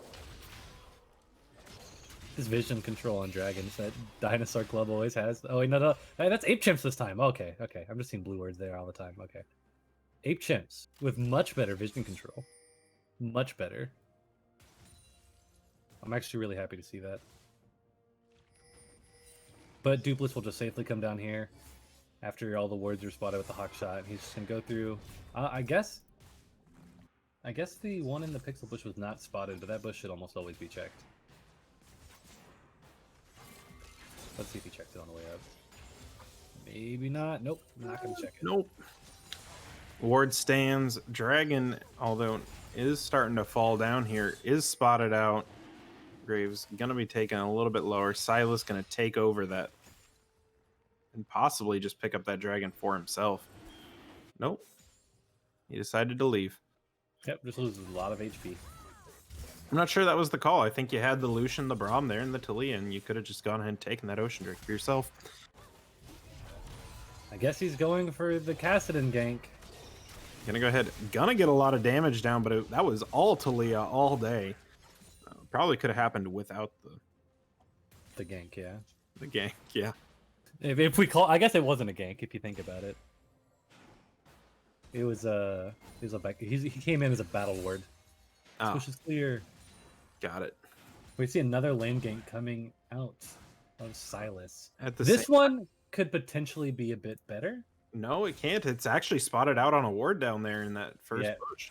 B: His vision control on dragons that Dinosaur Club always has. Oh wait, no, hey, that's Ape Chimps this time. Okay. I'm just seeing blue words there all the time. Okay, Ape Chimps with much better vision control, much better. I'm actually really happy to see that. But Dupless will just safely come down here after all the wards are spotted with the hawk shot, and he's just gonna go through. I guess the one in the pixel bush was not spotted, but that bush should almost always be checked. Let's see if he checked it on the way up. Maybe not. Nope, not gonna check it.
D: Nope. Ward stands. Dragon, although is starting to fall down here, is spotted out. Graves gonna be taken a little bit lower. Silas gonna take over that and possibly just pick up that dragon for himself. Nope. He decided to leave.
B: Yep, just loses a lot of HP.
D: I'm not sure that was the call. I think you had the Lucian, the Braum there, and the Talia, and you could have just gone ahead and taken that Ocean Drake for yourself.
B: I guess he's going for the Kassadin gank.
D: Gonna go ahead, gonna get a lot of damage down, but that was all Talia all day. Probably could have happened without
B: The gank, yeah.
D: the gank. Yeah.
B: If we call, I guess it wasn't a gank if you think about it. It was he came in as a battle ward.
D: Oh,
B: Which is clear.
D: got it.
B: We see another lane gank coming out of Silas.
D: At the
B: This
D: same-
B: one could potentially be a bit better.
D: No, it can't. It's actually spotted out on a ward down there in that first
B: Yeah.
D: push.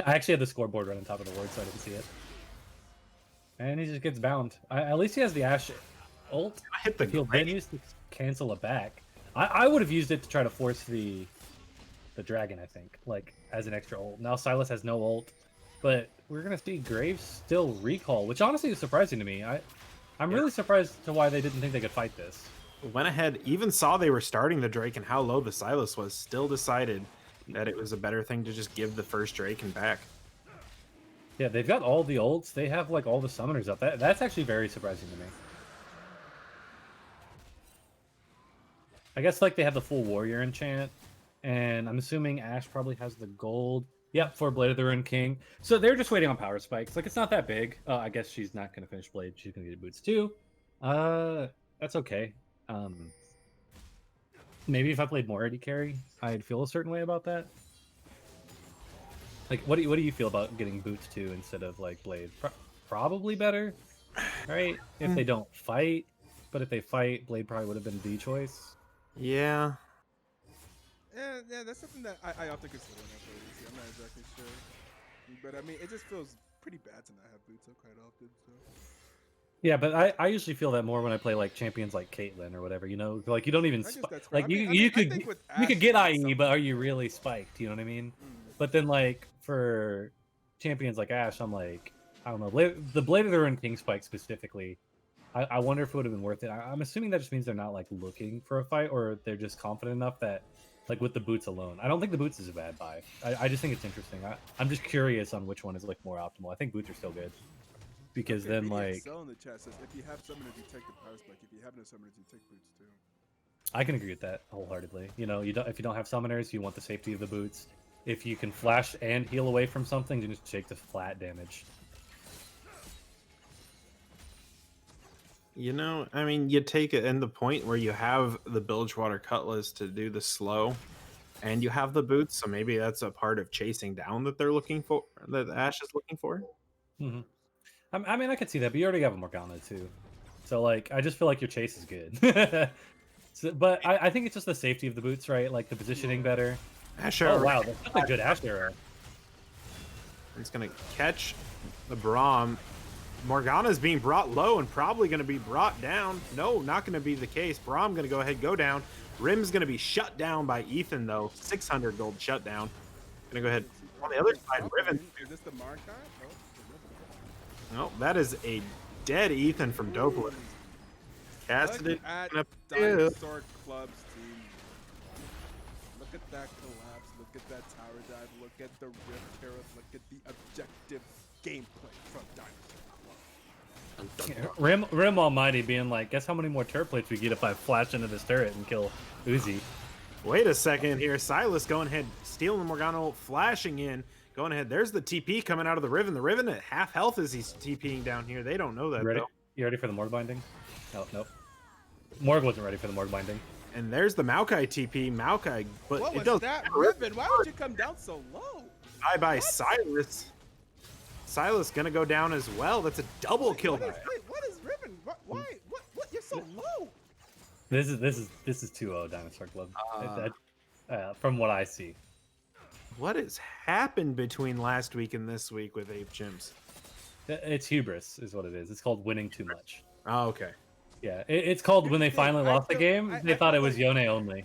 B: I actually had the scoreboard right on top of the ward, so I didn't see it. And he just gets bound. At least he has the Ashe ult.
D: I hit the
B: He'll
D: grenade.
B: then use to cancel it back. I would have used it to try to force the dragon, I think, like as an extra ult. Now Silas has no ult, but we're gonna see Graves still recall, which honestly is surprising to me. I'm really surprised to why they didn't think they could fight this.
D: Went ahead, even saw they were starting the Drake and how low the Silas was, still decided that it was a better thing to just give the first Drake and back.
B: Yeah, they've got all the ults. They have like all the summoners up. That's actually very surprising to me. I guess like they have the full warrior enchant, and I'm assuming Ashe probably has the gold. Yep, for Blade of the Ruined King. So they're just waiting on power spikes. Like it's not that big. I guess she's not gonna finish Blade. She's gonna get boots too. That's okay. Maybe if I played more AD carry, I'd feel a certain way about that. Like, what do you feel about getting boots too instead of like Blade? Probably better, right? If they don't fight, but if they fight, Blade probably would have been the choice.
D: Yeah.
C: Yeah, that's something that I often consider when I play DC. I'm not exactly sure, but I mean, it just feels pretty bad to not have boots up quite often. So.
B: Yeah, but I usually feel that more when I play like champions like Caitlyn or whatever. You know, like you don't even
C: I guess that's fair.
B: like
C: I mean,
B: you
C: I
B: could
C: think with
B: you could
C: Ashe,
B: get
C: it's
B: IE, but are you really spiked? You know what I mean? But then like for champions like Ashe, I'm like, I don't know, the Blade of the Ruined King spike specifically. I wonder if it would have been worth it. I'm assuming that just means they're not like looking for a fight, or they're just confident enough that like with the boots alone. I don't think the boots is a bad buy. I just think it's interesting. I'm just curious on which one is like more optimal. I think boots are still good because then like
C: Cell in the chat says if you have summoners, you take the power spike. If you have no summoners, you take boots too.
B: I can agree with that wholeheartedly. You know, if you don't have summoners, you want the safety of the boots. If you can flash and heal away from something, then just take the flat damage.
D: You know, I mean, you take it in the point where you have the Bilgewater Cutlass to do the slow, and you have the boots, so maybe that's a part of chasing down that they're looking for, that Ashe is looking for.
B: Mm-hmm. I mean, I could see that, but you already have a Morgana too. So, like, I just feel like your chase is good. But I think it's just the safety of the boots, right? Like, the positioning better.
D: Ashe
B: Oh,
D: arrow.
B: wow, that's a good Ashe arrow.
D: It's going to catch the Braum. Morgana's being brought low and probably going to be brought down. No, not going to be the case. Braum going to go ahead, go down. Rim's going to be shut down by Ethan, though. 600 gold shut down. Going to go ahead. On the other side, Riven.
C: Is this the Markai?
D: No, that is a dead Ethan from Dopeler. Casted it.
C: Look at
D: Yeah.
C: Dinosaur Club's team. Look at that collapse. Look at that tower dive. Look at the Rift Terror. Look at the objective gameplay from Dinosaur Club.
B: Rim Almighty being like, guess how many more turret plates we get if I flash into this turret and kill Uzi.
D: Wait a second here. Silas going ahead, stealing the Morgana, flashing in. Going ahead. There's the TP coming out of the Riven. The Riven at half health as he's TPing down here. They don't know that,
B: Ready?
D: though.
B: You ready for the Morg binding? No, nope. Morg wasn't ready for the Morg binding.
D: And there's the Maokai TP. Maokai, but
C: What
D: it
C: was
D: does
C: that, Riven? Why would you come down so low?
D: Bye-bye Silas. Silas gonna go down as well. That's a double kill.
C: What is Riven? Why? What? You're so low.
B: This is 2-0 Dinosaur Club. From what I see.
D: What has happened between last week and this week with Ape Chimps?
B: It's hubris, is what it is. It's called winning too much.
D: Oh, okay.
B: Yeah, it's called when they finally lost the game. They thought it was Yone only.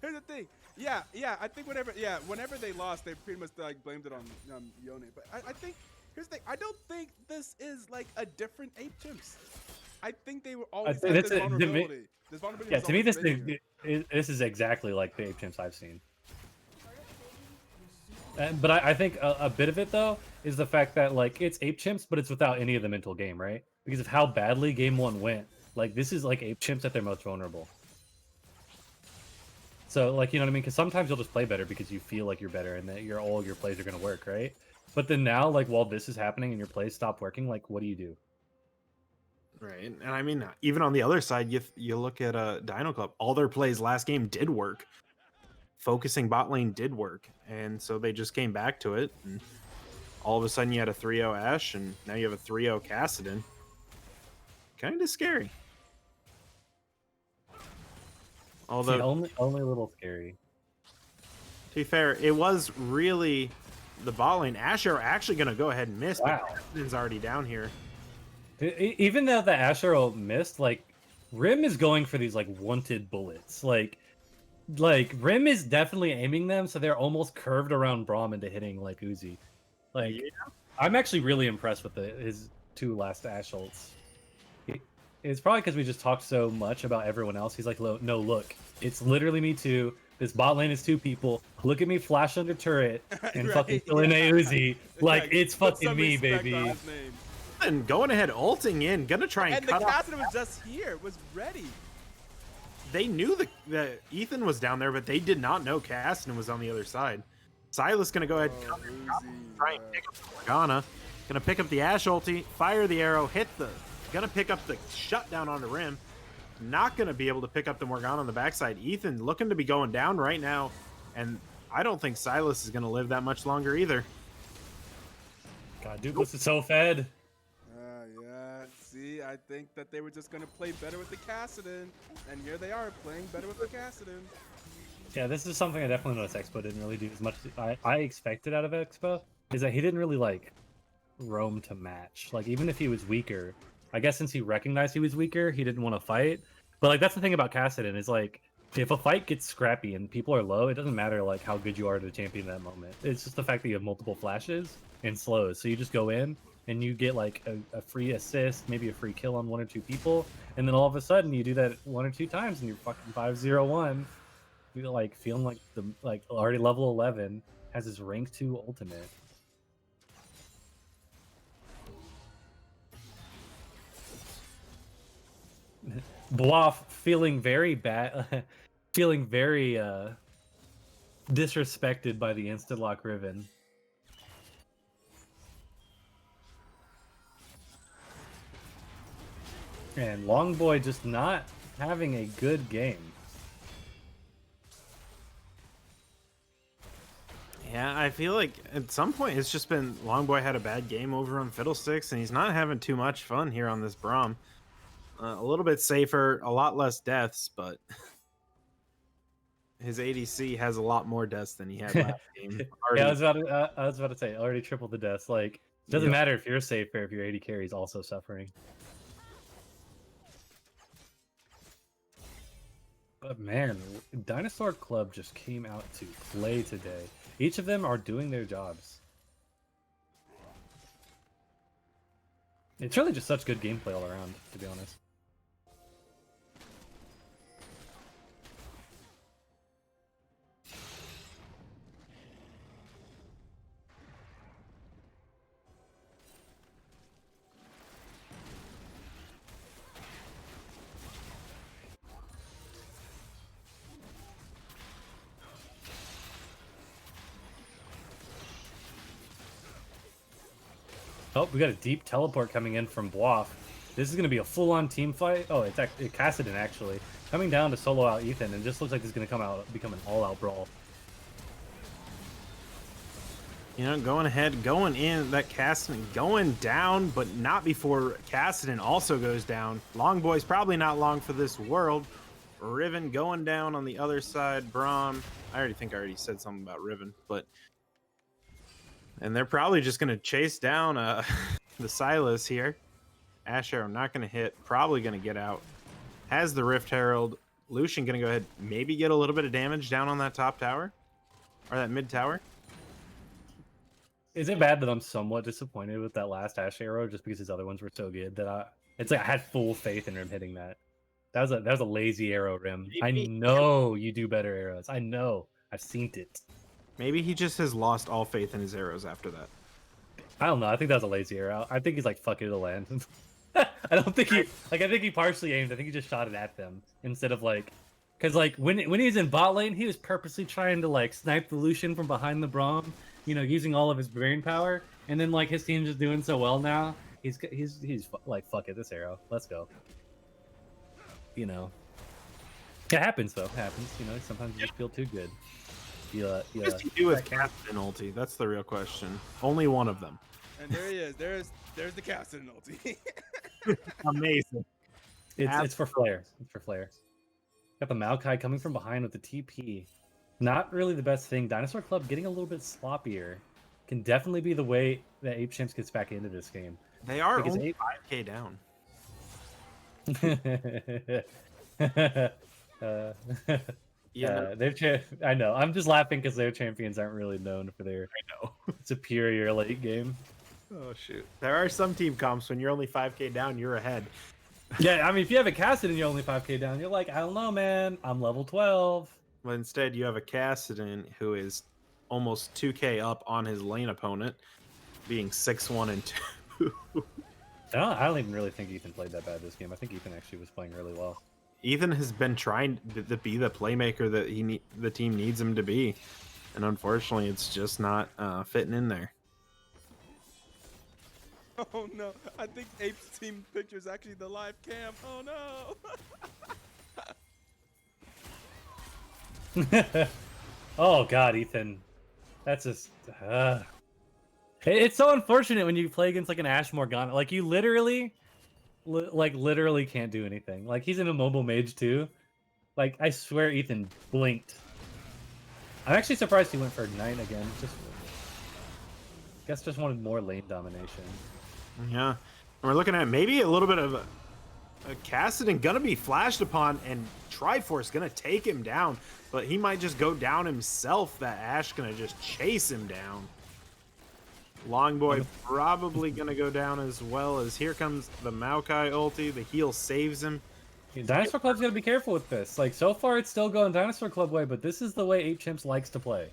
C: Here's the thing. Yeah. I think whenever they lost, they pretty much like blamed it on Yone. But I think here's the thing. I don't think this is like a different Ape Chimps. I think they were always had this vulnerability.
B: Yeah, to me, this is exactly like the Ape Chimps I've seen. But I think a bit of it though is the fact that like it's Ape Chimps, but it's without any of the mental game, right? Because of how badly game one went. Like this is like Ape Chimps at their most vulnerable. So like you know what I mean? Because sometimes you'll just play better because you feel like you're better and that all your plays are gonna work, right? But then now, like while this is happening and your plays stop working, like what do you do?
D: Right, and I mean, even on the other side, you look at Dino Club. All their plays last game did work. Focusing bot lane did work, and so they just came back to it. And all of a sudden, you had a 3-0 Ashe, and now you have a 3-0 Kassadin. Kind of scary. Although,
B: Only a little scary.
D: to be fair, it was really the bot lane. Ashe are actually going to go ahead and miss,
B: Wow.
D: but Kassadin's already down here.
B: Even though the Ashe arrow missed, like Rim is going for these like wanted bullets. Like Rim is definitely aiming them, so they're almost curved around Braum into hitting like Uzi. Like
D: Yeah.
B: I'm actually really impressed with his 2 last Ashe ults. It's probably because we just talked so much about everyone else. He's like, no, look, it's literally me too. This bot lane is 2 people. Look at me flash under turret and
C: Right,
B: fucking kill an
C: yeah.
B: Uzi. Like
C: Yeah,
B: it's
C: put
B: fucking
C: some
B: me,
C: respect
B: baby.
C: on his name.
D: And going ahead, ulting in, gonna try and
C: And the
D: cut off.
C: Kassadin was just here, was ready.
D: They knew that Ethan was down there, but they did not know Kassadin was on the other side. Silas gonna go ahead and cover, try and pick up Morgana. Gonna pick up the Ashe ulti, fire the arrow, gonna pick up the shutdown on the rim. Not gonna be able to pick up the Morgana on the backside. Ethan looking to be going down right now, and I don't think Silas is gonna live that much longer either.
B: God, Dukeless is so fed.
C: Yeah. See, I think that they were just gonna play better with the Kassadin, and here they are playing better with the Kassadin.
B: Yeah, this is something I definitely noticed Expo didn't really do as much as I expected out of Expo, is that he didn't really like roam to match. Like even if he was weaker, I guess since he recognized he was weaker, he didn't want to fight. But like that's the thing about Kassadin is like if a fight gets scrappy and people are low, it doesn't matter like how good you are to champion that moment. It's just the fact that you have multiple flashes and slows. So you just go in and you get like a free assist, maybe a free kill on 1 or 2 people, and then all of a sudden you do that 1 or 2 times and you're fucking 5-0-1. You're like feeling like the already level 11 has his rank 2 ultimate. Bluff feeling very bad, feeling very disrespected by the instant lock Riven. And Longboy just not having a good game.
D: Yeah, I feel like at some point it's just been Longboy had a bad game over on Fiddlesticks, and he's not having too much fun here on this Braum. A little bit safer, a lot less deaths, but his ADC has a lot more deaths than he had last game.
B: Yeah, I was about to say already triple the deaths. Like it doesn't
D: Yep.
B: matter if you're safer if your AD carry is also suffering. But man, Dinosaur Club just came out to play today. Each of them are doing their jobs. It's really just such good gameplay all around, to be honest. Oh, we got a deep teleport coming in from Bluff. This is going to be a full-on team fight. Oh, it's actually Kassadin actually coming down to solo out Ethan, and it just looks like this is going to become an all-out brawl.
D: You know, going ahead, going in, that Kassadin going down, but not before Kassadin also goes down. Longboy's probably not long for this world. Riven going down on the other side. Braum, I already said something about Riven, but... And they're probably just going to chase down the Silas here. Ashe Arrow not going to hit, probably going to get out. Has the Rift Herald. Lucian going to go ahead, maybe get a little bit of damage down on that top tower. Or that mid tower.
B: Is it bad that I'm somewhat disappointed with that last Ashe arrow just because his other ones were so good that it's like I had full faith in Rim hitting that. That was a lazy arrow, Rim. I know you do better arrows. I know. I've seen it.
D: Maybe he just has lost all faith in his arrows after that.
B: I don't know. I think that was a lazy arrow. I think he's like, fuck it, it'll land. I don't think he I think he partially aimed. I think he just shot it at them instead of like, because like when he was in bot lane, he was purposely trying to like snipe the Lucian from behind the Braum, you know, using all of his brain power. And then like his team's just doing so well now. He's like, fuck it, this arrow, let's go. You know, it happens though. It happens. You know, sometimes you just feel too good. Yeah.
D: What does he do with Captain ulti? That's the real question. Only one of them.
C: And there he is. There's the Captain ulti.
D: Amazing.
B: It's for flair. It's for flair. Got the Maokai coming from behind with the TP. Not really the best thing. Dinosaur Club getting a little bit sloppier. Can definitely be the way that Ape Chimps gets back into this game.
D: They are
B: Because
D: only 5k down.
B: I know. I'm just laughing because their champions aren't really known for their superior late game.
D: Oh shoot! There are some team comps when you're only 5k down, you're ahead.
B: Yeah, I mean, if you have a Cassid and you're only 5k down, you're like, I don't know, man. I'm level 12.
D: But instead, you have a Cassidon who is almost 2k up on his lane opponent, being 6-1 and 2.
B: I don't even really think Ethan played that bad this game. I think Ethan actually was playing really well.
D: Ethan has been trying to be the playmaker that the team needs him to be, and unfortunately, it's just not fitting in there.
C: Oh no! I think Ape's team picture is actually the live cam. Oh no!
B: Oh god, Ethan, that's just. It's so unfortunate when you play against like an Ash Morgana. Like you literally can't do anything. Like he's in a mobile mage too. Like I swear Ethan blinked. I'm actually surprised he went for Ignite again. Just wanted more lane domination.
D: Yeah, and we're looking at maybe a little bit of a Cassidon gonna be flashed upon, and Triforce gonna take him down, but he might just go down himself. That Ash gonna just chase him down. Longboy probably gonna go down as well, as here comes the Maokai ulti. The heal saves him.
B: Dinosaur Club's gonna be careful with this. Like so far, it's still going Dinosaur Club way, but this is the way Ape Chimps likes to play.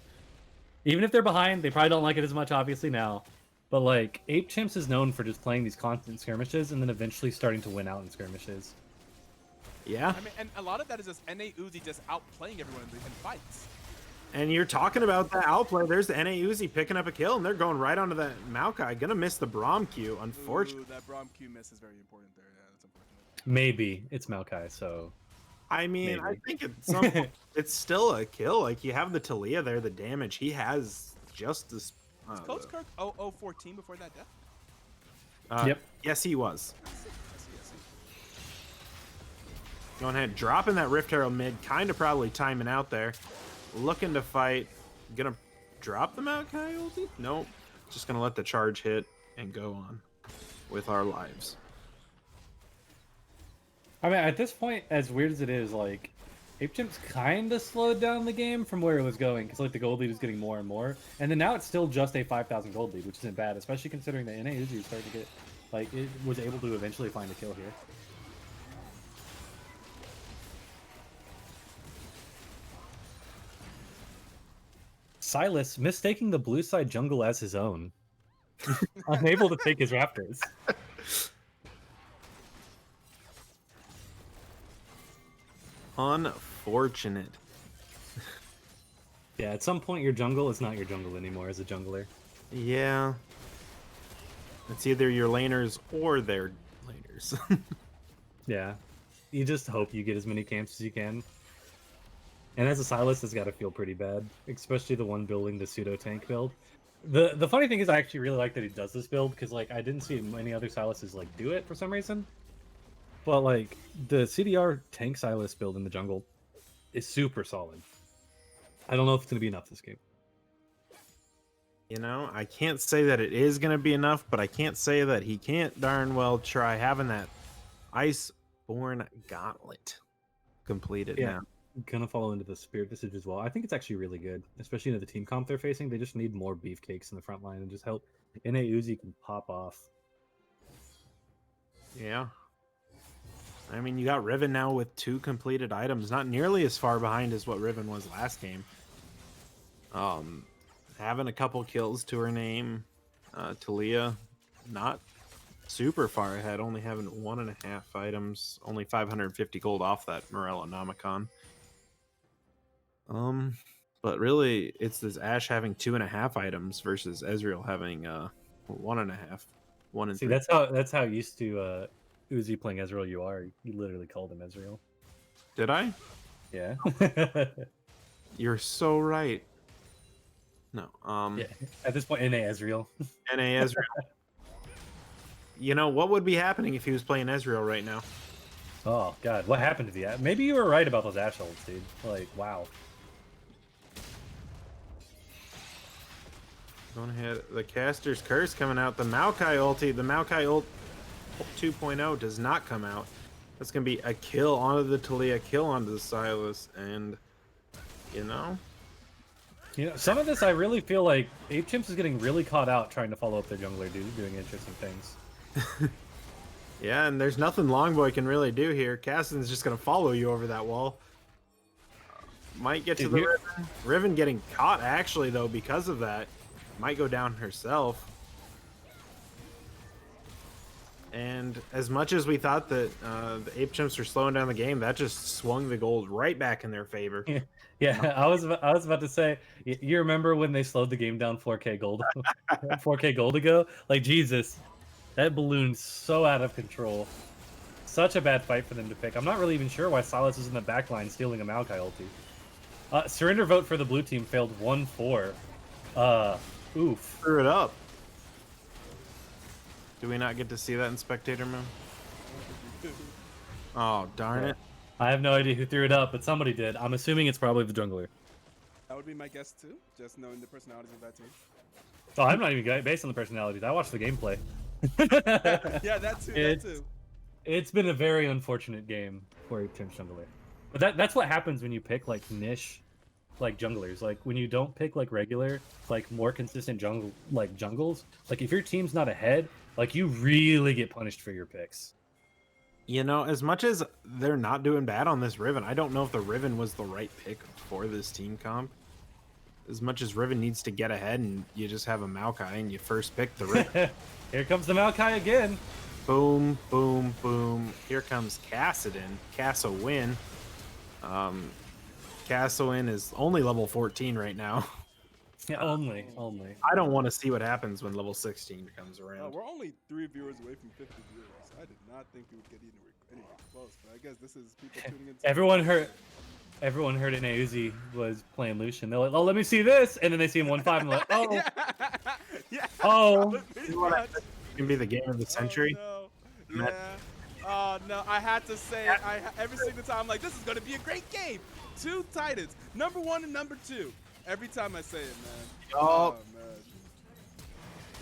B: Even if they're behind, they probably don't like it as much, obviously now. But like Ape Chimps is known for just playing these constant skirmishes and then eventually starting to win out in skirmishes.
D: Yeah.
C: I mean, and a lot of that is just NA Uzi just outplaying everyone in fights.
D: And you're talking about that outplay. There's the NA Uzi picking up a kill, and they're going right onto that Maokai. Gonna miss the Braum Q, unfortunately.
C: Ooh, that Braum Q miss is very important there. Yeah, that's unfortunate.
B: Maybe it's Maokai, so.
D: I mean,
B: Maybe.
D: I think at some point, it's still a kill. Like you have the Talia there, the damage he has just as.
C: Was Coach Kirk 0014 before that death?
B: Yep.
D: Yes, he was.
C: I see.
D: Going ahead, dropping that Rift Herald mid, kind of probably timing out there. Looking to fight. Gonna drop the Maokai ulti? Nope. Just gonna let the charge hit and go on with our lives.
B: I mean, at this point, as weird as it is, like, Ape Chimps kind of slowed down the game from where it was going, because like the gold lead is getting more and more, and then now it's still just a 5,000 gold lead, which isn't bad, especially considering that NA Uzi is starting to get, like, it was able to eventually find a kill here. Silas mistaking the blue side jungle as his own, unable to take his raptors.
D: Unfortunate.
B: Yeah, at some point your jungle is not your jungle anymore as a jungler.
D: Yeah. It's either your laners or their laners.
B: Yeah. You just hope you get as many camps as you can. And as a Silas, it's got to feel pretty bad, especially the one building the pseudo tank build. The funny thing is, I actually really like that he does this build because like I didn't see many other Silases like do it for some reason. But like the CDR tank Silas build in the jungle is super solid. I don't know if it's gonna be enough this game.
D: You know, I can't say that it is going to be enough, but I can't say that he can't darn well try having that Iceborne Gauntlet completed now.
B: Gonna follow into the Spirit Visage as well. I think it's actually really good, especially into the team comp they're facing. They just need more beefcakes in the front line and just help NA Uzi can pop off.
D: Yeah. I mean, you got Riven now with 2 completed items, not nearly as far behind as what Riven was last game. Having a couple kills to her name. Talia, not super far ahead, only having 1.5 items, only 550 gold off that Morello Nomicon. But really, it's this Ashe having 2.5 items versus Ezreal having 1.5. 1 and
B: See,
D: 3.
B: that's how used to Uzi playing Ezreal you are. You literally called him Ezreal.
D: Did I?
B: Yeah.
D: You're so right. No.
B: Yeah. At this point, NA Ezreal.
D: NA Ezreal. You know what would be happening if he was playing Ezreal right now?
B: Oh god, what happened to the Ashe? Maybe you were right about those Ashe ults, dude. Like, wow.
D: Going ahead, the Caster's Curse coming out. The Maokai ulti, the Maokai ult 2.0 does not come out. That's gonna be a kill onto the Talia, kill onto the Silas, and you know.
B: You know, some of this I really feel like Chimps is getting really caught out trying to follow up their jungler, dude, doing interesting things.
D: Yeah, and there's nothing Longboy can really do here. Cassidon's just gonna follow you over that wall. Might get to the Riven. Riven getting caught actually though because of that. Might go down herself. And as much as we thought that the Ape Chimps were slowing down the game, that just swung the gold right back in their favor.
B: Yeah, I was about to say, you remember when they slowed the game down 4K gold, 4K gold ago? Like Jesus, that balloon's so out of control. Such a bad fight for them to pick. I'm not really even sure why Silas is in the back line stealing a Maokai ulti. Surrender vote for the blue team failed 1-4. Oof.
D: Screw it up. Do we not get to see that in spectator mode? Oh, darn it.
B: I have no idea who threw it up, but somebody did. I'm assuming it's probably the jungler.
C: That would be my guess too, just knowing the personalities of that team.
B: Oh, I'm not even based on the personalities. I watched the gameplay.
C: Yeah, that too. That too.
B: It's been a very unfortunate game for Chimps jungler. But that's what happens when you pick like niche like junglers. Like when you don't pick like regular, like more consistent jungles, like if your team's not ahead, like you really get punished for your picks.
D: You know, as much as they're not doing bad on this Riven, I don't know if the Riven was the right pick for this team comp. As much as Riven needs to get ahead and you just have a Maokai and you first pick the Riven.
B: Here comes the Maokai again.
D: Boom, boom, boom. Here comes Cassidon. Cassowin. Cassowin is only level 14 right now.
B: Yeah, only.
D: I don't want to see what happens when level 16 comes around.
C: We're only 3 viewers away from 50 viewers. I did not think we would get anywhere close, but I guess this is people tuning in.
B: Everyone heard Uzi was playing Lucian. They're like, "Oh, let me see this," and then they see him 1-5 and like, "Oh,
C: yeah.
B: Oh,
D: It can be the game of the century.
C: Oh, no. Yeah. Oh no, I had to say it. Every single time I'm like, this is gonna be a great game. 2 Titans, number 1 and number 2. Every time I say it, man.
D: Oh,
C: man.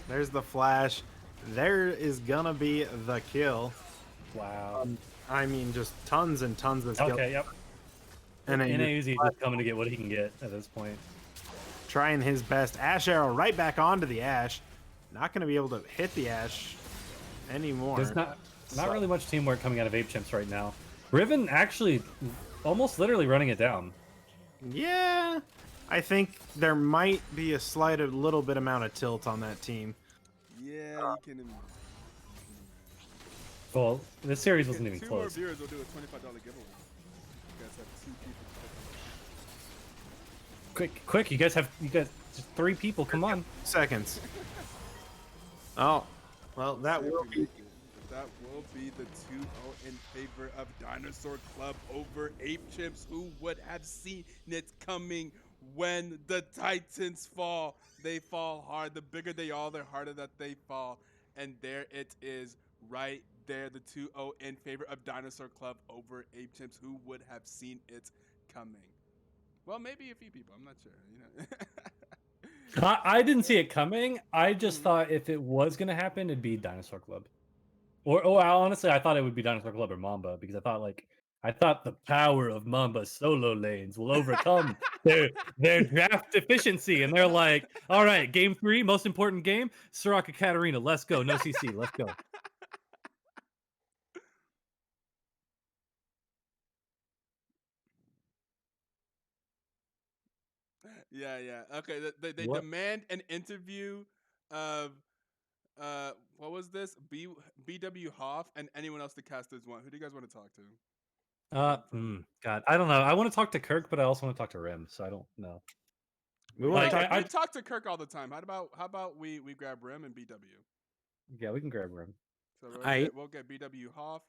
D: There's the flash. There is gonna be the kill.
B: wow."
D: I mean, just tons and tons of skill.
B: Okay, yep.
D: And then
B: Uzi just coming to get what he can get at this point.
D: trying his best. Ash arrow right back onto the Ash. Not going to be able to hit the Ash anymore.
B: There's not really much teamwork coming out of Ape Chimps right now. Riven actually almost literally running it down.
D: Yeah, I think there might be a little bit amount of tilt on that team.
C: Yeah, you can.
B: Well, this series wasn't even
C: 2 more
B: close.
C: viewers will do a $25 giveaway. You guys have 2 people.
B: Quick! You guys just 3 people. Come on.
D: Seconds. Oh, well, that will be.
C: That will be the 2-0 in favor of Dinosaur Club over Ape Chimps. Who would have seen it coming? When the Titans fall, they fall hard. The bigger they are, the harder that they fall. And there it is, right there, the 2-0 in favor of Dinosaur Club over Ape Chimps. Who would have seen it coming? Well, maybe a few people. I'm not sure. You know.
B: I didn't see it coming. I just thought if it was gonna happen, it'd be Dinosaur Club. Or honestly, I thought it would be Dinosaur Club or Mamba because I thought the power of Mamba's solo lanes will overcome their draft deficiency, and they're like, "All right, game 3, most important game, Soraka Katarina, let's go, no CC, let's go."
C: Yeah. Okay, they
B: What?
C: demand an interview of what was this? BW Hoff and anyone else the casters want. Who do you guys want to talk to?
B: God, I don't know. I want to talk to Kirk, but I also want to talk to Rim, so I don't know.
D: We want
B: Like,
C: We talk to Kirk all the time. How about we grab Rim and BW?
B: yeah, we can grab Rim.
C: So
D: I
C: we'll get BW Hoff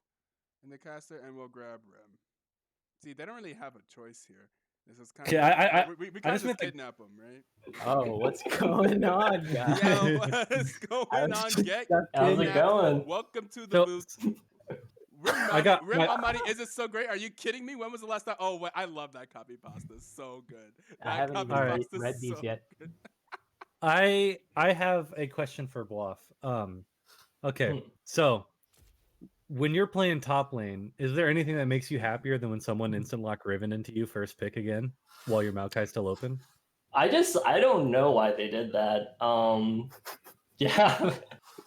C: in the caster, and we'll grab Rim. See, they don't really have a choice here. This is kind of
B: Yeah,
C: we
B: I
C: kind
B: just
C: of
B: meant
C: just kidnap them, right?
E: Oh, what's going on, guys?
C: Yeah, what's going on? Get
E: How's it
C: kidnapped.
E: going?
C: Welcome to the
B: So
C: booth. Rim
B: I got
C: Rim
B: my-
C: Almighty, is it so great? Are you kidding me? When was the last time? Oh, wait, I love that copy pasta. So good.
E: I
C: That
E: haven't
C: copy
E: even
B: Alright.
C: pasta's
E: read these
C: so
E: yet.
C: good.
B: I have a question for Bluff. Okay,
E: Hmm.
B: so when you're playing top lane, is there anything that makes you happier than when someone instant lock Riven into you first pick again while your Maokai's still open?
E: I don't know why they did that. Yeah.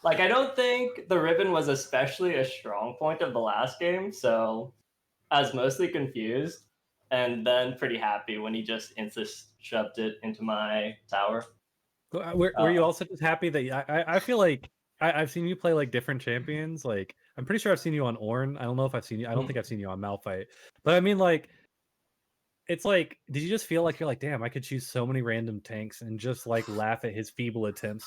E: Like I don't think the ribbon was especially a strong point of the last game, so I was mostly confused and then pretty happy when he just shoved it into my tower.
B: Were you also just happy that I feel like I've seen you play like different champions? Like I'm pretty sure I've seen you on Ornn. I don't know if I've seen you. I don't think I've seen you on Malphite. But I mean, like, it's like, did you just feel like you're like, damn, I could choose so many random tanks and just like laugh at his feeble attempts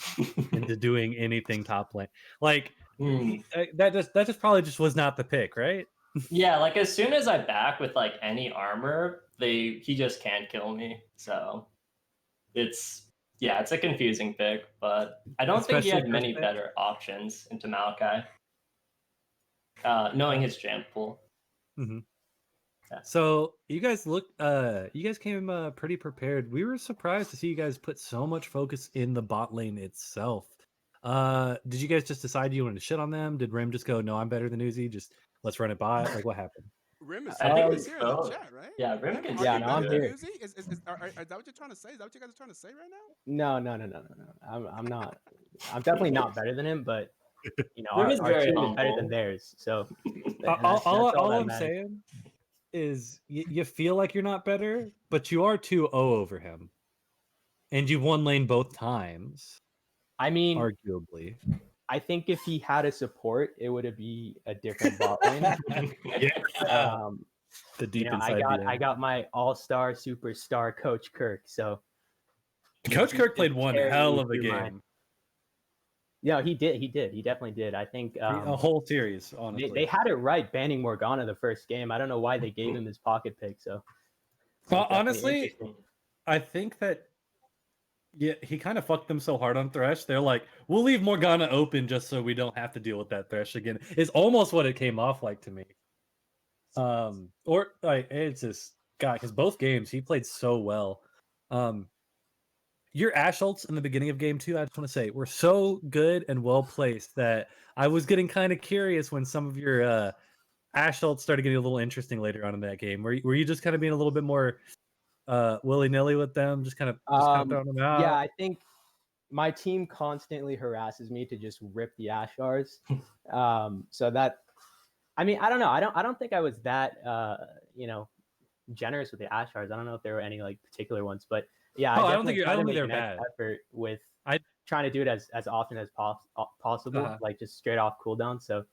B: into doing anything top lane? Like that just probably just was not the pick, right?
E: Yeah, like as soon as I back with like any armor, he just can't kill me. So it's a confusing pick, but I don't think he
B: Especially
E: had many
B: first pick?
E: better options into Maokai. Knowing his jam pool.
B: Mm-hmm.
E: Yeah.
B: So you guys came pretty prepared. We were surprised to see you guys put so much focus in the bot lane itself. Did you guys just decide you wanted to shit on them? Did Rim just go, no, I'm better than Uzi, just let's run it by? Like, what happened?
C: Rim is
E: I think
C: is here in the
E: both.
C: chat, right?
E: Yeah, Rim can
C: are
E: Yeah,
C: you
E: no,
C: better
E: I'm
C: than
E: here.
C: Uzi? Is that what you're trying to say? Is that what you guys are trying to say right now?
F: No. I'm not. I'm definitely not better than him, but you know,
E: Rim
F: our,
E: is
F: our
E: very
F: team is better
E: humble.
F: than theirs. So
B: All
F: that
B: I'm
F: matters.
B: saying is you feel like you're not better, but you are 2-0 over him. And you won lane both times,
F: I mean,
B: arguably.
F: I think if he had a support, it would be a different bot lane.
B: The deep
F: I
B: inside
F: got
B: DM.
F: my all-star superstar coach Kirk. So
B: Coach
F: he
B: Kirk
F: just
B: played one
F: carried
B: hell
F: me
B: of a
F: through
B: game.
F: Yeah, he did. He definitely did. I think
B: A whole series, honestly.
F: they had it right banning Morgana the first game. I don't know why they gave him his pocket pick. So
B: Well,
F: definitely
B: honestly,
F: interesting.
B: I think that he kind of fucked them so hard on Thresh. They're like, we'll leave Morgana open just so we don't have to deal with that Thresh again. Is almost what it came off like to me. Or like it's just God, because both games he played so well. Your Ashe ults in the beginning of game 2, I just want to say, were so good and well placed that I was getting kind of curious when some of your Ashe ults started getting a little interesting later on in that game. Were you just kind of being a little bit more willy nilly with them, just kind of throwing them out?
F: Yeah, I think my team constantly harasses me to just rip the Ashars. So that, I mean, I don't know. I don't think I was that generous with the Ashars. I don't know if there were any like particular ones, but yeah,
B: Oh,
F: I
B: I don't think
F: definitely try to make
B: they're
F: an
B: bad.
F: effort with
B: I-
F: trying to do it as often as possible, like just straight off cooldown. So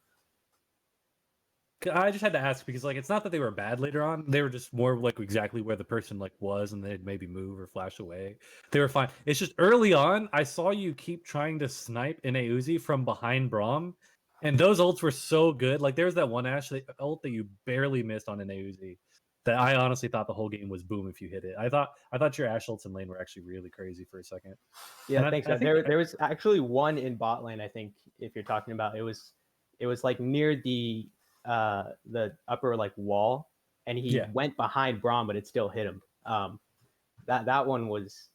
B: I just had to ask because like it's not that they were bad later on. They were just more like exactly where the person like was, and they'd maybe move or flash away. They were fine. It's just early on, I saw you keep trying to snipe in a Uzi from behind Braum, and those ults were so good. Like there's that one Ashe ult that you barely missed on an Uzi that I honestly thought the whole game was boom if you hit it. I thought your Ashe ults in lane were actually really crazy for a second.
F: yeah,
B: And
F: thanks.
B: I think
F: There was actually one in bot lane. I think if you're talking about it was like near the upper like wall, and he went behind Braum, but it still hit him. That one was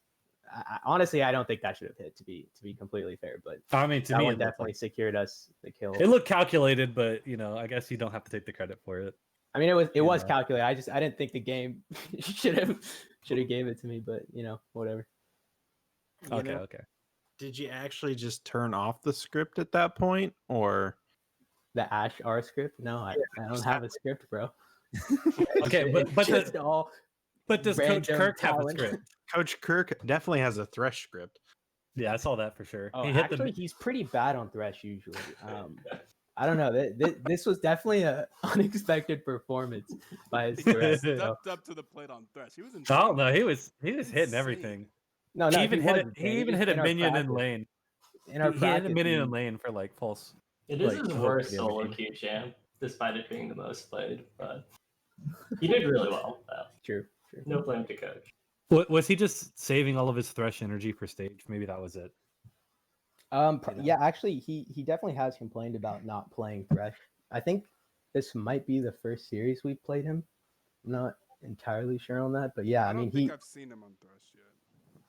F: honestly, I don't think that should have hit, to be completely fair, but
B: I mean, to
F: that
B: me,
F: one
B: it looked
F: definitely secured us the kill.
B: it looked calculated, but I guess you don't have to take the credit for it.
F: I mean, it was calculated. I didn't think the game should have gave it to me, but whatever.
B: Okay.
D: Did you actually just turn off the script at that point, or
F: The Ashe R script? No, I don't have a script, bro.
B: Okay, but
F: just all
B: But does Coach
F: random
B: Kirk have a
F: talent.
B: script?
D: Coach Kirk definitely has a Thresh script.
B: Yeah, I saw that for sure.
F: Oh,
B: He hit
F: actually, he's pretty bad on Thresh usually. I don't know. This was definitely an unexpected performance by his
C: He
F: Thresh.
B: the.
F: So,
C: stepped up to the plate on Thresh. He was insane.
B: Oh no, he was hitting
C: Insane.
B: everything.
F: no,
B: He
F: no,
B: even
F: he
B: hit
F: was
B: it. He
F: insane.
B: even
F: Just
B: hit a
F: in our
B: minion in
F: practice-
B: lane.
F: In our
B: He hit a
F: practice,
B: minion in lane for like false.
E: It is
B: like,
E: his
B: hook
E: worst
B: damage.
E: solo queue champ, despite it being the most played. But he did really well. Though.
F: True.
E: No blame to coach.
B: Was he just saving all of his Thresh energy for stage? Maybe that was it. You know?
F: Yeah, actually, he definitely has complained about not playing Thresh. I think this might be the first series we played him. I'm not entirely sure on that, but yeah,
C: I
F: I mean
C: don't think I've seen him on Thresh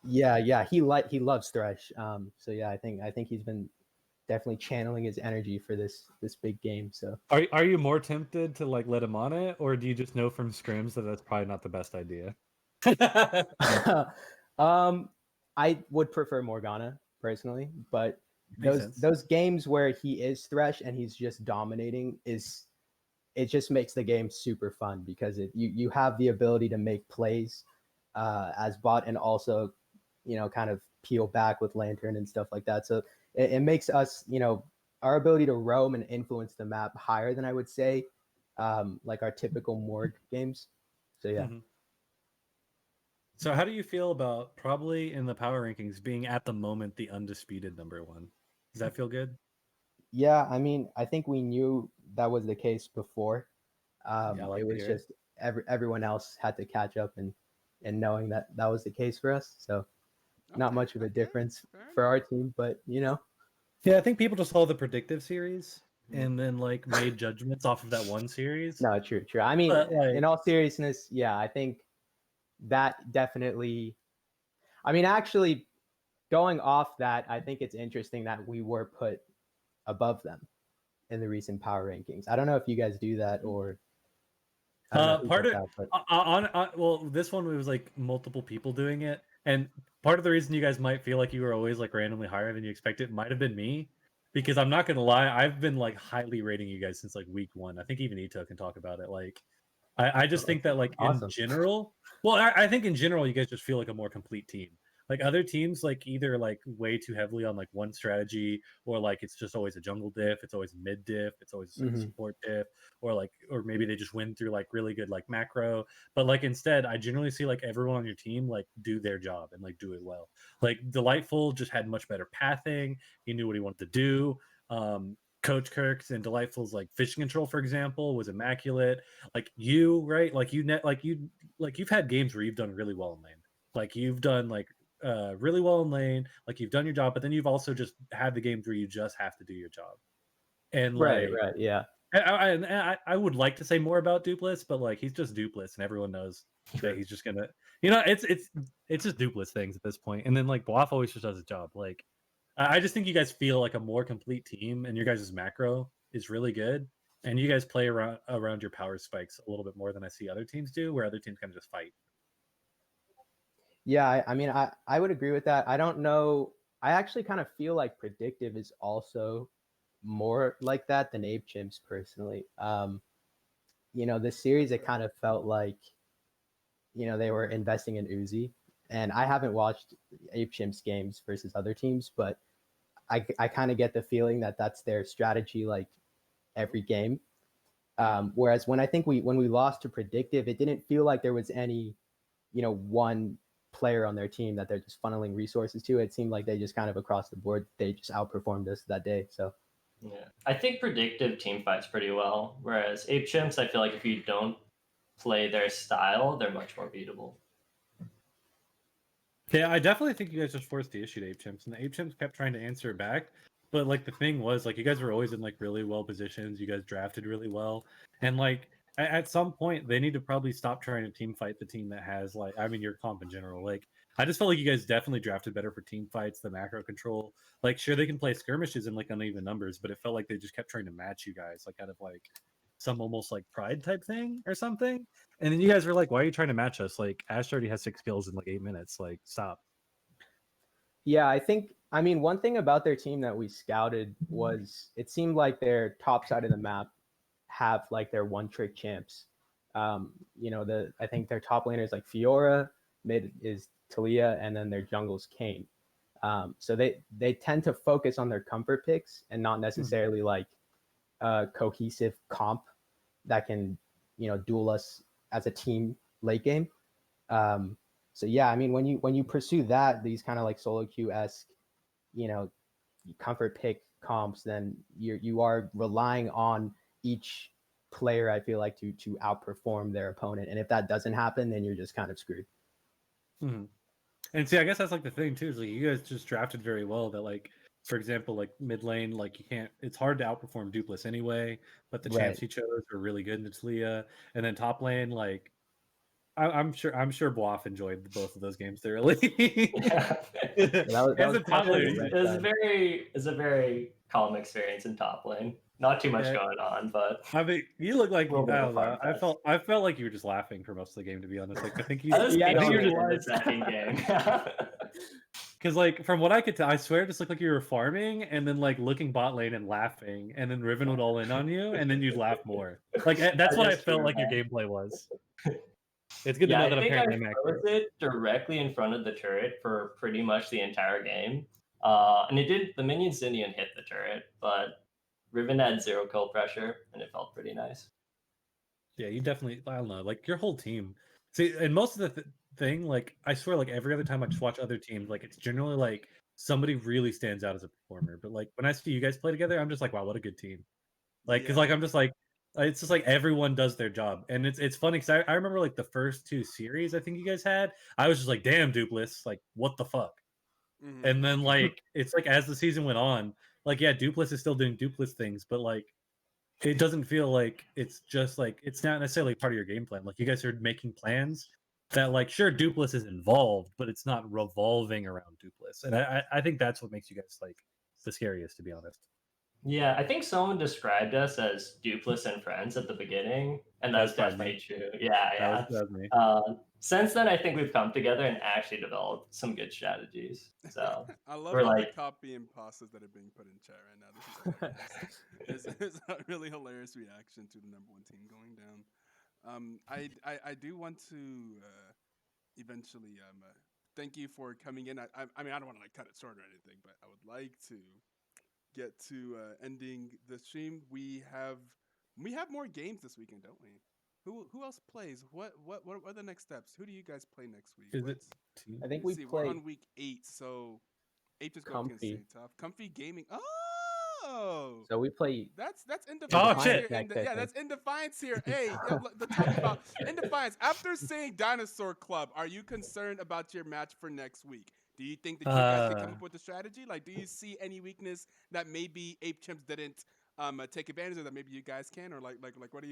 C: yet.
F: yeah, he loves Thresh. So yeah, I think he's been definitely channeling his energy for this big game. So
B: Are you more tempted to like let him on it, or do you just know from scrims that that's probably not the best idea?
F: I would prefer Morgana personally, but
B: Makes sense.
F: those games where he is Thresh and he's just dominating it just makes the game super fun because you have the ability to make plays as bot and also kind of peel back with lantern and stuff like that. So it makes us our ability to roam and influence the map higher than I would say like our typical Morg games. So yeah.
B: Mhm. So how do you feel about probably in the power rankings being at the moment the undisputed number one? Does that feel good?
F: Yeah, I mean, I think we knew that was the case before.
B: Yeah, I like
F: It
B: to
F: was
B: hear it.
F: just everyone else had to catch up and knowing that that was the case for us. So not
C: Okay,
F: much of a
C: okay,
F: difference
C: fair
F: for
C: enough.
F: our team, but
B: Yeah, I think people just saw the predictive series and then like made judgments off of that one series.
F: no, true. I mean,
B: But like,
F: in all seriousness, yeah, I think that definitely. I mean, actually, going off that, I think it's interesting that we were put above them in the recent power rankings. I don't know if you guys do that or. I don't know who
B: part
F: does
B: of
F: that, but
B: well, this one was like multiple people doing it, and part of the reason you guys might feel like you were always like randomly higher than you expected might have been me, because I'm not gonna lie, I've been like highly rating you guys since like week one. I think even Ito can talk about it. Like, I just think that like in
F: awesome.
B: general, well, I think in general you guys just feel like a more complete team. Like other teams, like either like way too heavily on like one strategy, or like it's just always a jungle diff, it's always a mid diff, it's always a
F: Mhm.
B: support diff, or maybe they just win through like really good like macro. But like instead, I generally see like everyone on your team like do their job and like do it well. Like Delightful just had much better pathing. He knew what he wanted to do. Coach Kirk's and Delightful's like fishing control, for example, was immaculate. Like you, right? Like you've had games where you've done really well in lane. Like you've done like really well in lane. Like you've done your job, but then you've also just had the games where you just have to do your job. And
F: Right,
B: like,
F: yeah.
B: I would like to say more about Dupless, but like he's just Dupless, and everyone knows that he's just gonna, it's just Dupless things at this point. And then like Boaf always just does his job. Like I just think you guys feel like a more complete team, and your guys' macro is really good, and you guys play around your power spikes a little bit more than I see other teams do, where other teams kind of just fight.
F: Yeah, I mean, I would agree with that. I don't know. I actually kind of feel like predictive is also more like that than Ape Chimps personally. This series, it kind of felt like, they were investing in Uzi. And I haven't watched Ape Chimps games versus other teams, but I kind of get the feeling that that's their strategy like every game. Whereas when we lost to predictive, it didn't feel like there was any, one player on their team that they're just funneling resources to. It seemed like they just kind of across the board, they just outperformed us that day. So
E: yeah, I think predictive team fights pretty well, whereas Ape Chimps, I feel like if you don't play their style, they're much more beatable.
B: Yeah, I definitely think you guys just forced the issue to Ape Chimps, and the Ape Chimps kept trying to answer it back. But like the thing was, like you guys were always in like really well positions. You guys drafted really well, and like at some point they need to probably stop trying to team fight the team that has like your comp in general. Like I just felt like you guys definitely drafted better for team fights, the macro control. Like sure they can play skirmishes in like uneven numbers, but it felt like they just kept trying to match you guys like out of like some almost like pride type thing or something. And then you guys were like, "Why are you trying to match us? Like Ash already has 6 kills in like 8 minutes. Like stop."
F: yeah, I mean, one thing about their team that we scouted was it seemed like their top side of the map have like their one trick champs. I think their top laner is like Fiora, mid is Talia, and then their jungle's Kane. So they tend to focus on their comfort picks and not necessarily like a cohesive comp that can duel us as a team late game. So yeah, I mean when you pursue these kind of like solo queue-esque, comfort pick comps, then you are relying on each player, I feel like, to outperform their opponent. And if that doesn't happen, then you're just kind of screwed.
B: Mm-hmm. And see, I guess that's like the thing too, is like you guys just drafted very well that, like, for example, like mid lane, like it's hard to outperform Dupless anyway, but the champs he chose were really good in the Talia. And then top lane, like I'm sure Boaf enjoyed both of those games thoroughly.
E: Yeah.
B: As a top lane,
E: it's a very calm experience in top lane. Not too much going on, but
B: I mean, you look like, I
E: little bit of
B: don't know.
E: farm fest.
B: I felt like you were just laughing for most of the game, to be honest. Like I think you,
E: I was
B: I think
E: feeling
B: you
E: it
B: were
E: in the
B: just
E: second game.
B: because, like, from what I could tell, I swear it just looked like you were farming and then like looking bot lane and laughing, and then Riven would all in on you, and then you'd laugh more. Like that's what I
E: just
B: felt
E: threw
B: like your
E: back.
B: gameplay was. It's good to
E: Yeah,
B: know
E: I
B: that
E: think
B: apparently
E: I
B: I'm
E: froze
B: accurate.
E: it directly in front of the turret for pretty much the entire game. And the minions didn't even hit the turret, but Riven had 0 kill pressure, and it felt pretty nice.
B: Yeah, you definitely. I don't know, like your whole team. See, and most of the thing, like I swear, like every other time I just watch other teams, like it's generally like somebody really stands out as a performer. But like when I see you guys play together, I'm just like, wow, what a good team. Like, because like I'm just like, it's just like everyone does their job, and it's funny because I remember like the first 2 series I think you guys had, I was just like, damn, Dupless, like what the fuck.
C: Mm-hmm.
B: And then like it's like as the season went on, like yeah, Dupless is still doing Dupless things, but like it doesn't feel like it's just like it's not necessarily part of your game plan. Like you guys are making plans that, like, sure, Dupless is involved, but it's not revolving around Dupless, and I think that's what makes you guys like the scariest, to be honest.
E: Yeah, I think someone described us as Dupless and friends at the beginning, and that's
B: That's probably
E: definitely true. Yeah.
B: That was me.
E: Since then, I think we've come together and actually developed some good strategies. So
C: I love
E: we're
C: all
E: like,
C: the copy and pastas that are being put in chat right now. This is hilarious. It's a really hilarious reaction to the number 1 team going down. I do want to eventually thank you for coming in. I mean, I don't want to like cut it short or anything, but I would like to get to ending the stream. We have more games this weekend, don't we? Who else plays? What are the next steps? Who do you guys play next week?
B: Is it
F: I think
C: Let's
F: we
C: see, we're
F: play
C: on week 8, so 8 just go up against
F: Comfy.
C: Stay Tough. Comfy Gaming. Oh,
F: So we play
C: that's in
B: Oh,
C: Defiance
B: shit.
C: here.
F: Next, I
C: That's
F: think.
C: in Defiance here. Hey, let's talk about in Defiance. After seeing Dinosaur Club, are you concerned about your match for next week? Do you think that you guys can come up with a strategy? Like, do you see any weakness that maybe Ape Chimps didn't take advantage of that maybe you guys can? Or like what are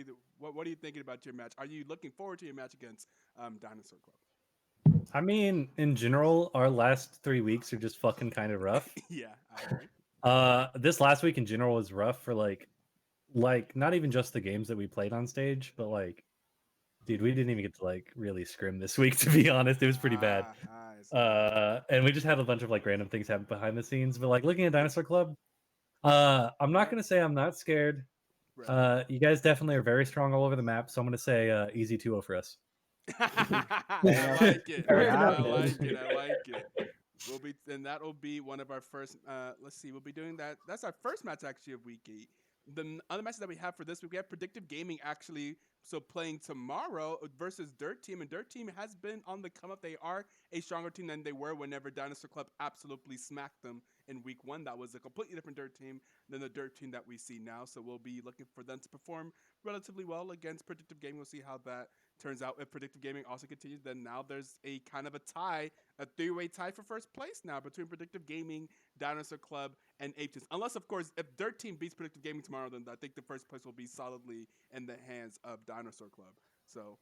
C: you thinking about your match? Are you looking forward to your match against Dinosaur Club?
B: I mean, in general, our last 3 weeks are just fucking kind of rough.
C: Yeah, I agree.
B: This last week in general was rough for like not even just the games that we played on stage, but like, dude, we didn't even get to like really scrim this week, to be honest. It was pretty bad.
C: I see.
B: And we just had a bunch of like random things happen behind the scenes. But like looking at Dinosaur Club, I'm not gonna say I'm not scared.
C: Right.
B: You guys definitely are very strong all over the map, so I'm gonna say easy 2-0 for us.
C: I like it.
F: Very
C: I
F: happy.
C: like it. I like it. And that'll be one of our first. Let's see. We'll be doing that. That's our first match actually of week 8. The other matches that we have for this week, we have Predictive Gaming actually. So playing tomorrow versus Dirt Team, and Dirt Team has been on the come up. They are a stronger team than they were whenever Dinosaur Club absolutely smacked them in week 1. That was a completely different Dirt Team than the Dirt Team that we see now. So we'll be looking for them to perform relatively well against Predictive Gaming. We'll see how that turns out. If Predictive Gaming also continues, then now there's a kind of a tie, a 3-way tie for first place now between Predictive Gaming, Dinosaur Club, and Ape Chimps. Unless, of course, if Dirt Team beats Predictive Gaming tomorrow, then I think the first place will be solidly in the hands of Dinosaur Club. So,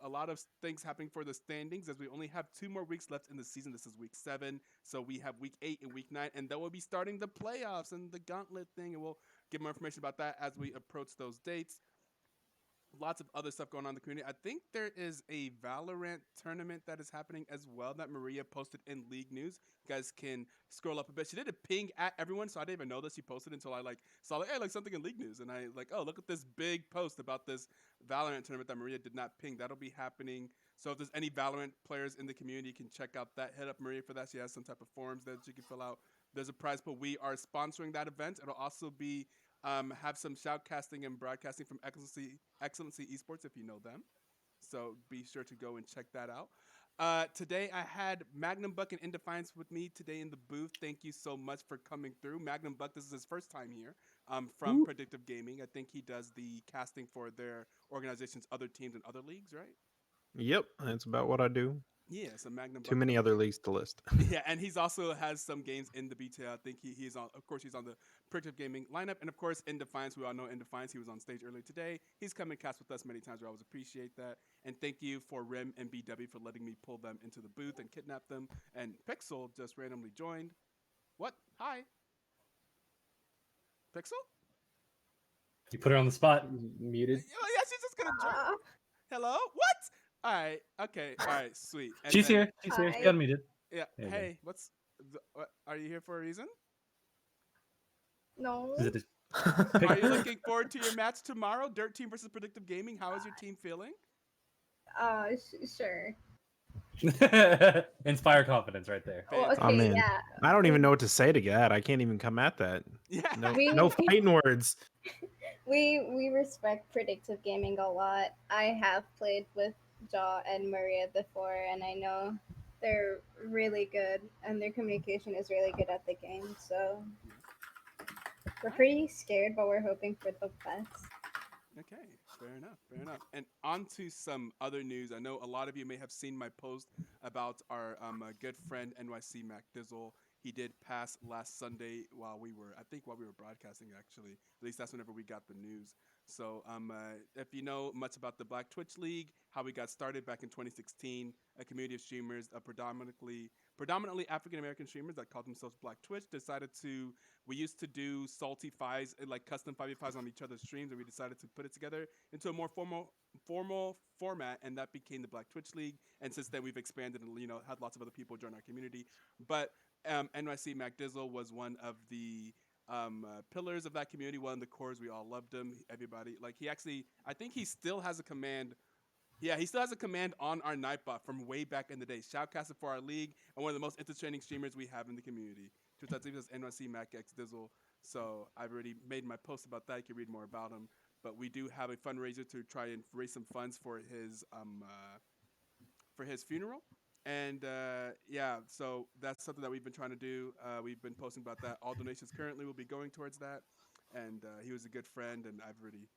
C: a lot of things happening for the standings as we only have 2 more weeks left in the season. This is week 7. So we have week 8 and week 9, and then we'll be starting the playoffs and the gauntlet thing, and we'll give more information about that as we approach those dates. lots of other stuff going on in the community. I think there is a Valorant tournament that is happening as well that Maria posted in League News. You guys can scroll up a bit. She did a ping at everyone, so I didn't even know that she posted until I saw hey, something in League News, and I oh, look at this big post about this Valorant tournament that Maria did not ping. That'll be happening. So if there's any Valorant players in the community, you can check out that. Hit up Maria for that. She has some type of forms that you can fill out. There's a prize pool. We are sponsoring that event. It'll also be have some shoutcasting and broadcasting from Excellency Esports if you know them. So be sure to go and check that out. Today I had Magnum Buck and Indefiance with me today in the booth. Thank you so much for coming through. Magnum Buck, this is his first time here from Predictive Gaming. I think he does the casting for their organization's other teams and other leagues, right?
D: Yep, that's about what I do.
C: Yeah, so Magnum Buck.
D: Too many other leagues to list.
C: Yeah, and he's also has some games in the BTL. I think he's on, of course, he's on the Predictive Gaming lineup. And of course, in Defiance, we all know in Defiance, he was on stage earlier today. He's come and cast with us many times. We always appreciate that. And thank you for Rim and BW for letting me pull them into the booth and kidnap them. And Pixel just randomly joined. What? Hi. Pixel?
B: You put her on the spot.
F: Muted.
C: Oh, yeah, she's just going to join. Hello? What? All right. Okay. All right. Sweet. And
B: She's
C: then-
B: here. She's here. She
G: Hi.
B: unmuted.
C: Yeah.
B: There you go.
C: Hey, what, are you here for a reason?
G: No.
B: Is it
C: Are you looking forward to your match tomorrow? Dirt Team versus Predictive Gaming. How is your team feeling?
G: Sure.
B: Inspire confidence right there.
G: Well,
C: Fantastic.
G: okay,
D: Oh, man.
G: yeah.
D: I don't even know what to say to that. I can't even come at that.
C: Yeah.
D: No,
G: We-
D: no fighting words.
G: We respect predictive gaming a lot. I have played with Jaw and Maria before, and I know they're really good, and their communication is really good at the game. So we're pretty scared, but we're hoping for the best.
C: Okay, fair enough, fair enough. And on to some other news. I know a lot of you may have seen my post about our good friend NYC Mac Dizzle. He did pass last Sunday while we were broadcasting, actually. At least that's whenever we got the news. So if you know much about the Black Twitch League, how we got started back in 2016, a community of streamers, predominantly African-American streamers that called themselves Black Twitch, we used to do salty fives, like custom 5v5s on each other's streams, and we decided to put it together into a more formal format, and that became the Black Twitch League. And since then, we've expanded and had lots of other people join our community. But NYC Mac Dizzle was one of the pillars of that community, one of the cores. We all loved him. Everybody, I think he still has a command. Yeah, he still has a command on our Nightbot from way back in the day. Shoutcasted for our league and one of the most entertaining streamers we have in the community. That's NYC Mac X Dizzle. So I've already made my post about that. You can read more about him. But we do have a fundraiser to try and raise some funds for his funeral. And so that's something that we've been trying to do. We've been posting about that. All donations currently will be going towards that. And he was a good friend, and I've already